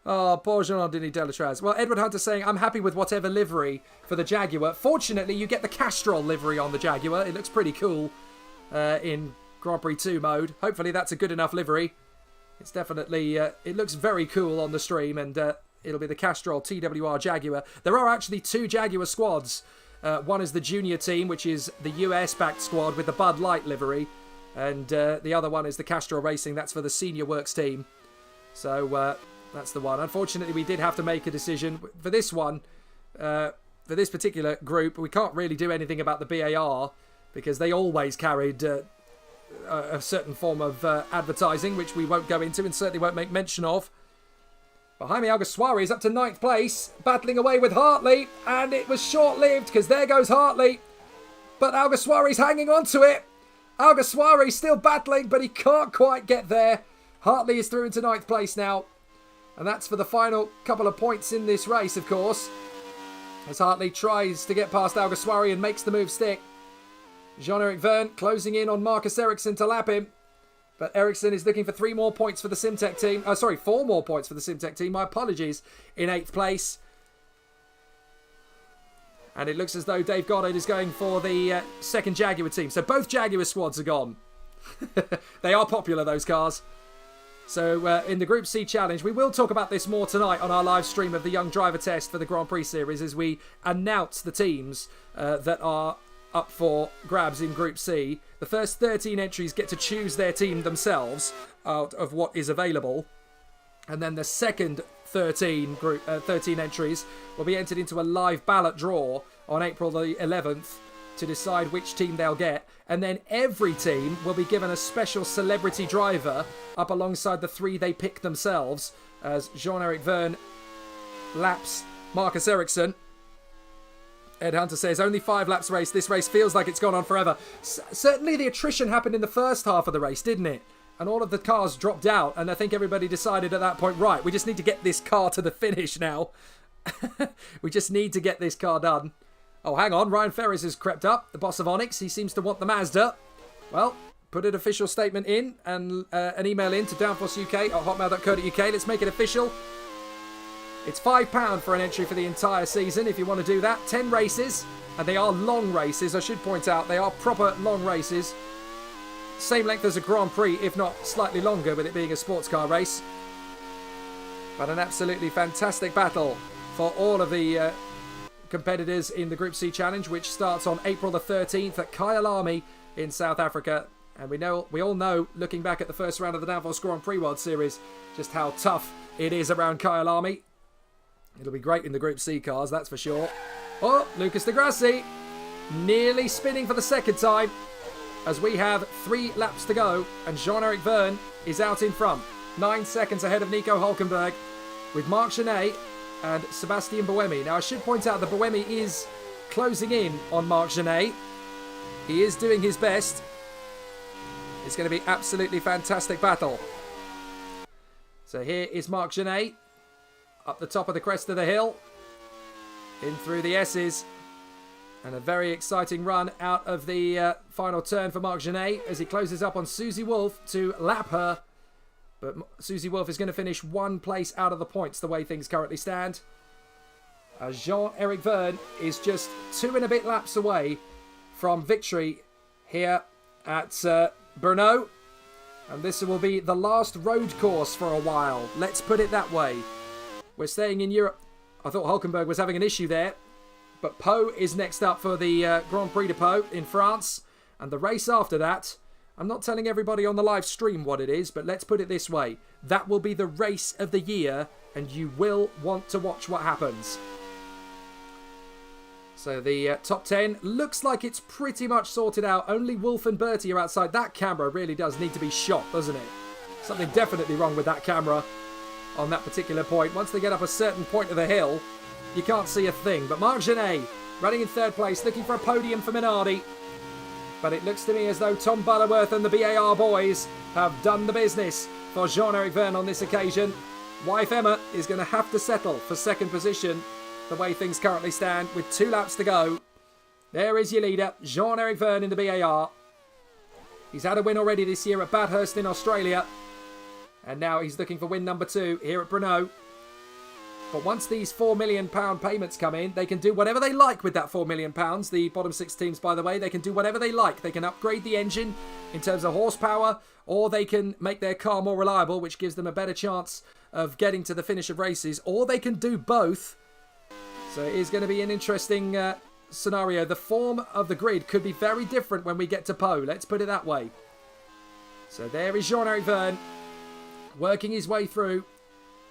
Oh, poor Jean-Denis Delatraz. Well, Edward Hunter saying, I'm happy with whatever livery for the Jaguar. Fortunately, you get the Castrol livery on the Jaguar. It looks pretty cool in Grand Prix 2 mode. Hopefully that's a good enough livery. It's definitely, it looks very cool on the stream, and it'll be the Castrol TWR Jaguar. There are actually 2 Jaguar squads. One is the junior team, which is the US-backed squad with the Bud Light livery. And the other one is the Castrol Racing. That's for the senior works team. So that's the one. Unfortunately, we did have to make a decision. For this one, for this particular group, we can't really do anything about the BAR because they always carried a certain form of advertising, which we won't go into and certainly won't make mention of. But Jaime Alguersuari is up to 9th place, battling away with Hartley, and it was short-lived because there goes Hartley. But Alguersuari's hanging on to it. Alguersuari's still battling, but he can't quite get there. Hartley is through into 9th place now. And that's for the final couple of points in this race, of course. As Hartley tries to get past Alguersuari and makes the move stick. Jean-Eric Vergne closing in on Marcus Ericsson to lap him. But Ericsson is looking for 3 more points for the Simtech team. Oh, sorry, 4 more points for the Simtech team. My apologies. In 8th place. And it looks as though Dave Goddard is going for the second Jaguar team. So both Jaguar squads are gone. They are popular, those cars. So in the Group C Challenge, we will talk about this more tonight on our live stream of the Young Driver Test for the Grand Prix Series as we announce the teams that are up for grabs in Group C. The first 13 entries get to choose their team themselves out of what is available. And then the second 13 entries will be entered into a live ballot draw on April the 11th to decide which team they'll get. And then every team will be given a special celebrity driver up alongside the 3 they pick themselves, as Jean-Eric Vergne laps Marcus Ericsson. Ed Hunter says, only 5 laps race. This race feels like it's gone on forever. Certainly the attrition happened in the first half of the race, didn't it? And all of the cars dropped out. And I think everybody decided at that point, right, we just need to get this car to the finish now. We just need to get this car done. Oh, hang on. Ryan Ferris has crept up. The boss of Onyx. He seems to want the Mazda. Well, put an official statement in and an email in to downforceuk@hotmail.co.uk. Let's make it official. It's £5 for an entry for the entire season if you want to do that. 10 races, and they are long races. I should point out they are proper long races. Same length as a Grand Prix, if not slightly longer, with it being a sports car race. But an absolutely fantastic battle for all of the competitors in the Group C Challenge, which starts on April the 13th at Kyalami in South Africa. And we all know, looking back at the first round of the Downforce Grand Prix World Series, just how tough it is around Kyalami. It'll be great in the Group C cars, that's for sure. Oh, Lucas Di Grassi nearly spinning for the second time as we have 3 laps to go and Jean-Eric Vergne is out in front. 9 seconds ahead of Nico Hulkenberg with Marc Genet and Sebastian Buemi. Now, I should point out that Buemi is closing in on Marc Genet. He is doing his best. It's going to be absolutely fantastic battle. So here is Marc Genet. Up the top of the crest of the hill. In through the S's. And a very exciting run out of the final turn for Marc Genet as he closes up on Susie Wolff to lap her. But Susie Wolff is going to finish 1 place out of the points the way things currently stand. Jean-Eric Vergne is just 2 and a bit laps away from victory here at Brno. And this will be the last road course for a while. Let's put it that way. We're staying in Europe. I thought Hulkenberg was having an issue there. But Pau is next up for the Grand Prix de Pau in France. And the race after that, I'm not telling everybody on the live stream what it is, but let's put it this way. That will be the race of the year, and you will want to watch what happens. So the top 10 looks like it's pretty much sorted out. Only Wolf and Bertie are outside. That camera really does need to be shot, doesn't it? Something definitely wrong with that camera on that particular point. Once they get up a certain point of the hill, you can't see a thing. But Marc Genet running in third place, looking for a podium for Minardi. But it looks to me as though Tom Butterworth and the BAR boys have done the business for Jean-Eric Vergne on this occasion. Wife Emma is going to have to settle for second position the way things currently stand with 2 laps to go. There is your leader, Jean-Eric Vergne in the BAR. He's had a win already this year at Bathurst in Australia. And now he's looking for win number 2 here at Brno. But once these £4 million payments come in, they can do whatever they like with that £4 million. The bottom 6 teams, by the way, they can do whatever they like. They can upgrade the engine in terms of horsepower, or they can make their car more reliable, which gives them a better chance of getting to the finish of races, or they can do both. So it is going to be an interesting scenario. The form of the grid could be very different when we get to Pau. Let's put it that way. So there is Jean-Eric Vergne working his way through.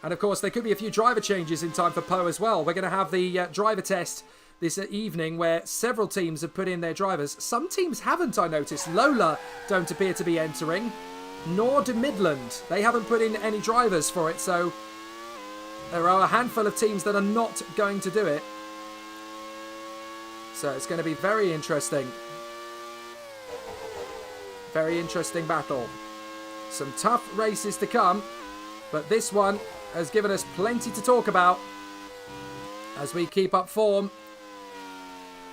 And of course, there could be a few driver changes in time for Pau as well. We're going to have the driver test this evening where several teams have put in their drivers. Some teams haven't, I noticed. Lola don't appear to be entering, nor do Midland. They haven't put in any drivers for it, so there are a handful of teams that are not going to do it. So it's going to be very interesting. Very interesting battle. Some tough races to come, but this one has given us plenty to talk about as we keep up form.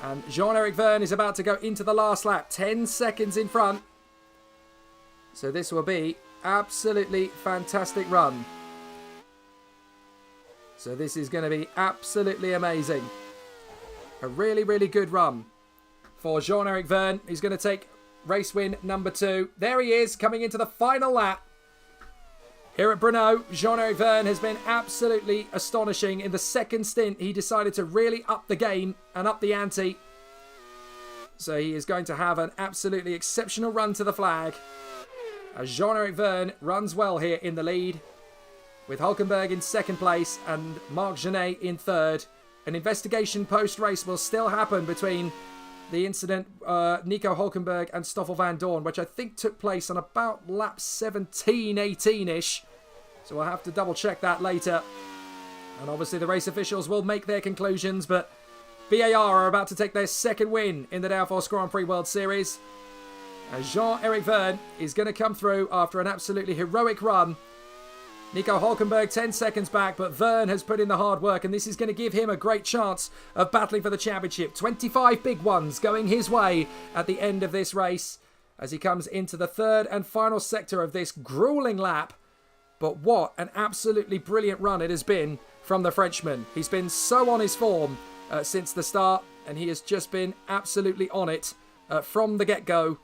And Jean-Eric Vergne is about to go into the last lap, 10 seconds in front. So this will be absolutely fantastic run. So this is going to be absolutely amazing. A really, really good run for Jean-Eric Vergne. He's going to take race win number 2. There he is, coming into the final lap. Here at Brno, Jean-Eric Vergne has been absolutely astonishing. In the second stint, he decided to really up the game and up the ante. So he is going to have an absolutely exceptional run to the flag. As Jean-Eric Vergne runs well here in the lead, with Hulkenberg in second place and Marc Genet in third. An investigation post-race will still happen between the incident, Nico Hulkenberg and Stoffel van Dorn, which I think took place on about lap 17, 18-ish. So we'll have to double check that later. And obviously the race officials will make their conclusions, but BAR are about to take their second win in the Downforce Grand Prix World Series. As Jean-Eric Vergne is going to come through after an absolutely heroic run. Nico Hulkenberg 10 seconds back, but Vergne has put in the hard work, and this is going to give him a great chance of battling for the championship. 25 big ones going his way at the end of this race as he comes into the third and final sector of this grueling lap. But what an absolutely brilliant run it has been from the Frenchman. He's been so on his form since the start, and he has just been absolutely on it from the get-go.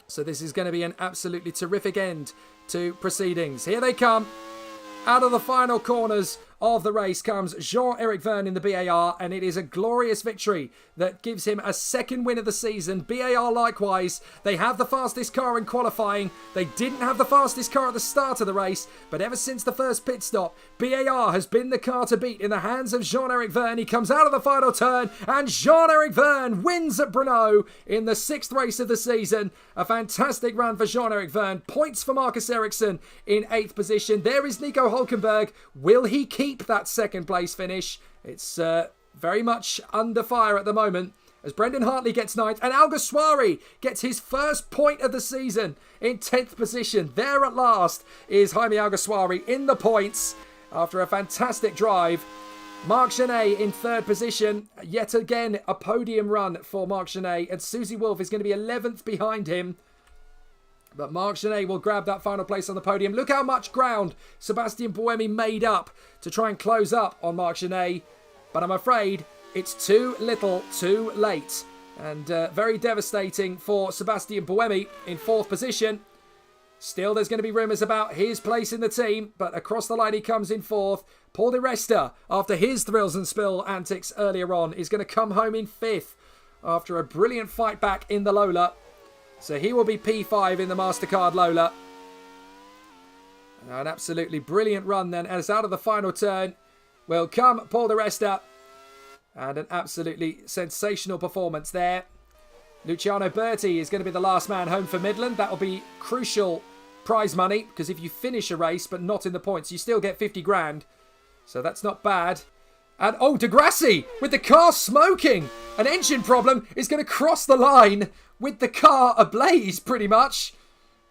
So this is going to be an absolutely terrific end to proceedings. Here they come. Out of the final corners of the race comes Jean-Eric Vergne in the BAR, and it is a glorious victory that gives him a second win of the season. BAR likewise, they have the fastest car in qualifying. They didn't have the fastest car at the start of the race, but ever since the first pit stop, BAR has been the car to beat in the hands of Jean-Eric Vergne. He comes out of the final turn, and Jean-Eric Vergne wins at Brno in the 6th race of the season. A fantastic run for Jean-Eric Vergne. Points for Marcus Ericsson in 8th position. There is Nico Hulkenberg. Will he keep that second place finish? It's very much under fire at the moment as Brendan Hartley gets 9th and Alguersuari gets his first point of the season in 10th position. There at last is Jaime Alguersuari in the points after a fantastic drive. Marc Genet in 3rd position. Yet again a podium run for Marc Genet, and Susie Wolff is going to be 11th behind him. But Marc Genet will grab that final place on the podium. Look how much ground Sebastian Buemi made up to try and close up on Marc Genet. But I'm afraid it's too little, too late. And very devastating for Sebastian Buemi in 4th position. Still, there's going to be rumours about his place in the team. But across the line he comes in 4th. Paul Di Resta, after his thrills and spill antics earlier on, is going to come home in 5th after a brilliant fight back in the Lola. So he will be P5 in the MasterCard Lola. An absolutely brilliant run then, as out of the final turn will come Paul Di Resta. And an absolutely sensational performance there. Luciano Berti is going to be the last man home for Midland. That will be crucial prize money, because if you finish a race but not in the points, you still get 50 grand. So that's not bad. And oh, Degrassi with the car smoking. An engine problem is going to cross the line with the car ablaze, pretty much.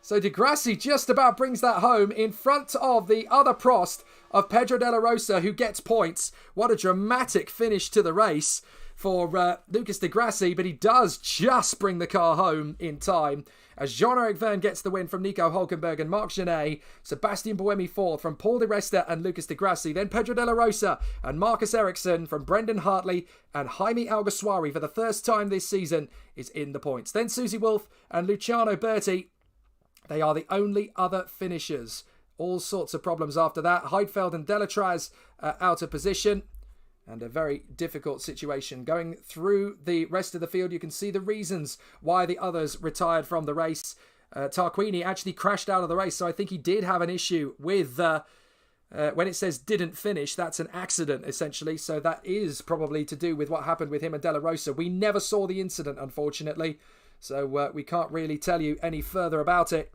So Degrassi just about brings that home in front of the other Prost of Pedro de la Rosa, who gets points. What a dramatic finish to the race for Lucas Degrassi, but he does just bring the car home in time as Jean-Eric Verne gets the win from Nico Hulkenberg and Marc Genet, Sebastian Buemi fourth from Paul Di Resta and Lucas Degrassi, then Pedro de la Rosa and Marcus Ericsson from Brendan Hartley, and Jaime Alguersuari for the first time this season is in the points. Then Susie Wolff and Luciano Berti, they are the only other finishers. All sorts of problems after that. Heidfeld and Delatraz out of position. And a very difficult situation. Going through the rest of the field, you can see the reasons why the others retired from the race. Tarquini actually crashed out of the race, so I think he did have an issue with... when it says didn't finish, that's an accident, essentially. So that is probably to do with what happened with him and De La Rosa. We never saw the incident, unfortunately. So we can't really tell you any further about it.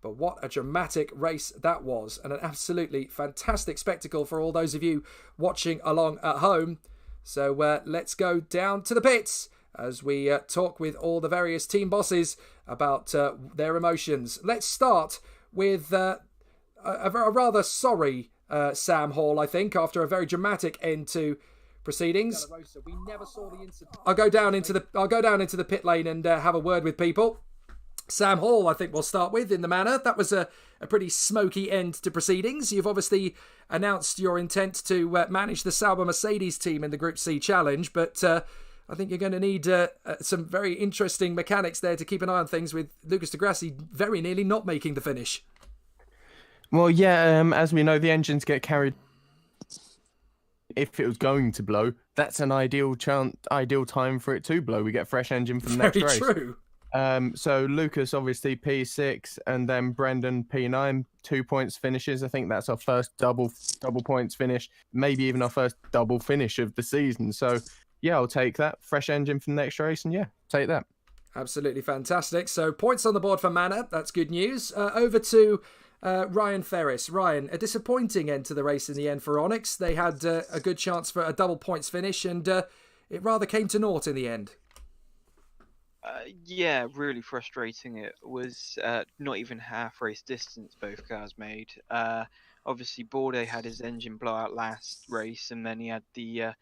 But what a dramatic race that was, and an absolutely fantastic spectacle for all those of you watching along at home. So let's go down to the pits as we talk with all the various team bosses about their emotions. Let's start with a rather sorry Sam Hall, I think, after a very dramatic end to proceedings. I'll go down into the pit lane and have a word with people. Sam Hall, I think we'll start with in the manner. That was a pretty smoky end to proceedings. You've obviously announced your intent to manage the Sauber Mercedes team in the Group C Challenge, but I think you're going to need some very interesting mechanics there to keep an eye on things, with Lucas Degrassi very nearly not making the finish. Well, yeah, as we know, the engines get carried. If it was going to blow, that's an ideal time for it to blow. We get a fresh engine for the next race. Very true. So Lucas obviously P6 and then Brendan P9, 2 points finishes. I think that's our first double points finish, maybe even our first double finish of the season. So yeah, I'll take that. Fresh engine for the next race, and yeah, take that. Absolutely fantastic. So points on the board for Manor. That's good news. Over to Ryan Ferris. Ryan, a disappointing end to the race in the end for Onyx. They had a good chance for a double points finish, and it rather came to naught in the end. Yeah, really frustrating. It was not even half race distance both cars made. Obviously, Bourdais had his engine blowout last race, and then he had the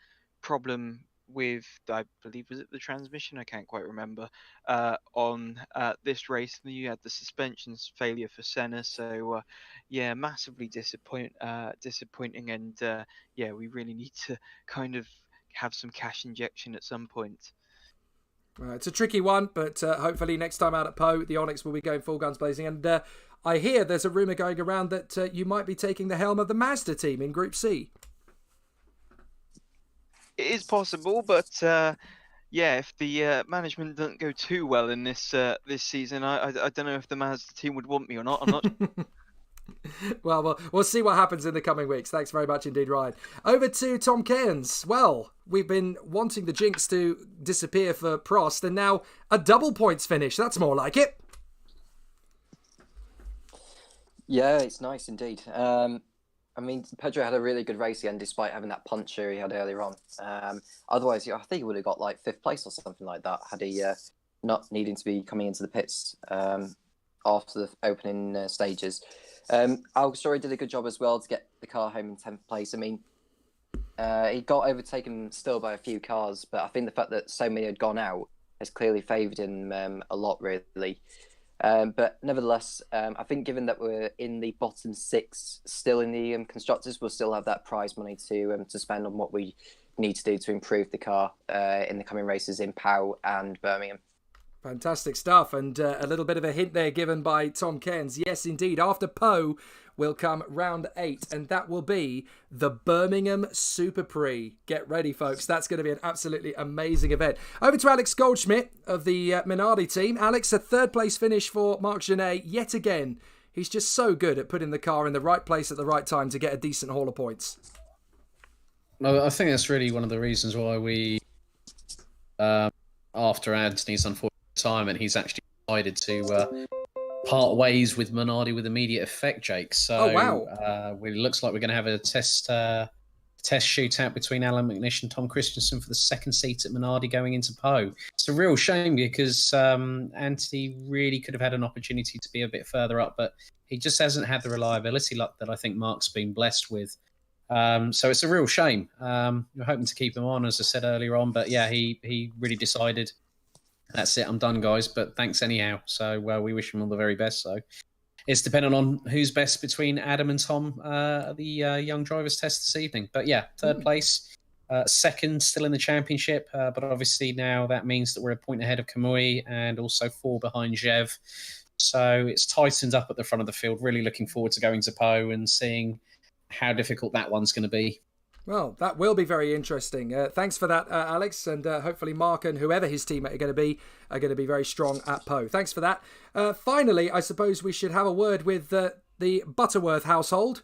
problem with, I believe, was it the transmission? I can't quite remember. On this race, and you had the suspensions failure for Senna. So, yeah, massively disappointing, and yeah, we really need to kind of have some cash injection at some point. It's a tricky one, but hopefully next time out at Po, the Onyx will be going full guns blazing. And I hear there's a rumour going around that you might be taking the helm of the Mazda team in Group C. It is possible, but yeah, if the management doesn't go too well in this season, I don't know if the Mazda team would want me or not. I'm not. Well, we'll see what happens in the coming weeks. Thanks very much indeed, Ryan. Over to Tom Cairns. Well, we've been wanting the jinx to disappear for Prost, and now a double points finish. That's more like it. Yeah, it's nice indeed. I mean, Pedro had a really good race again, despite having that puncher he had earlier on. Otherwise, I think he would have got like 5th place or something like that had he not needing to be coming into the pits after the opening stages. Alguersuari did a good job as well to get the car home in 10th place. I mean, he got overtaken still by a few cars, but I think the fact that so many had gone out has clearly favoured him a lot, really. But nevertheless, I think given that we're in the bottom 6 still in the constructors, we'll still have that prize money to spend on what we need to do to improve the car in the coming races in Pau and Birmingham. Fantastic stuff, and a little bit of a hint there given by Tom Cairns. Yes, indeed, after Po will come round 8, and that will be the Birmingham Super Prix. Get ready, folks. That's going to be an absolutely amazing event. Over to Alex Goldschmidt of the Minardi team. Alex, a 3rd place finish for Marc Genet yet again. He's just so good at putting the car in the right place at the right time to get a decent haul of points. No, I think that's really one of the reasons why we, after Anthony's unfortunate retirement, he's actually decided to part ways with Minardi with immediate effect, Jake. So oh, wow. It looks like we're going to have a test test shootout between Alan McNish and Tom Christensen for the second seat at Minardi going into Po. It's a real shame because Anthony really could have had an opportunity to be a bit further up, but he just hasn't had the reliability luck that I think Mark's been blessed with. So it's a real shame. We're hoping to keep him on, as I said earlier on, but yeah, he really decided, that's it, I'm done, guys, but thanks anyhow. So we wish him all the very best. So it's dependent on who's best between Adam and Tom at the Young Drivers Test this evening. But yeah, third place, second still in the championship, but obviously now that means that we're a point ahead of Kamui and also 4 behind Jev. So it's tightened up at the front of the field. Really looking forward to going to Po and seeing how difficult that one's going to be. Well, that will be very interesting. Thanks for that, Alex, and hopefully Mark and whoever his teammate are going to be very strong at Po. Thanks for that. Finally, I suppose we should have a word with the Butterworth household.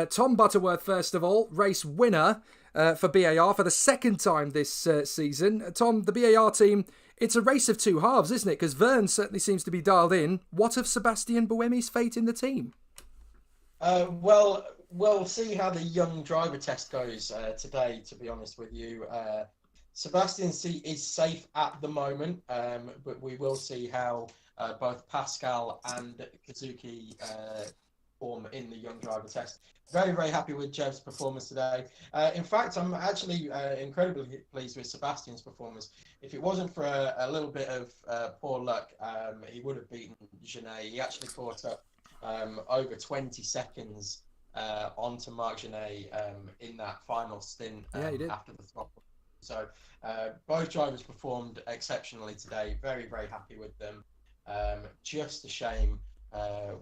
Tom Butterworth, first of all, race winner for BAR for the second time this season. Tom, the BAR team, it's a race of two halves, isn't it? Because Vern certainly seems to be dialed in. What of Sebastian Buemi's fate in the team? Well, we'll see how the young driver test goes today, to be honest with you. Sebastian is safe at the moment, but we will see how both Pascal and Kazuki form in the young driver test. Very, very happy with Jev's performance today. In fact, I'm actually incredibly pleased with Sebastian's performance. If it wasn't for a little bit of poor luck, he would have beaten Genet. He actually caught up over 20 seconds onto Marc Genet in that final stint after the throttle. So both drivers performed exceptionally today. Very, very happy with them. Just a shame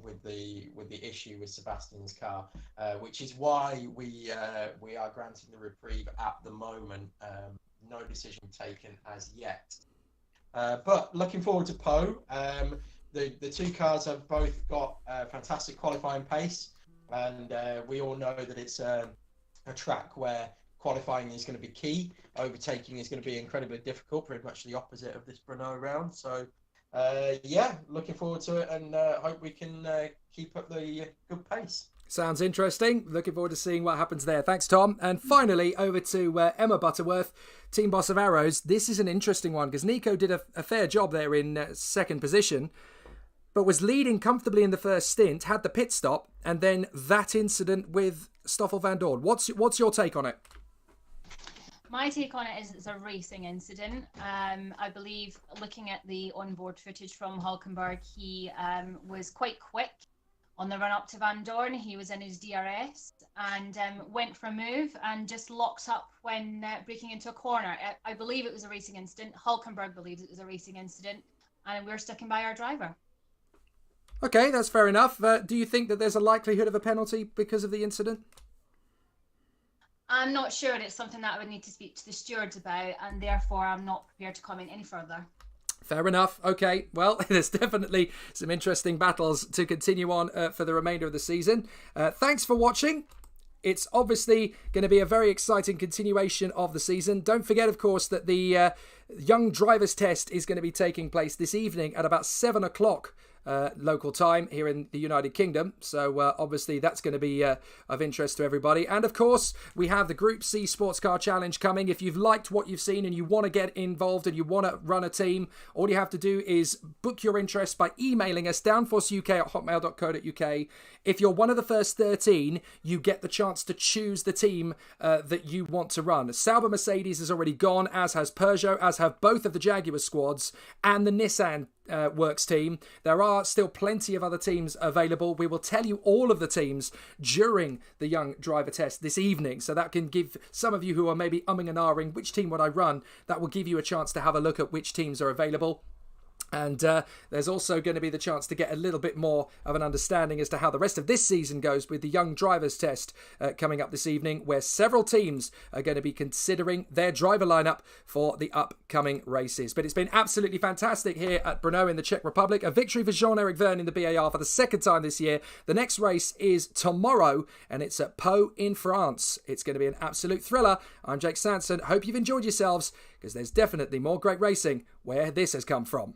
with the issue with Sebastian's car, which is why we are granting the reprieve at the moment. No decision taken as yet. But looking forward to Po. The two cars have both got fantastic qualifying pace, and we all know that it's a track where qualifying is going to be key. Overtaking is going to be incredibly difficult, pretty much the opposite of this Brno round. So, looking forward to it, and hope we can keep up the good pace. Sounds interesting. Looking forward to seeing what happens there. Thanks, Tom. And finally, over to Emma Butterworth, team boss of Arrows. This is an interesting one because Nico did a fair job there in second position, but was leading comfortably in the first stint, had the pit stop, and then that incident with Stoffel van Dorn. What's your take on it? My take on it is it's a racing incident. I believe, looking at the onboard footage from Hulkenberg, he was quite quick on the run up to Van Dorn. He was in his DRS and went for a move and just locked up when braking into a corner. I believe it was a racing incident. Hulkenberg believes it was a racing incident, and we're sticking by our driver. Okay, that's fair enough. Do you think that there's a likelihood of a penalty because of the incident? I'm not sure. It's something that I would need to speak to the stewards about, and therefore I'm not prepared to comment any further. Fair enough. Okay, well, there's definitely some interesting battles to continue on for the remainder of the season. Thanks for watching. It's obviously going to be a very exciting continuation of the season. Don't forget, of course, that the Young Drivers Test is going to be taking place this evening at about 7 o'clock local time here in the United Kingdom. So obviously that's going to be of interest to everybody. And of course, we have the Group C Sports Car Challenge coming. If you've liked what you've seen and you want to get involved and you want to run a team, all you have to do is book your interest by emailing us downforceuk@hotmail.co.uk. If you're one of the first 13, you get the chance to choose the team that you want to run. Sauber Mercedes has already gone, as has Peugeot, as have both of the Jaguar squads and the Nissan Works team. There are still plenty of other teams available. We will tell you all of the teams during the Young Driver Test this evening, so that can give some of you who are maybe umming and ahhing which team would I run, that will give you a chance to have a look at which teams are available. And there's also going to be the chance to get a little bit more of an understanding as to how the rest of this season goes with the Young Drivers Test coming up this evening, where several teams are going to be considering their driver lineup for the upcoming races. But it's been absolutely fantastic here at Brno in the Czech Republic. A victory for Jean-Eric Verne in the BAR for the second time this year. The next race is tomorrow, and it's at Po in France. It's going to be an absolute thriller. I'm Jake Sanson. Hope you've enjoyed yourselves, because there's definitely more great racing where this has come from.